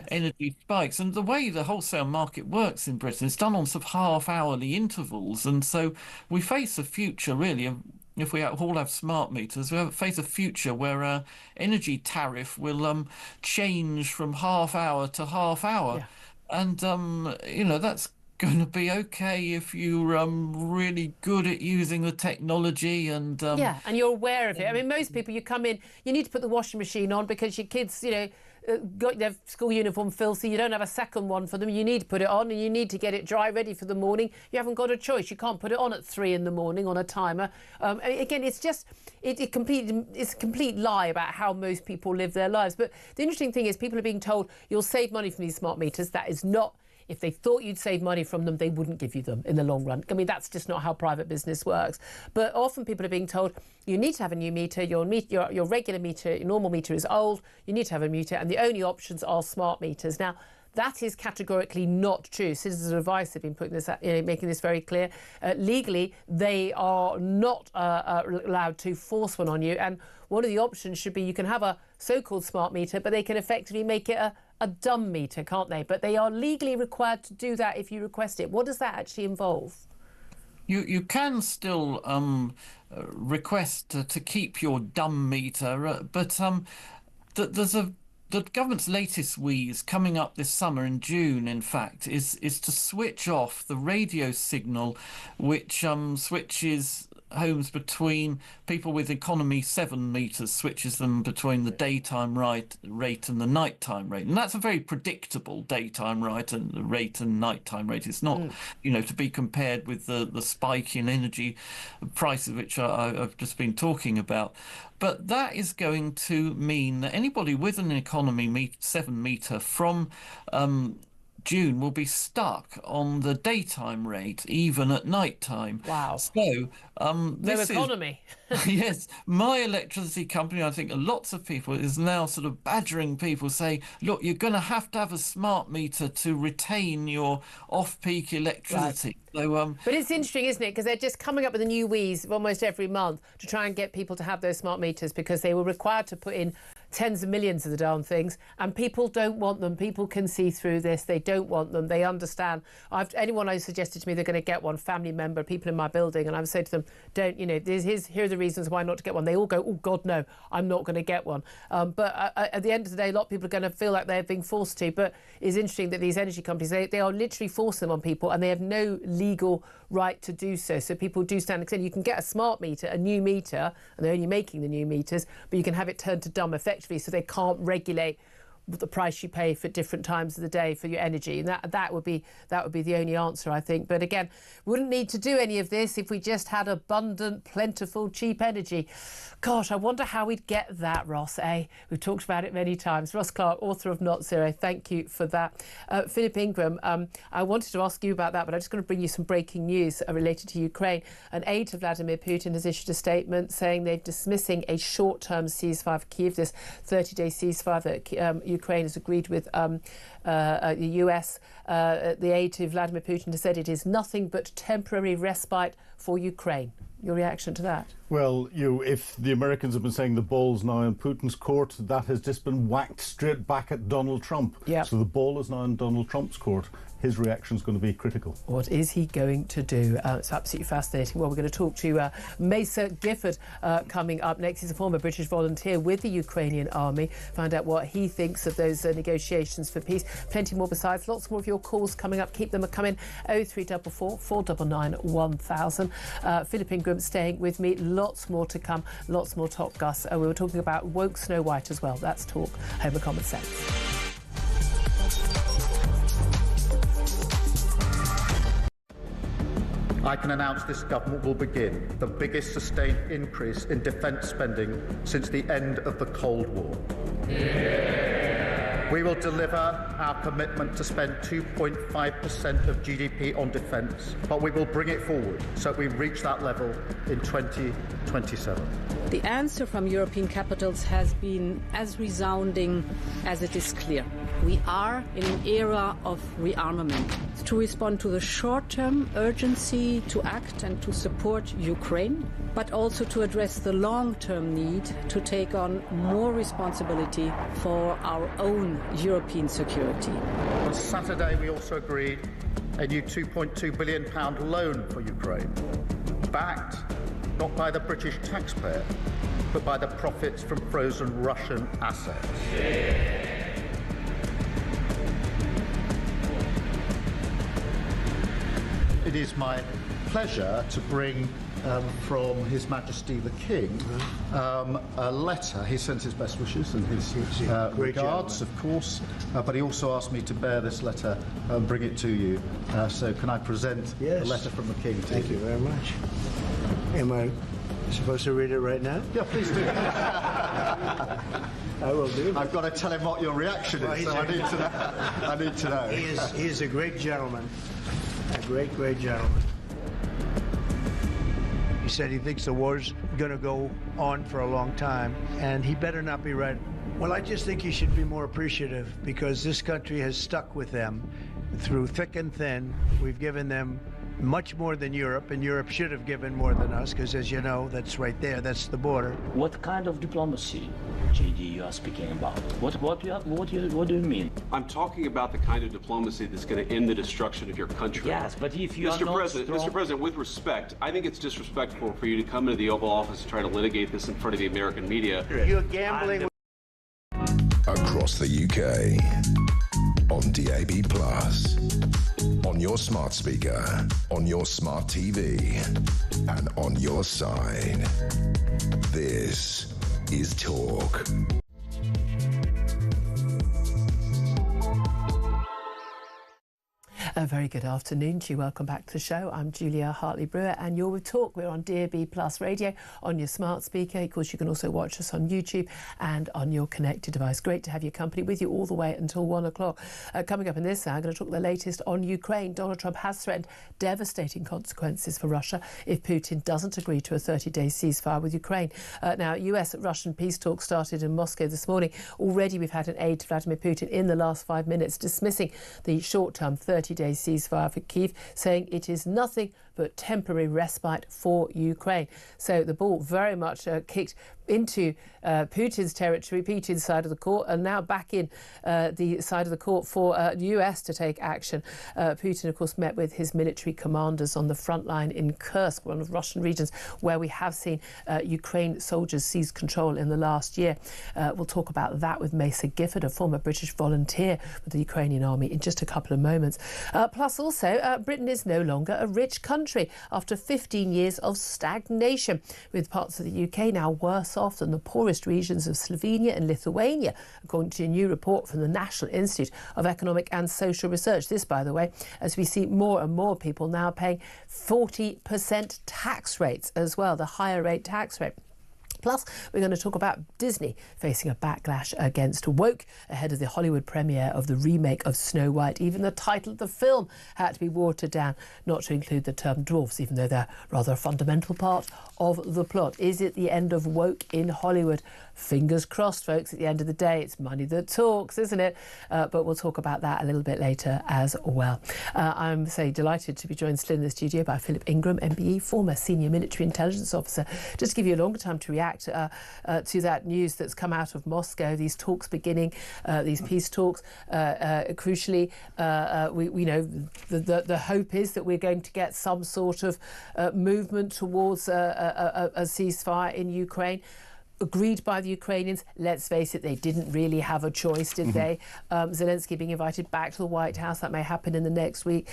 energy spikes. And the way the wholesale market works in Britain, it's done on sort of half-hourly intervals. And so we face a future really of, if we all have smart meters, we face a future where our energy tariff will change from half hour to half hour. And, that's going to be okay if you're really good at using the technology and... and you're aware of it. I mean, most people, you come in, you need to put the washing machine on because your kids, got their school uniform filthy, you don't have a second one for them, you need to put it on and you need to get it dry ready for the morning. You haven't got a choice, you can't put it on at 3 in the morning on a timer. Again, it's just it's a complete lie about how most people live their lives. But the interesting thing is people are being told you'll save money from these smart meters. That is not if they thought you'd save money from them, they wouldn't give you them in the long run. I mean, that's just not how private business works. But often people are being told, you need to have a new meter, your regular meter, your normal meter is old, you need to have a meter, and the only options are smart meters. Now, that is categorically not true. Citizens Advice have been putting this, making this very clear. Legally, they are not allowed to force one on you. And one of the options should be you can have a so-called smart meter, but they can effectively make it a dumb meter, can't they? But they are legally required to do that if you request it. What does that actually involve? You can still request to keep your dumb meter, but there's the government's latest wheeze coming up this summer in June, in fact, is to switch off the radio signal which switches homes between people with economy 7 meters, switches them between the daytime rate and the nighttime rate. And that's a very predictable daytime rate and nighttime rate. It's not, to be compared with the spike in energy prices, which I've just been talking about. But that is going to mean that anybody with an economy 7 meter from June will be stuck on the daytime rate, even at night time. Wow. So this economy. Yes, my electricity company, I think lots of people, is now sort of badgering people, saying, look, you're going to have a smart meter to retain your off-peak electricity. Right. So, but it's interesting, isn't it? Because they're just coming up with a new wheeze almost every month to try and get people to have those smart meters, because they were required to put in tens of millions of the darn things, and people don't want them. People can see through this. They don't want them. They understand. Anyone who suggested to me they're going to get one, family member, people in my building, and I've said to them, don't, here are the reasons why not to get one. They all go, oh God, no, I'm not going to get one. But at the end of the day, a lot of people are going to feel like they're being forced to. But it's interesting that these energy companies, they are literally forcing them on people, and they have no legal right to do so. So people do stand and say, you can get a smart meter, a new meter, and they're only making the new meters, but you can have it turned to dumb effectively, so they can't regulate the price you pay for different times of the day for your energy. And that would be the only answer, I think. But again, wouldn't need to do any of this if we just had abundant, plentiful, cheap energy. Gosh, I wonder how we'd get that, Ross, eh? We've talked about it many times. Ross Clark, author of Not Zero, thank you for that. Philip Ingram, I wanted to ask you about that, but I'm just going to bring you some breaking news related to Ukraine. An aide to Vladimir Putin has issued a statement saying they're dismissing a short-term ceasefire for Kyiv, this 30-day ceasefire that Ukraine has agreed with the US. The aide to Vladimir Putin has said it is nothing but temporary respite for Ukraine. Your reaction to that? Well, if the Americans have been saying the ball's now in Putin's court, that has just been whacked straight back at Donald Trump. Yep. So the ball is now in Donald Trump's court. His reaction is going to be critical. What is he going to do? It's absolutely fascinating. Well, we're going to talk to Mesa Gifford coming up next. He's a former British volunteer with the Ukrainian army. Find out what he thinks of those negotiations for peace. Plenty more besides. Lots more of your calls coming up. Keep them coming. 0344 499 1000. Philip Ingram staying with me. Lots more to come. Lots more Top Gus. We were talking about woke Snow White as well. That's talk. Homer Common Sense. I can announce this government will begin the biggest sustained increase in defence spending since the end of the Cold War. We will deliver our commitment to spend 2.5% of GDP on defence, but we will bring it forward so we reach that level in 2027. The answer from European capitals has been as resounding as it is clear. We are in an era of rearmament to respond to the short-term urgency to act and to support Ukraine, but also to address the long-term need to take on more responsibility for our own European security. On Saturday, we also agreed a new £2.2 billion loan for Ukraine, backed not by the British taxpayer, but by the profits from frozen Russian assets. It is my pleasure to bring from His Majesty the King a letter. He sends his best wishes and his regards, of course, but he also asked me to bear this letter and bring it to you. So can I present the letter from the King to you? Thank you very much. And my Supposed to read it right now? Yeah, please do. I will do. I've got to tell him what your reaction is, so I need to know. I need to know. He is a great gentleman. A great gentleman. He said he thinks the war's going to go on for a long time, and he better not be right. Well, I just think he should be more appreciative, because this country has stuck with them through thick and thin. We've given them much more than Europe, and Europe should have given more than us, because, as you know, that's right there, that's the border. What kind of diplomacy, JD, you are speaking about? What do you mean? I'm talking about the kind of diplomacy that's going to end the destruction of your country. Yes, but if you are not Mr. President, with respect, I think it's disrespectful for you to come into the Oval Office and try to litigate this in front of the American media. You're gambling. Across the UK, on DAB+, on your smart speaker, on your smart TV, and on your side. This is Talk. A very good afternoon to you. Welcome back to the show. I'm Julia Hartley-Brewer, and you're with Talk. We're on DAB+ radio on your smart speaker. Of course, you can also watch us on YouTube and on your connected device. Great to have your company with you all the way until 1 o'clock. Coming up in this hour, I'm going to talk the latest on Ukraine. Donald Trump has threatened devastating consequences for Russia if Putin doesn't agree to a 30-day ceasefire with Ukraine. Now, US-Russian peace talks started in Moscow this morning. Already we've had an aide to Vladimir Putin in the last 5 minutes dismissing the short-term 30-day ceasefire for Kyiv, saying it is nothing but temporary respite for Ukraine. So the ball very much kicked into Putin's territory, Putin's side of the court, and now back in the side of the court for the US to take action. Putin, of course, met with his military commanders on the front line in Kursk, one of the Russian regions where we have seen Ukraine soldiers seize control in the last year. We'll talk about that with Mesa Gifford, a former British volunteer with the Ukrainian army, in just a couple of moments. Plus also, Britain is no longer a rich country after 15 years of stagnation, with parts of the UK now worse off than the poorest regions of Slovenia and Lithuania, according to a new report from the National Institute of Economic and Social Research. This, by the way, as we see more and more people now paying 40% tax rates as well, the higher rate tax rate. Plus, we're going to talk about Disney facing a backlash against woke ahead of the Hollywood premiere of the remake of Snow White. Even the title of the film had to be watered down, not to include the term dwarfs, even though they're rather a fundamental part of the plot. Is it the end of woke in Hollywood? Fingers crossed, folks. At the end of the day, it's money that talks, isn't it? But we'll talk about that a little bit later as well. I'm delighted to be joined still in the studio by Philip Ingram, MBE, former senior military intelligence officer. Just to give you a longer time to react to that news that's come out of Moscow, these talks beginning, these peace talks. Crucially, we know the hope is that we're going to get some sort of movement towards a ceasefire in Ukraine. Agreed by the Ukrainians. Let's face it, they didn't really have a choice, did they? Zelensky being invited back to the White House. That may happen in the next week.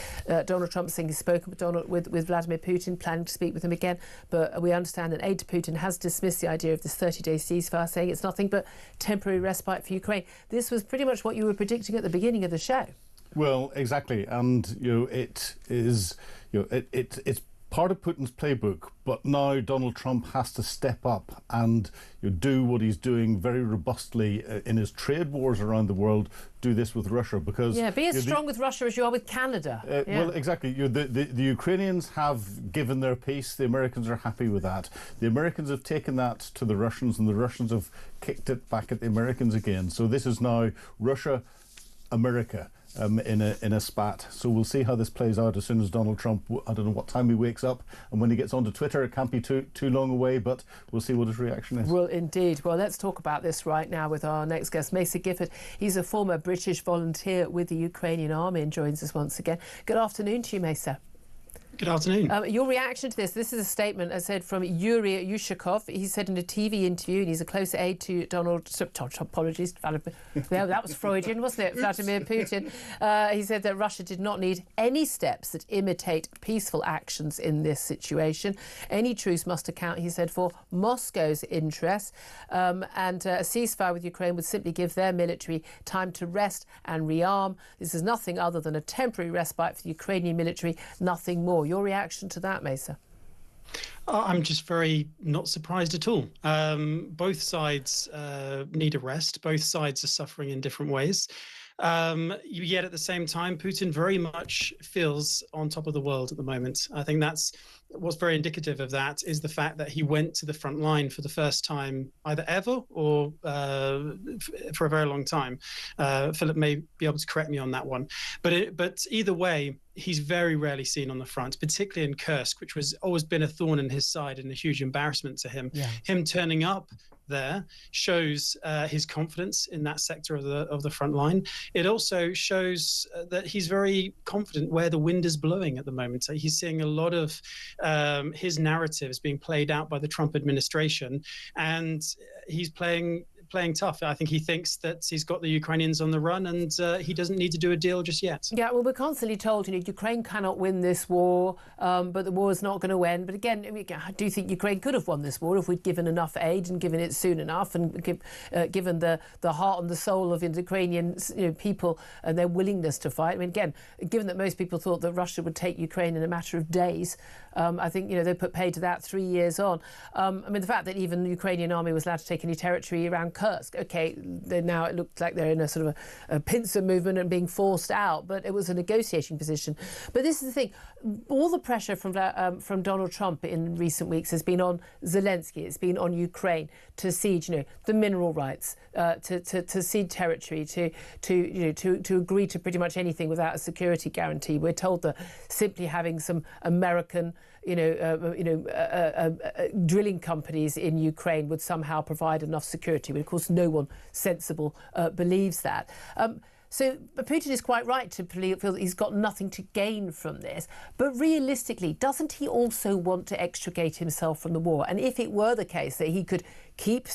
Donald Trump saying he's spoken with Vladimir Putin, planning to speak with him again. But we understand an aide to Putin has dismissed the idea of this 30-day ceasefire, saying it's nothing but temporary respite for Ukraine. This was pretty much what you were predicting at the beginning of the show. Well, exactly. And, it is, it's part of Putin's playbook, but now Donald Trump has to step up and do what he's doing very robustly in his trade wars around the world. Do this with Russia, because be as strong with Russia as you are with Canada. Well, exactly. The Ukrainians have given their peace. The Americans are happy with that. The Americans have taken that to the Russians, and the Russians have kicked it back at the Americans again. So this is now Russia, America. In a spat. So we'll see how this plays out as soon as Donald Trump, I don't know what time he wakes up, and when he gets onto Twitter. It can't be too long away, but we'll see what his reaction is. Well, indeed. Well, let's talk about this right now with our next guest, Mesa Gifford. He's a former British volunteer with the Ukrainian army and joins us once again. Good afternoon to you, Mesa. Good afternoon. Your reaction to this is a statement, as said, from Yuri Yushakov. He said in a TV interview, and he's a close aide to apologies, that was Freudian, wasn't it? Vladimir Putin. He said that Russia did not need any steps that imitate peaceful actions in this situation. Any truce must account, he said, for Moscow's interests, and a ceasefire with Ukraine would simply give their military time to rest and rearm. This is nothing other than a temporary respite for the Ukrainian military, nothing more. Your reaction to that, Mesa? I'm just very not surprised at all. Both sides need a rest. Both sides are suffering in different ways. Yet at the same time, Putin very much feels on top of the world at the moment. I think that's what's very indicative of that is the fact that he went to the front line for the first time either ever or for a very long time. Philip may be able to correct me on that one. But either way, he's very rarely seen on the front, particularly in Kursk, which was always been a thorn in his side and a huge embarrassment to him. Yeah. Him turning up there shows his confidence in that sector of the front line. It also shows that he's very confident where the wind is blowing at the moment. So he's seeing a lot of his narratives being played out by the Trump administration, and he's playing tough. I think he thinks that he's got the Ukrainians on the run, and he doesn't need to do a deal just yet. Yeah, well, we're constantly told, Ukraine cannot win this war, but the war is not going to end. But again, I do think Ukraine could have won this war if we'd given enough aid and given it soon enough, and given the heart and the soul of the Ukrainian people and their willingness to fight. I mean, again, given that most people thought that Russia would take Ukraine in a matter of days, I think they put paid to that 3 years on. I mean, the fact that even the Ukrainian army was allowed to take any territory around Kursk. Okay, now it looked like they're in a sort of a pincer movement and being forced out, but it was a negotiating position. But this is the thing: all the pressure from Donald Trump in recent weeks has been on Zelensky. It's been on Ukraine to cede, the mineral rights, to cede territory, to agree to pretty much anything without a security guarantee. We're told that simply having some American drilling companies in Ukraine would somehow provide enough security. But of course, no one sensible believes that. So Putin is quite right to feel that he's got nothing to gain from this. But realistically, doesn't he also want to extricate himself from the war? And if it were the case that he could keep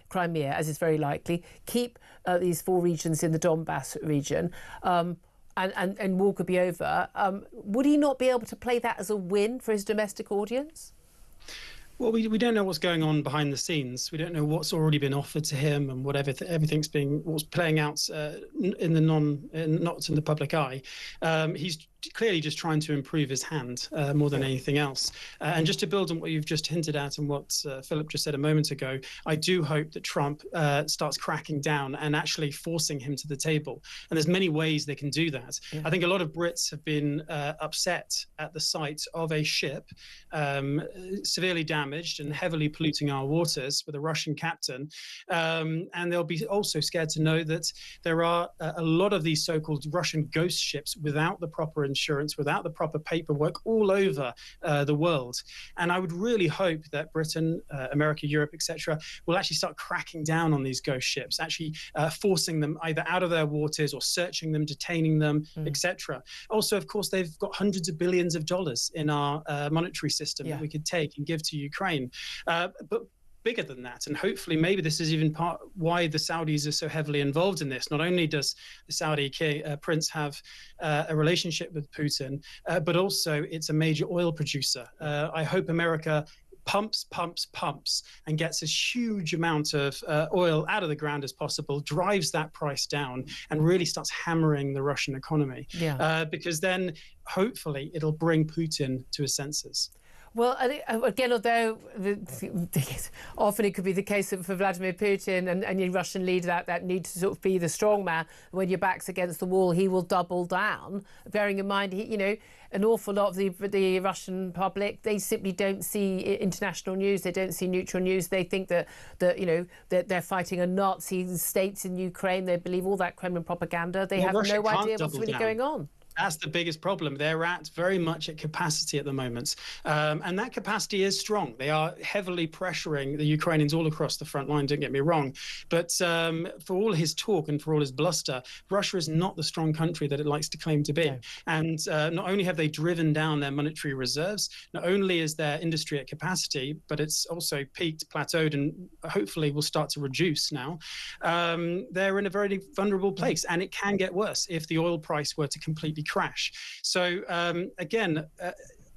Crimea, as is very likely, keep these 4 regions in the Donbass region, and war could be over, would he not be able to play that as a win for his domestic audience? Well, we don't know what's going on behind the scenes. We don't know what's already been offered to him and everything's what's playing out not in the public eye. He's clearly just trying to improve his hand more than anything else. And just to build on what you've just hinted at and what Philip just said a moment ago, I do hope that Trump starts cracking down and actually forcing him to the table. And there's many ways they can do that. Yeah. I think a lot of Brits have been upset at the sight of a ship severely damaged and heavily polluting our waters with a Russian captain. And they'll be also scared to know that there are a lot of these so-called Russian ghost ships without the proper insurance, without the proper paperwork all over the world. And I would really hope that Britain, America, Europe, etc., will actually start cracking down on these ghost ships, actually forcing them either out of their waters or searching them, detaining them, etc. Also, of course, they've got hundreds of billions of dollars in our monetary system that we could take and give to Ukraine. But bigger than that, and hopefully maybe this is even part why the Saudis are so heavily involved in this. Not only does the Saudi prince have a relationship with Putin, but also it's a major oil producer. I hope America pumps and gets as huge amount of oil out of the ground as possible, drives that price down, and really starts hammering the Russian economy. Because then hopefully it'll bring Putin to his senses. Well, again, although often it could be the case for Vladimir Putin and your Russian leader that need to sort of be the strong man. When your back's against the wall, he will double down. Bearing in mind, an awful lot of the Russian public, they simply don't see international news. They don't see neutral news. They think that they're fighting a Nazi state in Ukraine. They believe all that Kremlin propaganda. They have no idea what's really going on. That's the biggest problem. They're very much at capacity at the moment. And that capacity is strong. They are heavily pressuring the Ukrainians all across the front line, don't get me wrong. But for all his talk and for all his bluster, Russia is not the strong country that it likes to claim to be. No. And not only have they driven down their monetary reserves, not only is their industry at capacity, but it's also peaked, plateaued, and hopefully will start to reduce now. They're in a very vulnerable place, and it can get worse if the oil price were to completely crash. So again,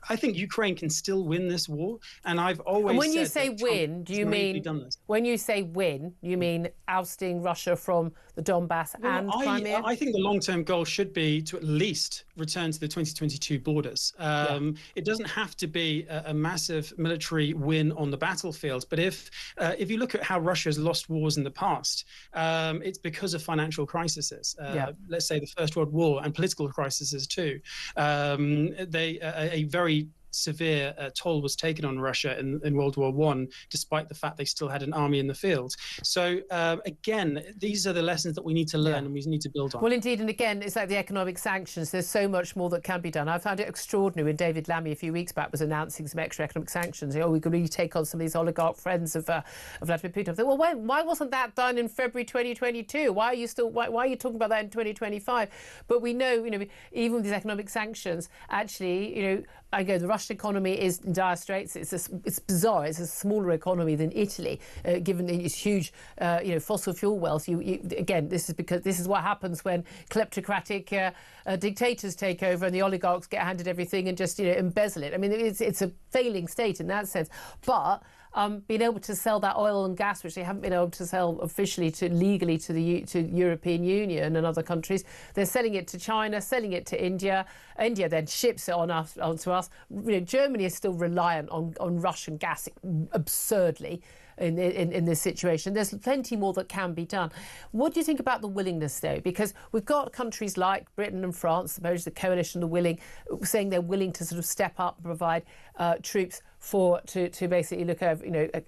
I think Ukraine can still win this war, and I've always. And when you say win, do you mean when you say win, you mean ousting Russia from the Donbass and Crimea? I think the long-term goal should be to at least return to the 2022 borders. It doesn't have to be a massive military win on the battlefield, but if you look at how Russia has lost wars in the past, it's because of financial crises. Let's say the First World War and political crises too. A very severe toll was taken on Russia in World War I, despite the fact they still had an army in the field. So again, these are the lessons that we need to learn and we need to build on. Well, indeed, and again, it's like the economic sanctions. There's so much more that can be done. I found it extraordinary when David Lammy a few weeks back was announcing some extra economic sanctions. We could really take on some of these oligarch friends of Vladimir Putin. I thought, well, why wasn't that done in February 2022? Why are you talking about that in 2025? But we know, even with these economic sanctions, actually, the Russian economy is in dire straits. It's bizarre. It's a smaller economy than Italy, given its huge, fossil fuel wealth. Again, this is what happens when kleptocratic dictators take over and the oligarchs get handed everything and just embezzle it. I mean, it's a failing state in that sense, but. Being able to sell that oil and gas, which they haven't been able to sell officially legally to the European Union and other countries, they're selling it to China, selling it to India. India then ships it onto us. Germany is still reliant on Russian gas absurdly. In this situation, there's plenty more that can be done. What do you think about the willingness, though? Because we've got countries like Britain and France, suppose the coalition saying they're willing to sort of step up and provide troops to basically look over,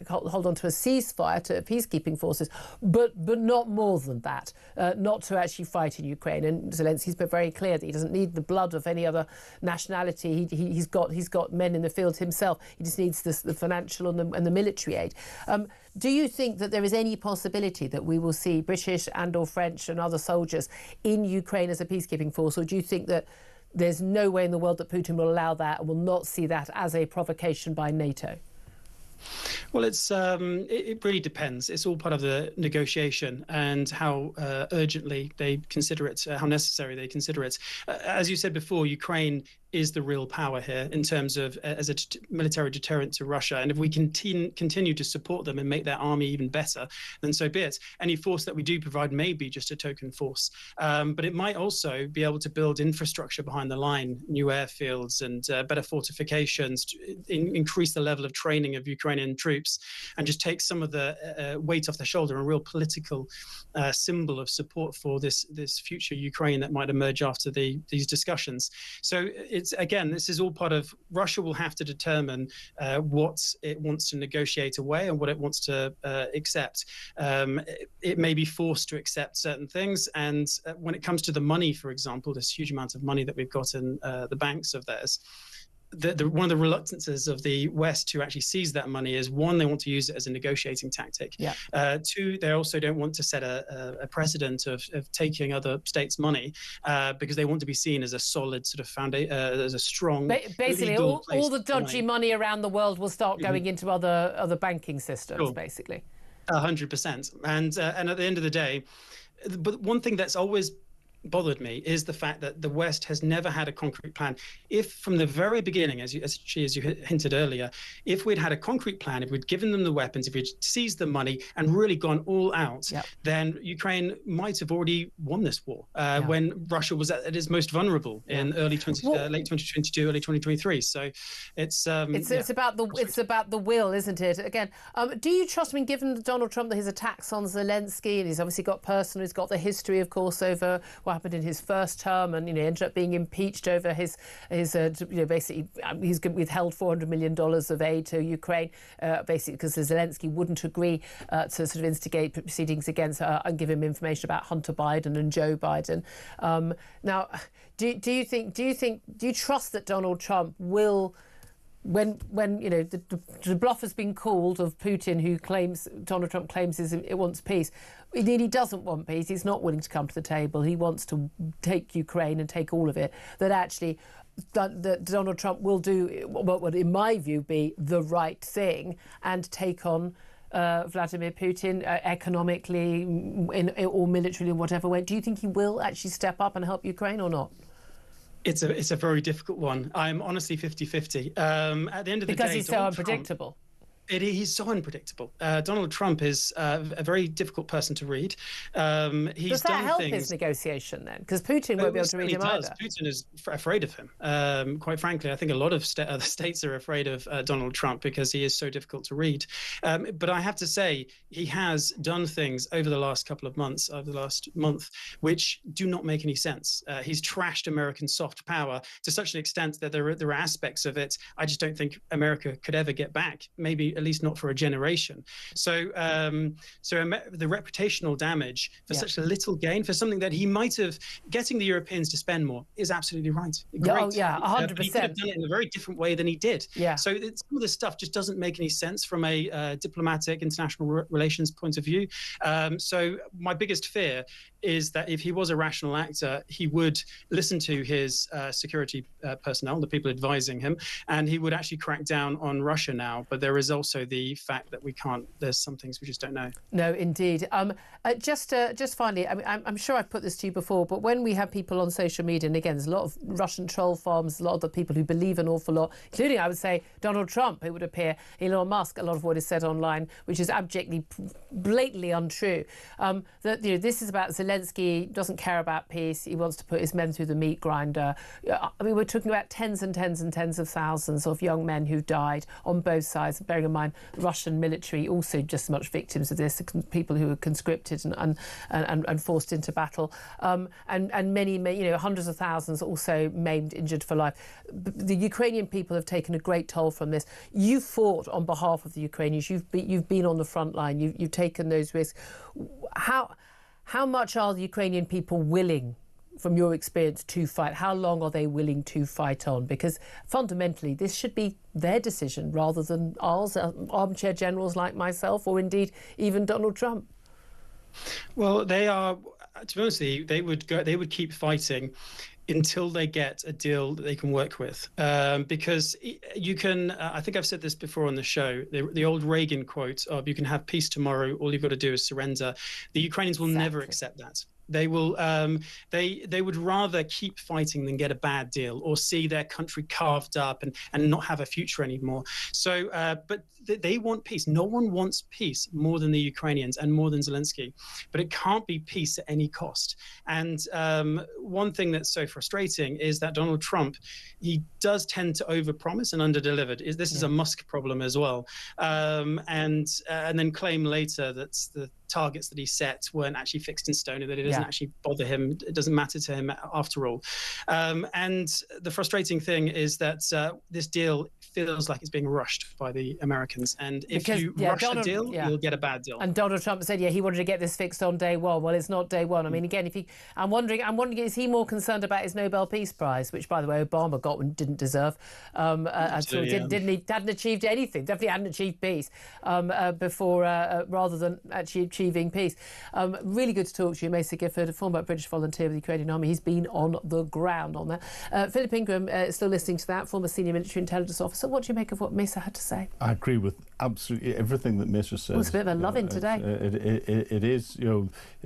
hold on to a ceasefire, to peacekeeping forces, but not more than that, not to actually fight in Ukraine. And Zelensky's been very clear that he doesn't need the blood of any other nationality. He's got men in the field himself. He just needs the financial and the military aid. Do you think that there is any possibility that we will see British and/or French and other soldiers in Ukraine as a peacekeeping force, or do you think that there's no way in the world that Putin will allow that and will not see that as a provocation by NATO? Well, it really depends. It's all part of the negotiation and how urgently they consider it, how necessary they consider it. As you said before, Ukraine is the real power here in terms of as a military deterrent to Russia. And if we continue to support them and make their army even better, then so be it. Any force that we do provide may be just a token force. But it might also be able to build infrastructure behind the line, new airfields and better fortifications, increase the level of training of Ukrainian troops, and just take some of the weight off their shoulder, a real political symbol of support for this future Ukraine that might emerge after these discussions. So this is all part of Russia will have to determine what it wants to negotiate away and what it wants to accept. It may be forced to accept certain things. And when it comes to the money, for example, this huge amount of money that we've got in the banks of theirs, one of the reluctances of the West to actually seize that money is, one, they want to use it as a negotiating tactic. Two, they also don't want to set a precedent of taking other states' money because they want to be seen as a solid sort of foundation, as a strong. Basically, all the dodgy money around the world will start going into other banking systems, basically. 100%. And at the end of the day, but one thing that's always bothered me is the fact that the West has never had a concrete plan. If from the very beginning, as you hinted earlier, if we'd had a concrete plan, if we'd given them the weapons, if we'd seized the money and really gone all out, then Ukraine might have already won this war when Russia was at its most vulnerable in late 2022, early 2023. So it's about the will, isn't it? Again, do you trust? I mean, given Donald Trump, his attacks on Zelensky, and he's obviously got he's got the history, of course, over happened in his first term, and ended up being impeached over his basically he's withheld $400 million of aid to Ukraine, basically because Zelensky wouldn't agree to sort of instigate proceedings against her and give him information about Hunter Biden and Joe Biden. Now, do you trust that Donald Trump will? When the bluff has been called of Putin, who Donald Trump claims it wants peace. Indeed, he doesn't want peace. He's not willing to come to the table. He wants to take Ukraine and take all of it. That actually, that Donald Trump will do what would, in my view, be the right thing and take on Vladimir Putin economically or militarily in whatever way. Do you think he will actually step up and help Ukraine or not? It's a very difficult one. I'm honestly 50-50. At the end of the day, because he's so unpredictable. He's so unpredictable. Donald Trump is a very difficult person to read. Does that help his negotiation then? Because Putin won't be able to read him either. Putin is afraid of him. Quite frankly, I think a lot of other states are afraid of Donald Trump because he is so difficult to read. But I have to say, he has done things over the last couple of months, over the last month, which do not make any sense. He's trashed American soft power to such an extent that there are aspects of it I just don't think America could ever get back. Maybe at least not for a generation. So the reputational damage for such a little gain, for something that he might have, getting the Europeans to spend more is absolutely right. Great. Oh, yeah, 100%. He could have done it in a very different way than he did. Yeah. So some of this stuff just doesn't make any sense from a diplomatic, international relations point of view. So my biggest fear is that if he was a rational actor, he would listen to his security personnel, the people advising him, and he would actually crack down on Russia now. But there is also the fact that we can't, there's some things we just don't know. No, indeed. Just finally, I mean, I'm sure I've put this to you before, but when we have people on social media, and again, there's a lot of Russian troll farms, a lot of the people who believe an awful lot, including, I would say, Donald Trump, it would appear, Elon Musk, a lot of what is said online, which is abjectly, blatantly untrue. That this is about Zelensky, doesn't care about peace, he wants to put his men through the meat grinder. I mean, we're talking about tens and tens and tens of thousands of young men who've died on both sides, bearing in mind the Russian military also just as much victims of this, people who were conscripted and forced into battle, and many, hundreds of thousands also maimed, injured for life. The Ukrainian people have taken a great toll from this. You fought on behalf of the Ukrainians. You've been on the front line. You've taken those risks. How much are the Ukrainian people willing, from your experience, to fight? How long are they willing to fight on? Because fundamentally, this should be their decision rather than ours, armchair generals like myself, or indeed even Donald Trump. Well, they are, to be honest with you, they would keep fighting until they get a deal that they can work with. Because you can, I think I've said this before on the show, the old Reagan quote of "you can have peace tomorrow, all you've got to do is surrender." The Ukrainians will never accept that. They will. They would rather keep fighting than get a bad deal or see their country carved up and not have a future anymore. So, but they want peace. No one wants peace more than the Ukrainians and more than Zelensky. But it can't be peace at any cost. And one thing that's so frustrating is that Donald Trump, he does tend to overpromise and underdeliver. This is a Musk problem as well. And then claim later that the targets that he set weren't actually fixed in stone, and that it doesn't actually bother him. It doesn't matter to him after all. And the frustrating thing is that this deal feels like it's being rushed by the Americans. And if you rush a deal, you'll get a bad deal. And Donald Trump said, he wanted to get this fixed on day one. Well, it's not day one. I mean, again, I'm wondering, is he more concerned about his Nobel Peace Prize, which, by the way, Obama got and didn't deserve, hadn't achieved anything, definitely hadn't achieved peace before, rather than actually achieving peace. Really good to talk to you, Mesa Gifford, a former British volunteer with the Ukrainian Army. He's been on the ground on that. Philip Ingram, still listening to that, former senior military intelligence officer. What do you make of what Mesa had to say? I agree with absolutely everything that Mesa says. Well, it's a bit of a love-in today. It is,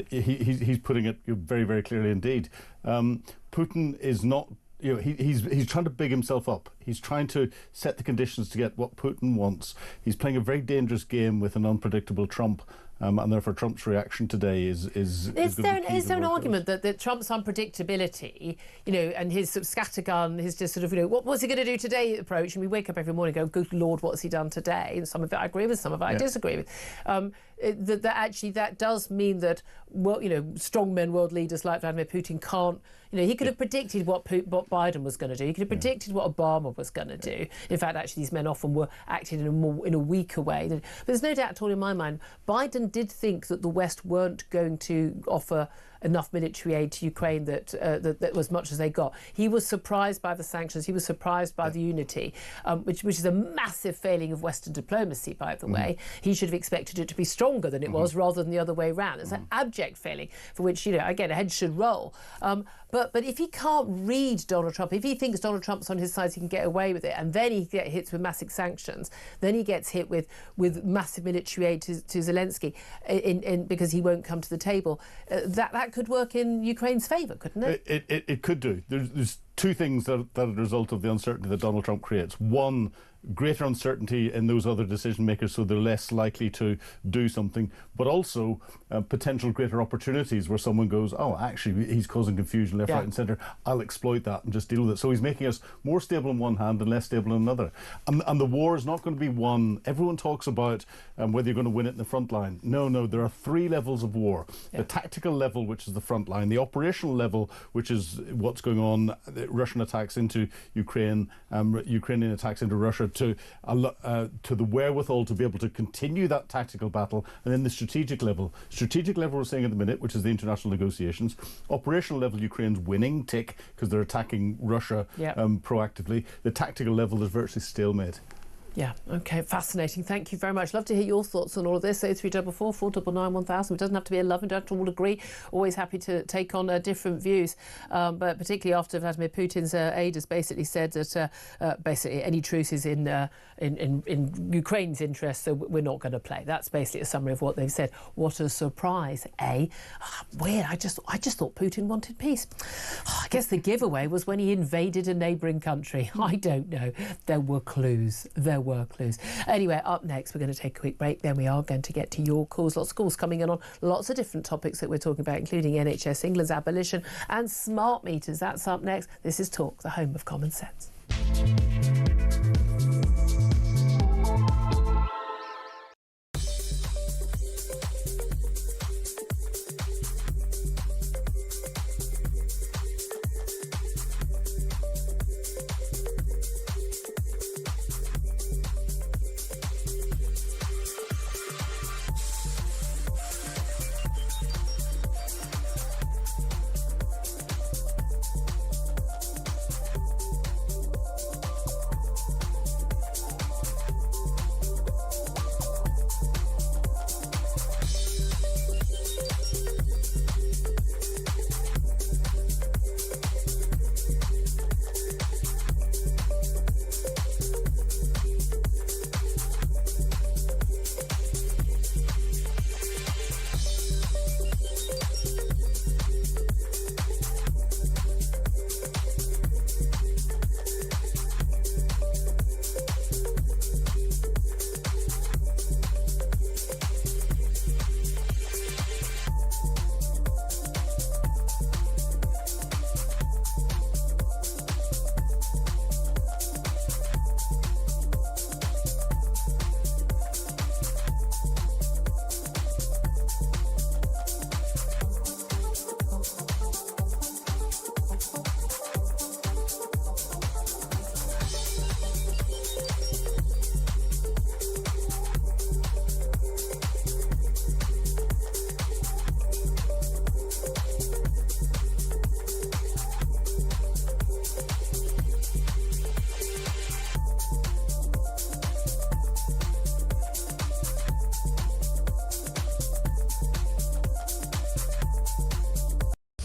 he's putting it very, very clearly indeed. Putin is not, he's trying to big himself up. He's trying to set the conditions to get what Putin wants. He's playing a very dangerous game with an unpredictable Trump. And therefore, Trump's reaction today is there an argument that Trump's unpredictability, and his sort of scattergun, his just sort of, what's he going to do today approach? And we wake up every morning and go, good Lord, what's he done today? And some of it I agree with, some of it I disagree with. That does mean that, strongmen, world leaders like Vladimir Putin can't, he could have predicted what Biden was going to do. He could have predicted what Obama was going to do. In fact, actually, these men often were acting in a weaker way. But there's no doubt at all in my mind, Biden did think that the West weren't going to offer enough military aid to Ukraine that was much as they got. He was surprised by the sanctions. He was surprised by the unity, which is a massive failing of Western diplomacy, by the way. He should have expected it to be stronger than it was, rather than the other way around. It's an abject failing for which, again, a head should roll. But if he can't read Donald Trump, if he thinks Donald Trump's on his side, he can get away with it, and then he gets hit with massive sanctions, then he gets hit with massive military aid to Zelensky because he won't come to the table. That could work in Ukraine's favour, couldn't it? It could do. There's two things that are the result of the uncertainty that Donald Trump creates. One, greater uncertainty in those other decision makers, so they're less likely to do something, but also potential greater opportunities where someone goes, oh, actually he's causing confusion left, right and centre, I'll exploit that and just deal with it. So he's making us more stable in one hand and less stable in another. And the war is not going to be won. Everyone talks about whether you're going to win it in the front line. No, there are 3 levels of war. The tactical level, which is the front line, the operational level, which is what's going on, the Russian attacks into Ukraine, Ukrainian attacks into Russia, to the wherewithal to be able to continue that tactical battle, and then the strategic level. Strategic level we're saying at the minute, which is the international negotiations. Operational level, Ukraine's winning, tick, because they're attacking Russia proactively. The tactical level is virtually stalemate. Yeah, OK, fascinating. Thank you very much. Love to hear your thoughts on all of this. 0344 499 1000. It doesn't have to be a love, we don't have to all agree. Always happy to take on different views. But particularly after Vladimir Putin's aide has basically said that basically any truce is in Ukraine's interest, so we're not going to play. That's basically a summary of what they've said. What a surprise, eh? Weird. I just thought Putin wanted peace. I guess the giveaway was when he invaded a neighbouring country. I don't know. There were clues. Anyway, up next, we're going to take a quick break. Then we are going to get to your calls. Lots of calls coming in on lots of different topics that we're talking about, including NHS England's abolition and smart meters. That's up next. This is Talk, the home of common sense.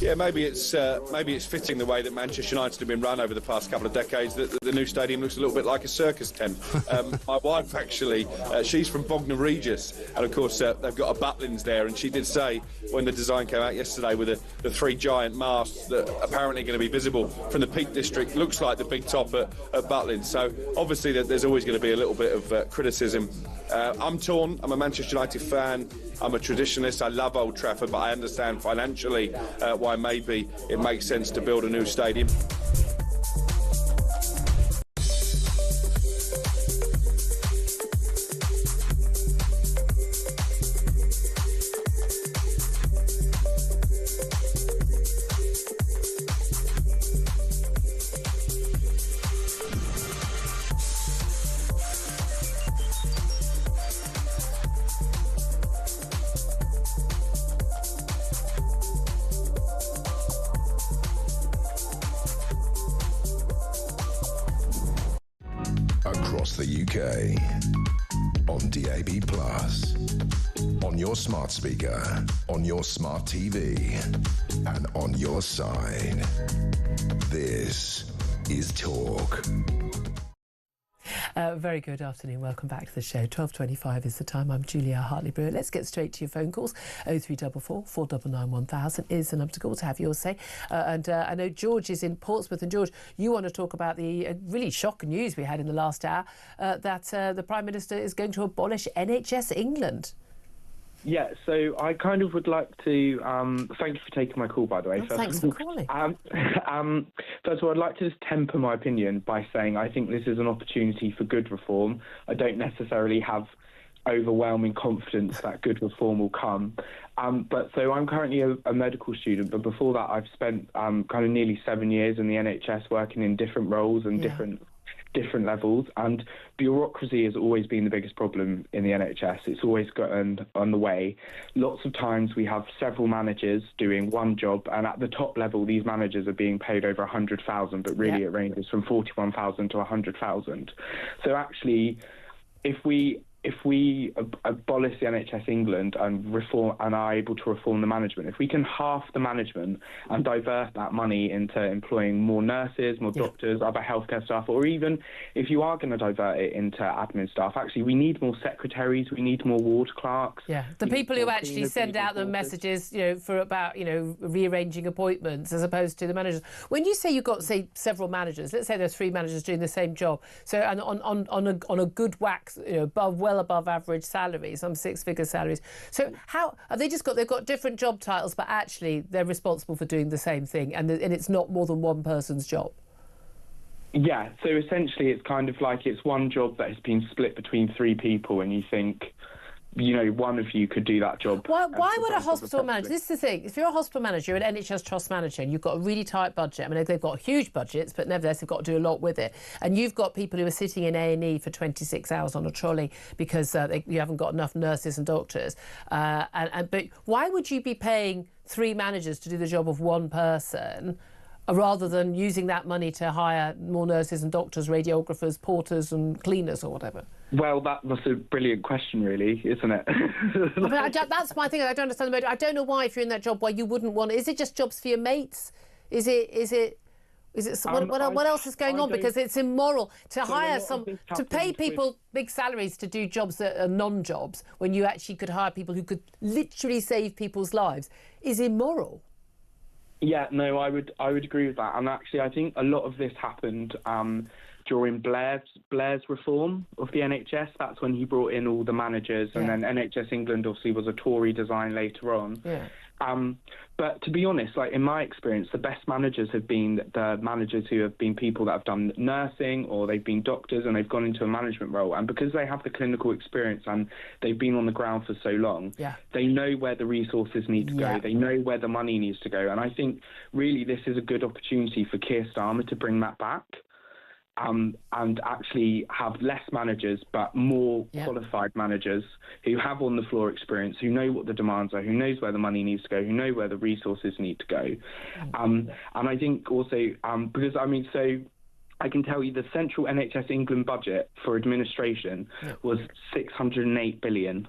Yeah, maybe it's fitting the way that Manchester United have been run over the past couple of decades that the new stadium looks a little bit like a circus tent. My wife actually, she's from Bognor Regis, and of course they've got a Butlins there, and she did say when the design came out yesterday with the 3 giant masts that are apparently going to be visible from the Peak District, looks like the big top at Butlins. So obviously there's always going to be a little bit of criticism. I'm torn. I'm a Manchester United fan. I'm a traditionalist. I love Old Trafford, but I understand financially why maybe it makes sense to build a new stadium. Across the UK, on DAB+, on your smart speaker, on your smart TV, and on your side. This is Talk. Very good afternoon. Welcome back to the show. 12:25 is the time. I'm Julia Hartley-Brewer. Let's get straight to your phone calls. 0344 499 1000 is the number to call to have your say. And I know George is in Portsmouth. And George, you want to talk about the really shocking news we had in the last hour that the Prime Minister is going to abolish NHS England. Yeah, so I kind of would like to thank you for taking my call, by the way. Thanks for calling. First of all, I'd like to just temper my opinion by saying I think this is an opportunity for good reform. I don't necessarily have overwhelming confidence that good reform will come. But so I'm currently a medical student, but before that I've spent kind of nearly 7 years in the NHS working in different roles and different levels, and bureaucracy has always been the biggest problem in the NHS. It's always gotten on the way. Lots of times we have several managers doing one job, and at the top level these managers are being paid over 100,000, but really it ranges from 41,000 to 100,000. So actually, if we abolish the NHS England and reform and are able to reform the management, if we can halve the management and divert that money into employing more nurses, more doctors, other healthcare staff, or even if you are going to divert it into admin staff, actually we need more secretaries, we need more ward clerks. Yeah, the people who actually send out the messages, for about, rearranging appointments as opposed to the managers. When you say you've got, say, several managers, let's say there's 3 managers doing the same job, so and on a good whack, well above average salaries, some 6-figure salaries. So how have they they've got different job titles, but actually they're responsible for doing the same thing, and it's not more than one person's job? Yeah, so essentially it's kind of like it's one job that has been split between 3 people, and you think, one of you could do that job. Why would a hospital manager... This is the thing. If you're a hospital manager, you're an NHS Trust manager, and you've got a really tight budget. I mean, they've got huge budgets, but nevertheless, they've got to do a lot with it. And you've got people who are sitting in A&E for 26 hours on a trolley because you haven't got enough nurses and doctors. But why would you be paying 3 managers to do the job of one person rather than using that money to hire more nurses and doctors, radiographers, porters and cleaners or whatever? Well, that's a brilliant question, really, isn't it? That's my thing. I don't understand the motive. I don't know why, if you're in that job, why you wouldn't want it. Is it just jobs for your mates? Is it? What else is going on? Because it's immoral to to pay people big salaries to do jobs that are non-jobs when you actually could hire people who could literally save people's lives is immoral. Yeah, no, I would agree with that. And actually, I think a lot of this happened during Blair's reform of the NHS. That's when he brought in all the managers, and then NHS England obviously was a Tory design later on. Yeah. But to be honest, like in my experience, the best managers have been the managers who have been people that have done nursing, or they've been doctors and they've gone into a management role. And because they have the clinical experience and they've been on the ground for so long, they know where the resources need to go. They know where the money needs to go. And I think really this is a good opportunity for Keir Starmer to bring that back. And actually have less managers, but more qualified managers who have on-the-floor experience, who know what the demands are, who knows where the money needs to go, who know where the resources need to go. And I think also, because, so I can tell you the central NHS England budget for administration was 608 billion.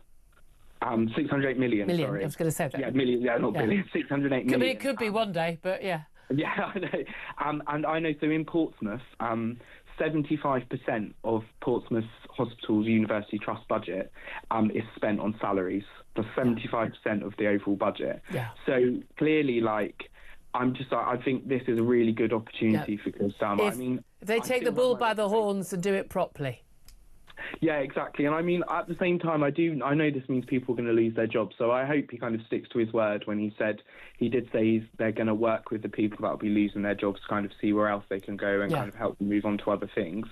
608 million, sorry. I was going to say that. Yeah, million, not billion, 608 million. It could be one day, but yeah. Yeah, I know. And I know, so in Portsmouth, 75% of Portsmouth Hospital's University Trust budget is spent on salaries. That's 75% of the overall budget. Yeah. So clearly, I think this is a really good opportunity for Keir Starmer. If they take the bull by the horns and do it properly. Yeah, exactly. And I mean, at the same time, I know this means people are going to lose their jobs. So I hope he kind of sticks to his word when he did say they're going to work with the people that will be losing their jobs to kind of see where else they can go and kind of help them move on to other things,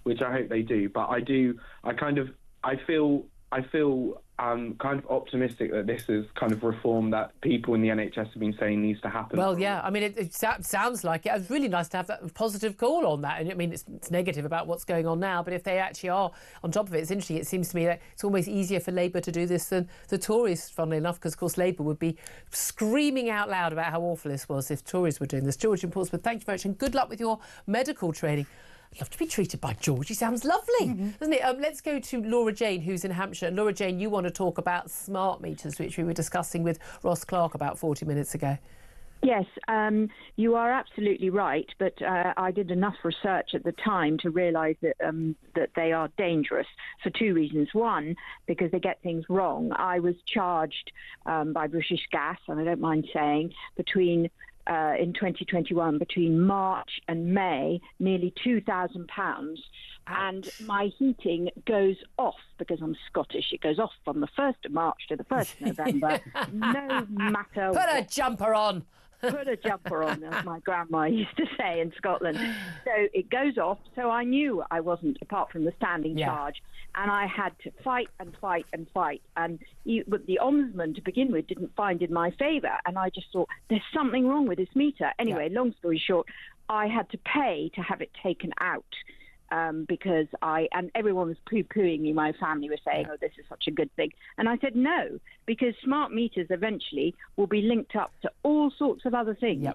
which I hope they do. But I feel kind of optimistic that this is kind of reform that people in the NHS have been saying needs to happen. Well, yeah, I mean, it sounds like it. It's really nice to have that positive call on that. And I mean, it's negative about what's going on now, but if they actually are on top of it, it's interesting. It seems to me that it's almost easier for Labour to do this than the Tories, funnily enough, because, of course, Labour would be screaming out loud about how awful this was if Tories were doing this. George in Portsmouth, thank you very much, and good luck with your medical training. I'd love to be treated by George. He sounds lovely, doesn't it? Let's go to Laura Jane, who's in Hampshire. Laura Jane, you want to talk about smart meters, which we were discussing with Ross Clark about 40 minutes ago. Yes, you are absolutely right, but I did enough research at the time to realise that that they are dangerous for two reasons. One, because they get things wrong. I was charged by British Gas, and I don't mind saying, in 2021, between March and May, nearly £2,000, and my heating goes off because I'm Scottish. It goes off from the 1st of March to the 1st of November, no matter Put a jumper on. Put a jumper on, as my grandma used to say in Scotland. So it goes off. So I knew I wasn't, apart from the standing charge, and I had to fight and fight and fight. And but the ombudsman, to begin with, didn't find in my favour, and I just thought there's something wrong with this meter. Anyway, long story short, I had to pay to have it taken out. Because and everyone was poo-pooing me. My family was saying, "Oh, this is such a good thing," and I said no, because smart meters eventually will be linked up to all sorts of other things.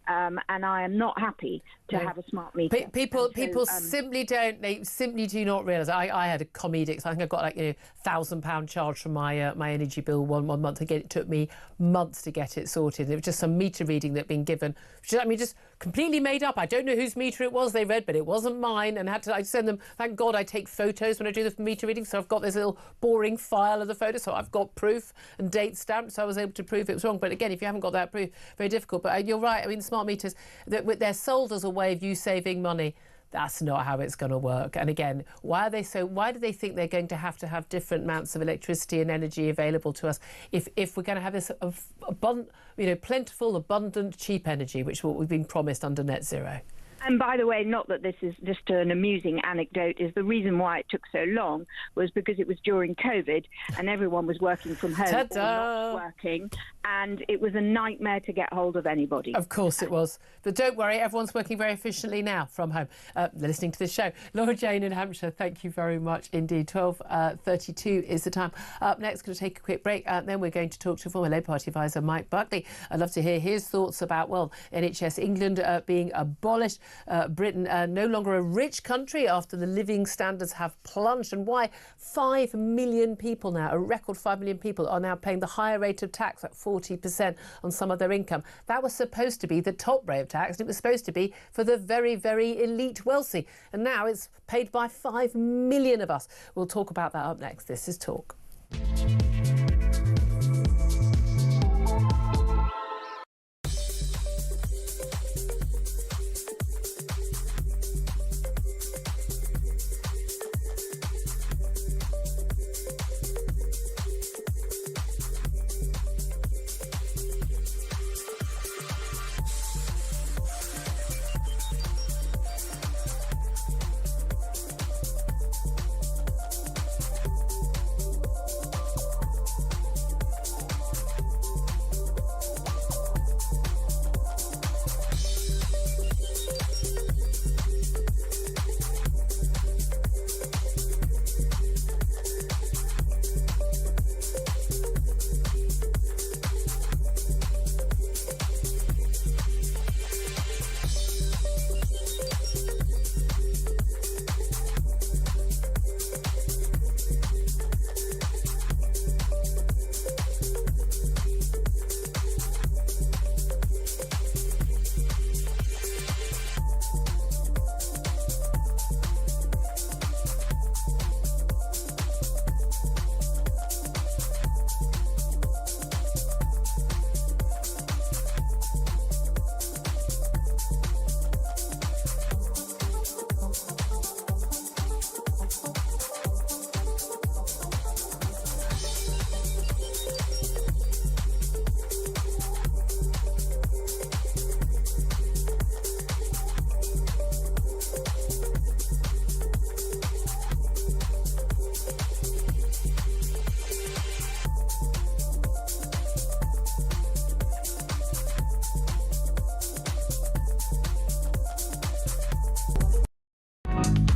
And I am not happy to have a smart meter. People simply don't. They simply do not realise. I had a comedic. I think I got like £1,000 charge from my my energy bill one month. Again, it took me months to get it sorted. It was just some meter reading that had been given. Just completely made up. I don't know whose meter it was they read, but it wasn't mine. And I send them. Thank God I take photos when I do the meter reading, so I've got this little boring file of the photo. So I've got proof and date stamped. So I was able to prove it was wrong. But again, if you haven't got that proof, very difficult. But you're right. I mean, smart meters, they're sold as a way of you saving money. That's not how it's going to work. And again, why do they think they're going to have different amounts of electricity and energy available to us if we're going to have this plentiful, abundant, cheap energy, which is what we've been promised under net zero? And by the way, not that this is just an amusing anecdote, is the reason why it took so long was because it was during COVID and everyone was working from home or not working, and it was a nightmare to get hold of anybody. Of course it was. But don't worry, everyone's working very efficiently now from home. Listening to this show. Laura Jane in Hampshire, thank you very much indeed. 12:32 is the time. Up next, going to take a quick break. Then we're going to talk to former Labour Party advisor Mike Buckley. I'd love to hear his thoughts about, NHS England being abolished. Britain no longer a rich country after the living standards have plunged, and why 5 million people now, a record 5 million people, are now paying the higher rate of tax at 40% on some of their income. That was supposed to be the top rate of tax, and it was supposed to be for the very, very elite wealthy. And now it's paid by 5 million of us. We'll talk about that up next. This is Talk.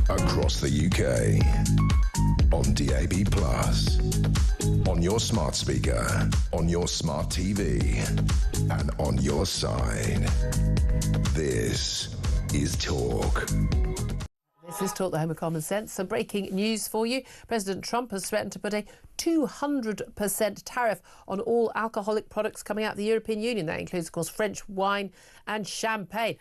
Across the UK, on DAB+, on your smart speaker, on your smart TV, and on your side. This is Talk. This finances. Talk the home of common sense. Some breaking news for you. President Trump has threatened to put a 200% tariff on all alcoholic products coming out of the European Union. That includes, of course, French wine and champagne.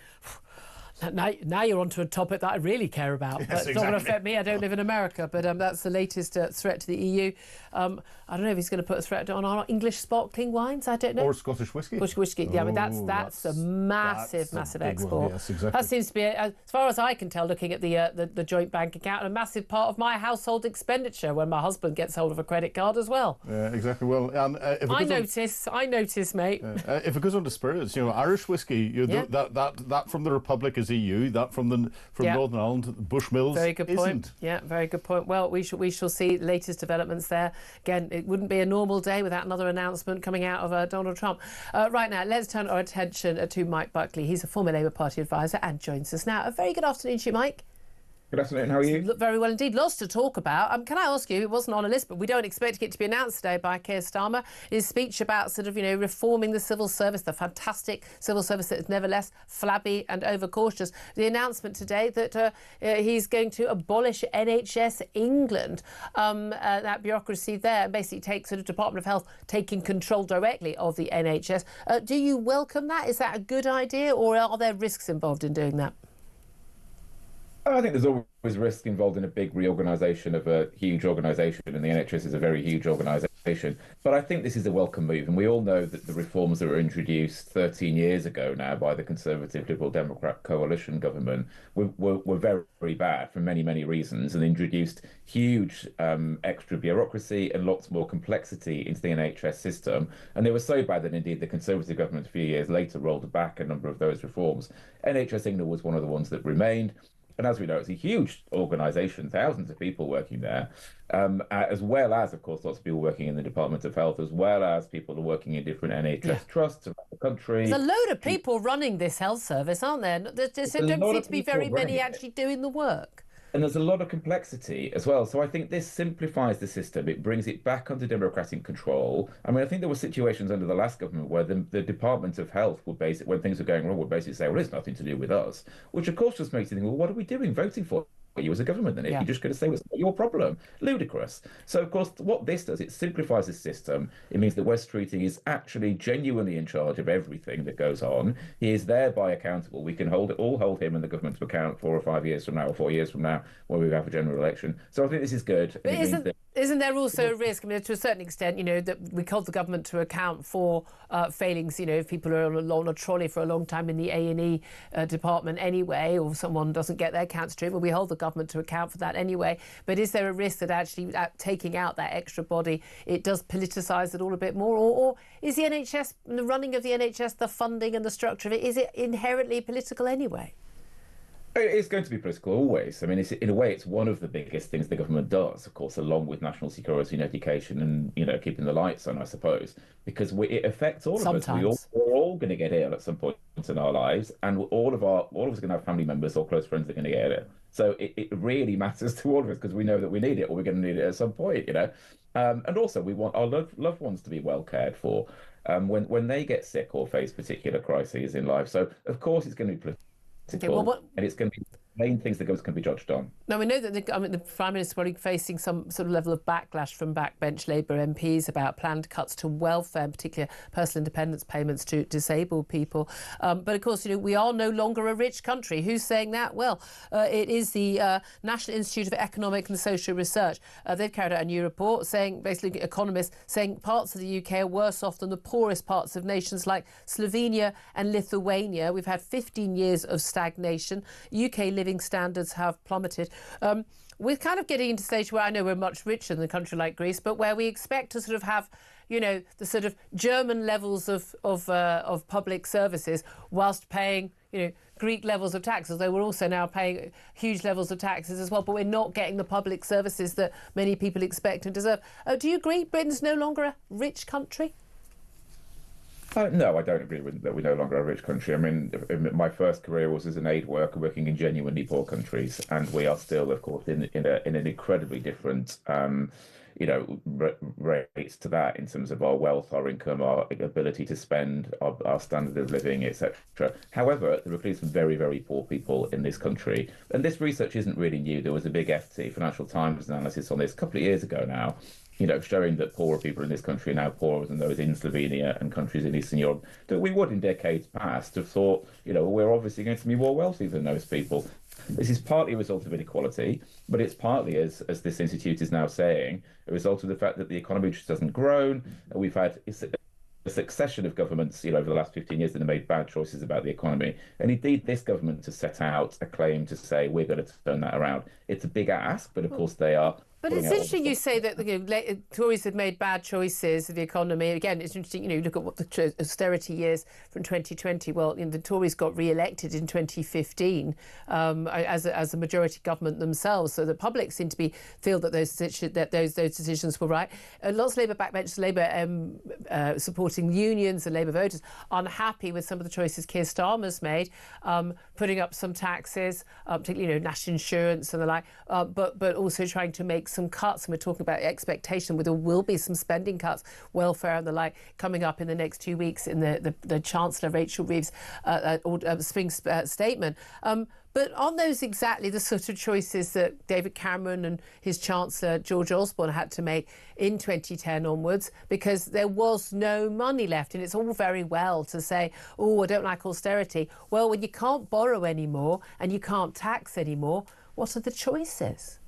Now you're onto a topic that I really care about. Yes, But it's not going to affect me. I don't live in America. But that's the latest threat to the EU. I don't know if he's going to put a threat on our English sparkling wines. I don't know. Or Scottish whisky. Scottish whisky. Yeah, but that's a massive export. One. Yes, exactly. That seems to be, as far as I can tell, looking at the joint bank account, a massive part of my household expenditure when my husband gets hold of a credit card as well. Yeah, exactly. Well, I notice, mate. If it goes on to spirits, Irish whiskey, that from the Republic is EU, that from Northern Ireland, Bushmills very good point. Isn't. Yeah, very good point. Well, we shall see latest developments there. Again, it wouldn't be a normal day without another announcement coming out of Donald Trump. Right now, let's turn our attention to Mike Buckley. He's a former Labour Party advisor and joins us now. A very good afternoon to you, Mike. Good afternoon, how are you? Very well indeed. Lots to talk about. Can I ask you, it wasn't on a list, but we don't expect it to be announced today by Keir Starmer, his speech about reforming the civil service, the fantastic civil service that is never less flabby and overcautious. The announcement today that he's going to abolish NHS England, that bureaucracy there, basically takes Department of Health taking control directly of the NHS. Do you welcome that? Is that a good idea, or are there risks involved in doing that? I think there's always risk involved in a big reorganisation of a huge organisation, and the NHS is a very huge organisation. But I think this is a welcome move, and we all know that the reforms that were introduced 13 years ago now by the Conservative Liberal Democrat coalition government were very, very bad for many, many reasons, and introduced huge extra bureaucracy and lots more complexity into the NHS system. And they were so bad that indeed the Conservative government a few years later rolled back a number of those reforms. NHS England was one of the ones that remained. And as we know, it's a huge organisation, thousands of people working there, as well as, of course, lots of people working in the Department of Health, as well as people who are working in different NHS trusts around the country. There's a load of people running this health service, aren't there? There don't seem to be very many actually doing the work. And there's a lot of complexity as well. So I think this simplifies the system. It brings it back under democratic control. I mean, I think there were situations under the last government where the Department of Health would basically, when things were going wrong, would basically say, well, it's nothing to do with us, which of course just makes you think, well, what are we doing voting for you as a government then? If you're just going to say, well, it's not your problem. Ludicrous. So, of course, what this does, it simplifies the system. It means that West Streeting is actually genuinely in charge of everything that goes on. He is thereby accountable. We can all hold him and the government to account 4 or 5 years from now, or 4 years from now, when we have a general election. So I think this is good. But isn't there also a risk, I mean, to a certain extent, that we hold the government to account for failings, if people are on a trolley for a long time in the A&E department anyway, or someone doesn't get their cancer treatment, we hold the government to account for that anyway. But is there a risk that actually taking out that extra body, it does politicise it all a bit more? Or is the NHS, the running of the NHS, the funding and the structure of it, is it inherently political anyway? It's going to be political always. I mean, in a way, it's one of the biggest things the government does, of course, along with national security and education and, keeping the lights on, I suppose, because it affects all of us. We're all going to get ill at some point in our lives, and all of us are going to have family members or close friends that are going to get ill. So it really matters to all of us because we know that we need it, or we're going to need it at some point, And also, we want our loved ones to be well cared for when they get sick or face particular crises in life. So, of course, it's going to be political. Okay, well, and it's going to be main things that can be judged on. Now, we know that the Prime Minister is probably facing some sort of level of backlash from backbench Labour MPs about planned cuts to welfare, in particular personal independence payments to disabled people. But, of course, we are no longer a rich country. Who's saying that? Well, it is the National Institute of Economic and Social Research. They've carried out a new report saying, basically, economists saying parts of the UK are worse off than the poorest parts of nations like Slovenia and Lithuania. We've had 15 years of stagnation. UK living standards have plummeted. We're kind of getting into a stage where I know we're much richer than a country like Greece, but where we expect to sort of have, the sort of German levels of public services whilst paying, Greek levels of taxes, though we're also now paying huge levels of taxes as well, but we're not getting the public services that many people expect and deserve. Do you agree Britain's no longer a rich country? No, I don't agree with that. We're no longer a rich country. I mean, my first career was as an aid worker working in genuinely poor countries, and we are still, of course, in an incredibly different rates to that in terms of our wealth, our income, our ability to spend, our standard of living, etc. However, there are clearly some very, very poor people in this country. And this research isn't really new. There was a big FT, Financial Times analysis on this a couple of years ago now, showing that poorer people in this country are now poorer than those in Slovenia and countries in Eastern Europe, that we would in decades past have thought, we're obviously going to be more wealthy than those people. This is partly a result of inequality, but it's partly, as this institute is now saying, a result of the fact that the economy just hasn't grown. We've had a succession of governments, over the last 15 years that have made bad choices about the economy. And indeed, this government has set out a claim to say we're going to turn that around. It's a big ask, but of course they are. But it's interesting you say that Tories have made bad choices of the economy. Again, it's interesting, you look at what the austerity years from 2020. Well, the Tories got re-elected in 2015 as a majority government themselves. So the public seem to feel that those decisions were right. Lots of Labour backbenchers, Labour supporting unions and Labour voters unhappy with some of the choices Keir Starmer's made, putting up some taxes, particularly national insurance and the like, but also trying to make some cuts, and we're talking about expectation where there will be some spending cuts, welfare and the like, coming up in the next 2 weeks in the Chancellor Rachel Reeves' spring statement. But on those exactly the sort of choices that David Cameron and his Chancellor George Osborne had to make in 2010 onwards, because there was no money left. And it's all very well to say, oh, I don't like austerity. Well, when you can't borrow anymore and you can't tax anymore, what are the choices?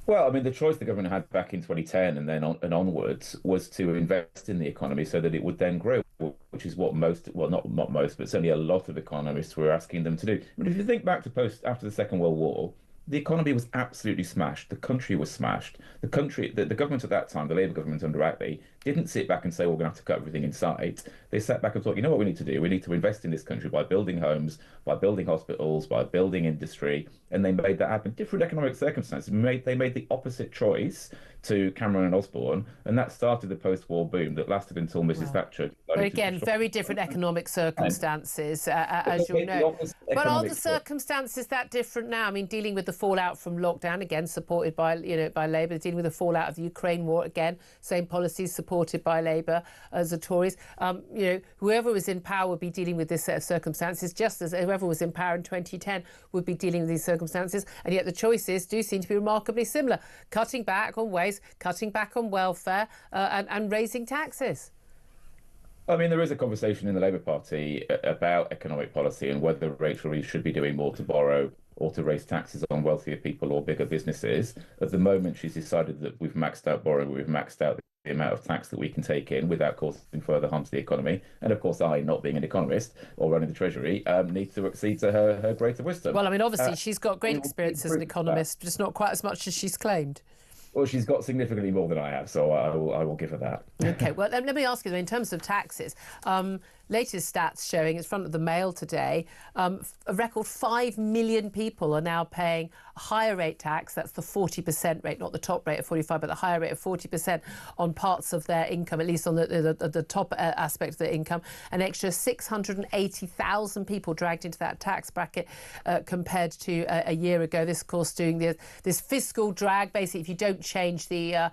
Well, I mean, the choice the government had back in 2010 and then onwards was to invest in the economy so that it would then grow, which is what not most, but certainly a lot of economists were asking them to do. But if you think back to after the Second World War, the economy was absolutely smashed. The country was smashed. The government at that time, the Labour government under Attlee, didn't sit back and say, well, we're going to have to cut everything in sight. They sat back and thought, you know what we need to do? We need to invest in this country by building homes, by building hospitals, by building industry. And they made that happen. Different economic circumstances. They made the opposite choice to Cameron and Osborne, and that started the post-war boom that lasted until Mrs. Thatcher. But again, very different economic circumstances, as you'll know. But are the circumstances that different now? I mean, dealing with the fallout from lockdown, again, supported by by Labour, dealing with the fallout of the Ukraine war, again, same policies supported by Labour as the Tories. Whoever was in power would be dealing with this set of circumstances, just as whoever was in power in 2010 would be dealing with these circumstances. And yet the choices do seem to be remarkably similar: cutting back on waste, cutting back on welfare, and raising taxes. I mean, there is a conversation in the Labour Party about economic policy and whether Rachel Reeves should be doing more to borrow or to raise taxes on wealthier people or bigger businesses. At the moment, she's decided that we've maxed out borrowing, we've maxed out the amount of tax that we can take in without causing further harm to the economy. And of course, I, not being an economist or running the Treasury, need to accede to her greater wisdom. Well, I mean, obviously, she's got great experience as an economist, just not quite as much as she's claimed. Well, she's got significantly more than I have, so I will give her that. OK, well, let me ask you, in terms of taxes, latest stats showing, it's front of the Mail today, a record 5 million people are now paying a higher rate tax. That's the 40% rate, not the top rate of 45, but the higher rate of 40% on parts of their income, at least on the top aspect of their income. An extra 680,000 people dragged into that tax bracket compared to a year ago. This, of course, doing this fiscal drag. Basically, if you don't change the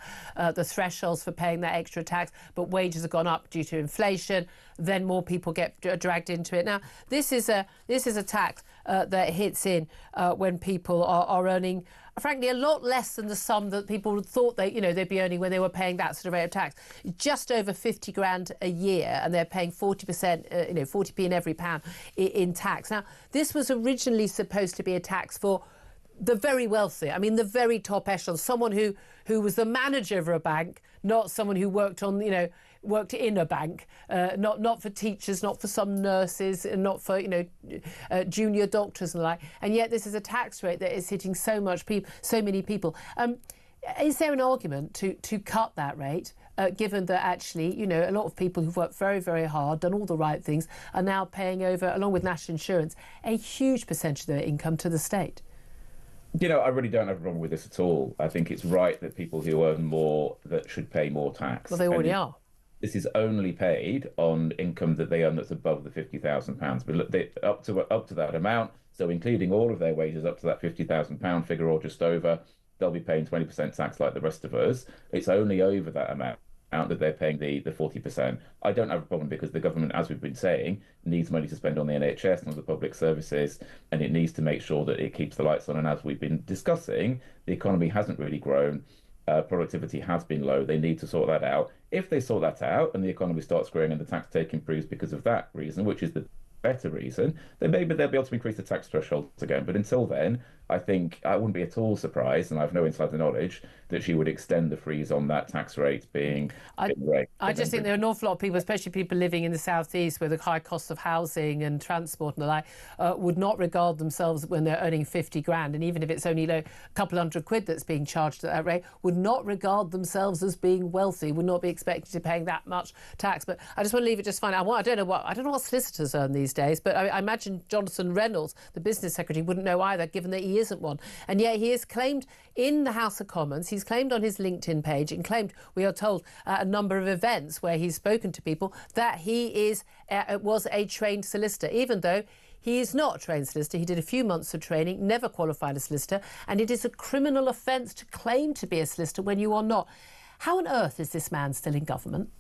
thresholds for paying that extra tax, but wages have gone up due to inflation, then more people get dragged into it. Now, this is a tax that hits in when people are earning, frankly, a lot less than the sum that people thought they'd be earning when they were paying that sort of rate of tax. Just over 50 grand a year, and they're paying 40%, 40p in every pound in tax. Now, this was originally supposed to be a tax for the very wealthy. I mean, the very top echelon, someone who was the manager of a bank, not someone who worked in a bank, not for teachers, not for some nurses, and not for junior doctors and the like. And yet this is a tax rate that is hitting so many people. Is there an argument to cut that rate, given that actually a lot of people who've worked very, very hard, done all the right things, are now paying over, along with national insurance, a huge percentage of their income to the state? I really don't have a problem with this at all. I think it's right that people who earn more that should pay more tax. Well, they already are. This is only paid on income that they earn that's above the £50,000. But look, up to that amount, so including all of their wages up to that £50,000 figure or just over, they'll be paying 20% tax like the rest of us. It's only over that amount that they're paying the 40%. I don't have a problem because the government, as we've been saying, needs money to spend on the NHS and other public services, and it needs to make sure that it keeps the lights on. And as we've been discussing, the economy hasn't really grown. Productivity has been low. They need to sort that out. If they sort that out and the economy starts growing and the tax take improves because of that reason, which is the better reason, then maybe they'll be able to increase the tax thresholds again. But until then, I think I wouldn't be at all surprised, and I have no insider knowledge, that she would extend the freeze on that tax rate being raised. I just think there are an awful lot of people, especially people living in the southeast with the high cost of housing and transport and the like, would not regard themselves when they're earning 50 grand, and even if it's only a couple £100 that's being charged at that rate, would not regard themselves as being wealthy, would not be expected to be paying that much tax. But I just want to leave it just fine. I don't know what solicitors earn these days, but I imagine Jonathan Reynolds, the business secretary, wouldn't know either, given that he isn't one. And yet he has claimed in the House of Commons, he's claimed on his LinkedIn page, and claimed, we are told, a number of events where he's spoken to people, that he was a trained solicitor, even though he is not a trained solicitor. He did a few months of training, never qualified a solicitor, and it is a criminal offence to claim to be a solicitor when you are not. How on earth is this man still in government?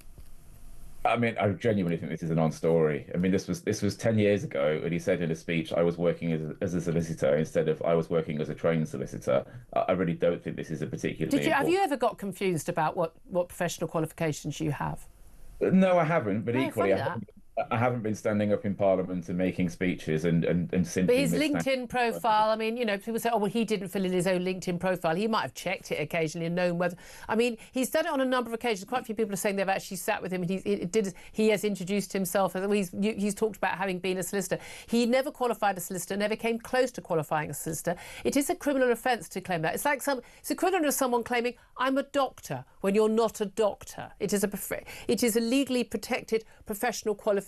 I mean, I genuinely think this is a non-story. I mean, this was 10 years ago, and he said in a speech, I was working as a solicitor instead of I was working as a trained solicitor. I really don't think this is a particularly Have you ever got confused about what professional qualifications you have? No, I haven't, but equally, I haven't been standing up in Parliament and making speeches and simply... But his LinkedIn profile, I mean, you know, people say, oh, well, he didn't fill in his own LinkedIn profile. He might have checked it occasionally and known whether... I mean, he's done it on a number of occasions. Quite a few people are saying they've actually sat with him and he has introduced himself. He's talked about having been a solicitor. He never qualified a solicitor, never came close to qualifying a solicitor. It is a criminal offence to claim that. It's like it's equivalent of someone claiming, I'm a doctor, when you're not a doctor. It is a legally protected professional qualification.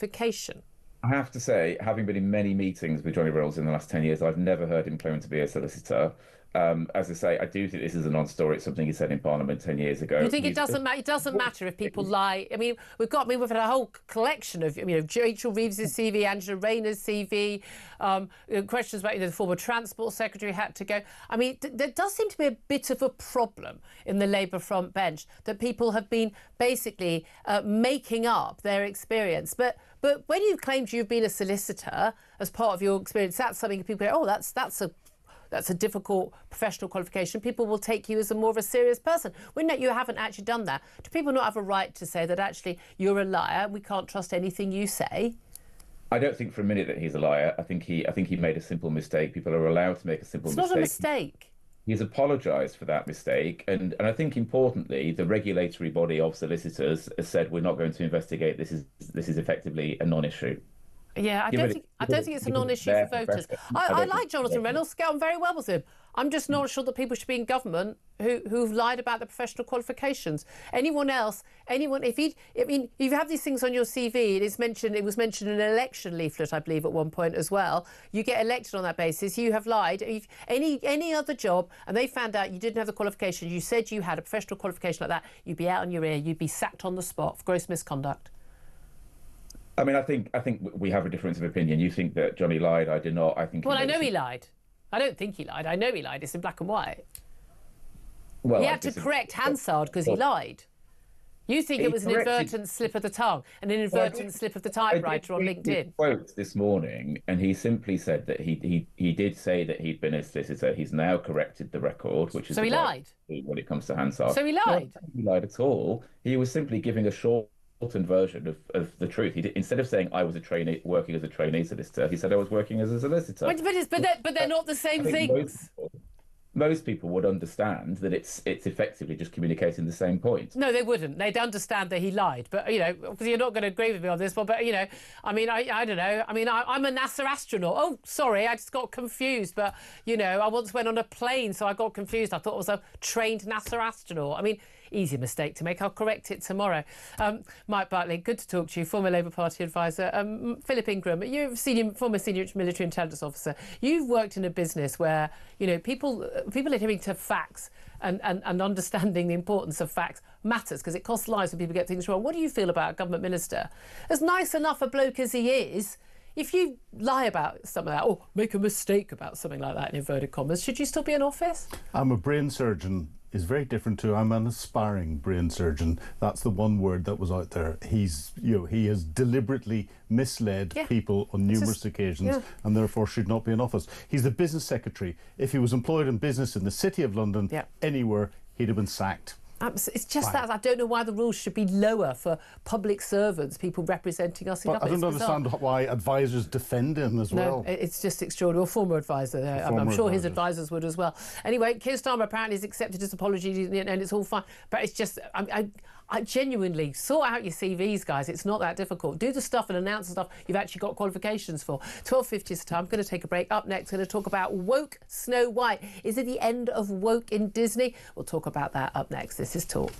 I have to say, having been in many meetings with Johnny Reynolds in the last 10 years, I've never heard him claim to be a solicitor. As I say, I do think this is a non-story. It's something he said in Parliament 10 years ago. You think it doesn't matter? It doesn't matter if people lie. I mean, we've had a whole collection of, Rachel Reeves's CV, Angela Rayner's CV, questions about the former Transport Secretary had to go. I mean, there does seem to be a bit of a problem in the Labour front bench that people have been basically making up their experience. But when you claimed you've been a solicitor as part of your experience, that's something people go, oh, that's a difficult professional qualification. People will take you as more of a serious person. When you haven't actually done that, do people not have a right to say that actually you're a liar, we can't trust anything you say? I don't think for a minute that he's a liar. I think he made a simple mistake. People are allowed to make a simple mistake. It's not a mistake. He's apologised for that mistake. And I think importantly, the regulatory body of solicitors has said we're not going to investigate. This is effectively a non-issue. Yeah, I don't think it's a non-issue for voters. I like Jonathan Reynolds, get on very well with him. I'm just not sure that people should be in government who've lied about their professional qualifications. If you have these things on your CV, it was mentioned in an election leaflet, I believe, at one point as well. You get elected on that basis. You have lied. If any other job, and they found out you didn't have the qualification, you said you had a professional qualification like that, you'd be out on your ear. You'd be sacked on the spot for gross misconduct. I mean, I think we have a difference of opinion. You think that Johnny lied. I do not. I think. Well, I know he lied. I don't think he lied. I know he lied. It's in black and white. Well, he had to correct Hansard because he lied. You think it was an inadvertent slip of the tongue, an inadvertent slip of the typewriter on LinkedIn? Quote this morning, and he simply said that he did say that he'd been a solicitor. He's now corrected the record, which is so he lied when it comes to Hansard. So he lied. No, he lied at all. He was simply giving a shortened version of the truth. He did, instead of saying I was a trainee working as a trainee solicitor, he said I was working as a solicitor. But they're not the same things. Most people would understand that it's effectively just communicating the same point. No, they wouldn't. They'd understand that he lied. But, because you're not going to agree with me on this one, but, I mean, I don't know. I mean, I'm a NASA astronaut. Oh, sorry, I just got confused. But, I once went on a plane, so I got confused. I thought I was a trained NASA astronaut. I mean, easy mistake to make. I'll correct it tomorrow. Mike Bartley, good to talk to you, former Labour Party advisor. Philip Ingram, you're former senior military intelligence officer. You've worked in a business where, people adhering to facts and understanding the importance of facts matters because it costs lives when people get things wrong. What do you feel about a government minister? As nice enough a bloke as he is, if you lie about something like that, or make a mistake about something like that in inverted commas, should you still be in office? I'm a brain surgeon is very different to I'm an aspiring brain surgeon. That's the one word that was out there. He's, he has deliberately misled people on numerous occasions and therefore should not be in office. He's the business secretary. If he was employed in business in the City of London, anywhere, he'd have been sacked. It's just that I don't know why the rules should be lower for public servants, people representing us in I don't understand why advisors defend him as well. No, it's just extraordinary. Or former advisor. I'm sure his advisors would as well. Anyway, Keir Starmer apparently has accepted his apology and it's all fine. But it's just, I genuinely sort out your CVs, guys. It's not that difficult. Do the stuff and announce the stuff you've actually got qualifications for. 12:50 is the time. I'm going to take a break. Up next, going to talk about woke Snow White. Is it the end of woke in Disney? We'll talk about that up next. This is Talk.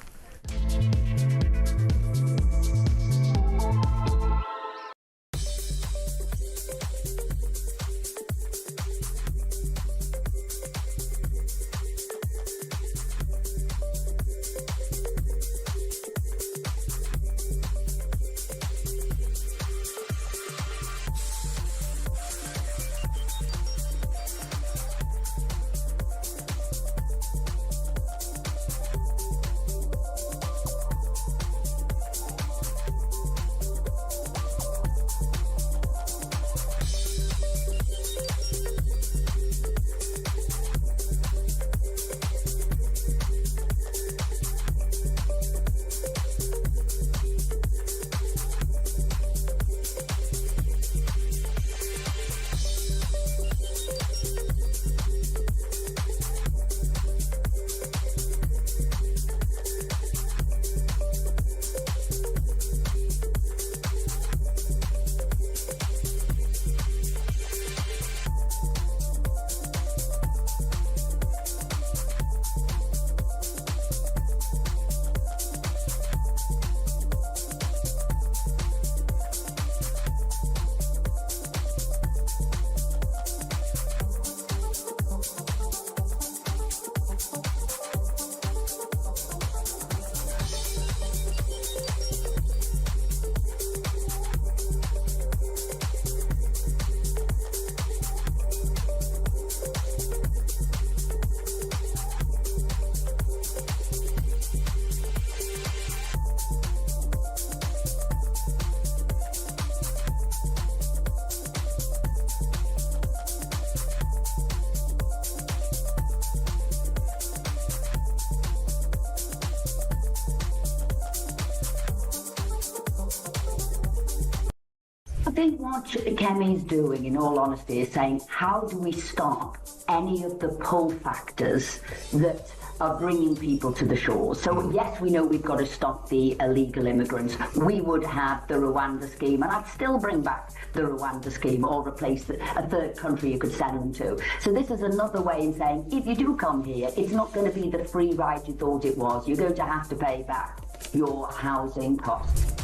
I think what Kemi's doing, in all honesty, is saying, how do we stop any of the pull factors that are bringing people to the shores? So yes, we know we've got to stop the illegal immigrants. We would have the Rwanda scheme, and I'd still bring back the Rwanda scheme or replace a third country you could send them to. So this is another way in saying, if you do come here, it's not going to be the free ride you thought it was. You're going to have to pay back your housing costs.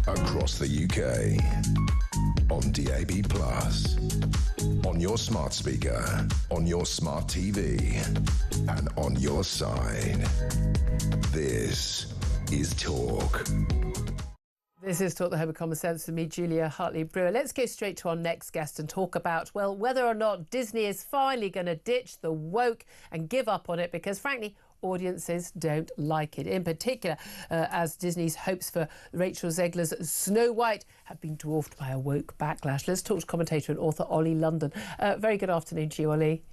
Across the UK, on DAB+, on your smart speaker, on your smart TV, and on your side. This is Talk. This is Talk, the Home of Common Sense with me, Julia Hartley-Brewer. Let's go straight to our next guest and talk about, well, whether or not Disney is finally going to ditch the woke and give up on it, because frankly, audiences don't like it. In particular, as Disney's hopes for Rachel Zegler's Snow White have been dwarfed by a woke backlash. Let's talk to commentator and author Ollie London. Very good afternoon to you, Ollie.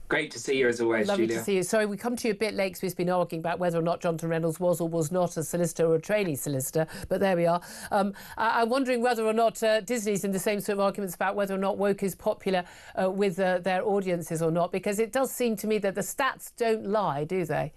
Great to see you as always, Lovely Julia. to see you. Sorry, we come to you a bit late because we've been arguing about whether or not Jonathan Reynolds was or was not a solicitor or a trainee solicitor, but there we are. I'm wondering whether or not Disney's in the same sort of arguments about whether or not woke is popular with their audiences or not, because it does seem to me that the stats don't lie, do they?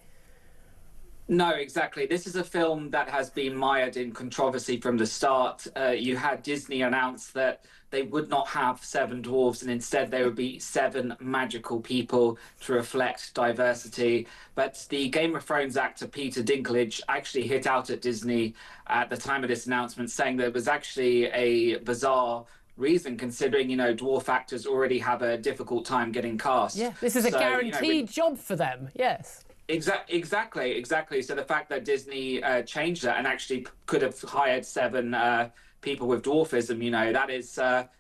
No, exactly. This is a film that has been mired in controversy from the start. You had Disney announce that they would not have 7 dwarves, and instead there would be 7 magical people to reflect diversity. But the Game of Thrones actor Peter Dinklage actually hit out at Disney at the time of this announcement, saying that it was actually a bizarre reason, considering, dwarf actors already have a difficult time getting cast. Yeah, this is a guaranteed job for them, yes. Exactly. So the fact that Disney changed that and actually could have hired 7 people with dwarfism, that is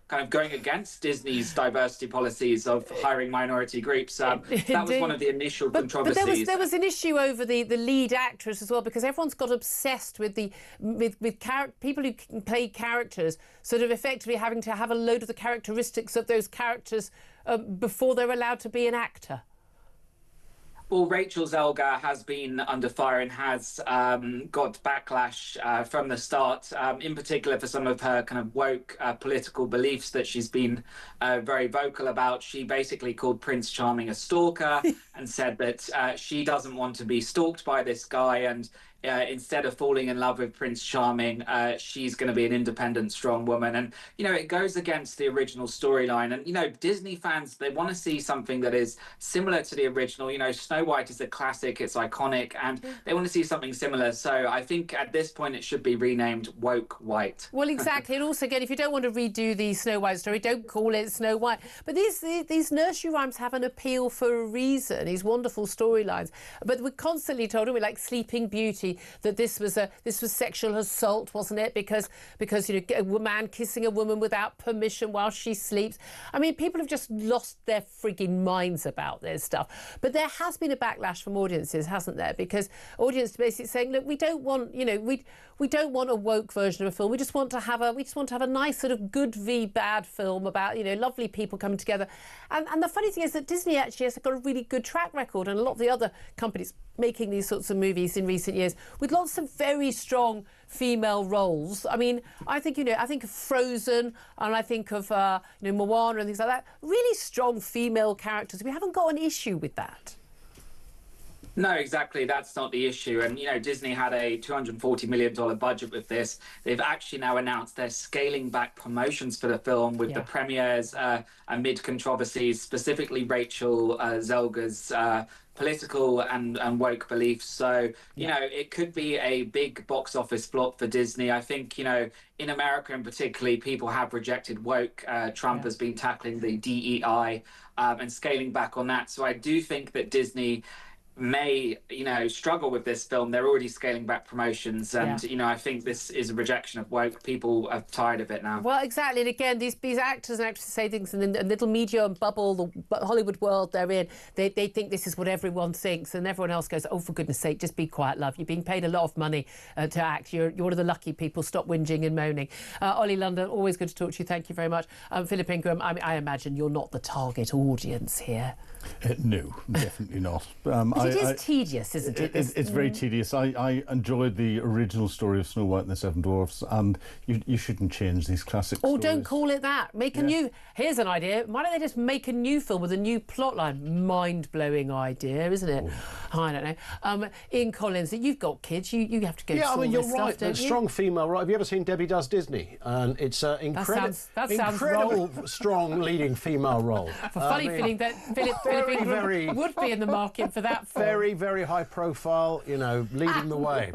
kind of going against Disney's diversity policies of hiring minority groups. That was one of the initial controversies. But there was an issue over the lead actress as well, because everyone's got obsessed with people who can play characters sort of effectively having to have a load of the characteristics of those characters before they're allowed to be an actor. Well, Rachel Zelga has been under fire and has got backlash from the start, in particular for some of her kind of woke political beliefs that she's been very vocal about. She basically called Prince Charming a stalker and said that she doesn't want to be stalked by this guy, and instead of falling in love with Prince Charming, she's going to be an independent, strong woman. And, it goes against the original storyline. And, Disney fans, they want to see something that is similar to the original. Snow White is a classic, it's iconic, and they want to see something similar. So I think at this point it should be renamed Woke White. Well, exactly. And also, again, if you don't want to redo the Snow White story, don't call it Snow White. But these nursery rhymes have an appeal for a reason, these wonderful storylines. But we're constantly told, like Sleeping Beauty, that this was sexual assault, wasn't it? Because a man kissing a woman without permission while she sleeps. I mean, people have just lost their frigging minds about this stuff. But there has been a backlash from audiences, hasn't there? Because audiences basically saying, look, we don't want we don't want a woke version of a film. We just want to have a nice sort of good v bad film about lovely people coming together. And the funny thing is that Disney actually has got a really good track record, and a lot of the other companies making these sorts of movies in recent years with lots of very strong female roles. I mean, I think of Frozen, and I think of Moana and things like that. Really strong female characters. We haven't got an issue with that. No, exactly. That's not the issue. And, Disney had a $240 million budget with this. They've actually now announced they're scaling back promotions for the film with the premieres amid controversies, specifically Rachel Zelga's political and woke beliefs. So, it could be a big box office flop for Disney. I think, in America in particular, people have rejected woke. Trump has been tackling the DEI and scaling back on that. So I do think that Disney may struggle with this film. They're already scaling back promotions, and I think this is a rejection of woke. People are tired of it now. Well, exactly. And again, these actors and actresses say things in the little media bubble, the Hollywood world they're in. They think this is what everyone thinks, and everyone else goes, oh, for goodness sake, just be quiet, love. You're being paid a lot of money to act. You're one of the lucky people. Stop whinging and moaning. Ollie London, always good to talk to you. Thank you very much. Philip Ingram, I imagine you're not the target audience here. No, definitely not. But it is tedious, isn't it? It's very tedious. I enjoyed the original story of Snow White and the Seven Dwarfs, and you shouldn't change these classic stories. Don't call it that. Make a new... Here's an idea. Why don't they just make a new film with a new plotline? Mind-blowing idea, isn't it? Oh. I don't know. Ian Collins, you've got kids. You have to go through all this you're stuff, right. don't you? Strong female, right? Have you ever seen Debbie Does Disney? And it's an incredible strong leading female role. Funny feeling that Philip Ingram would be in the market for that film. Very, very high profile, leading the way.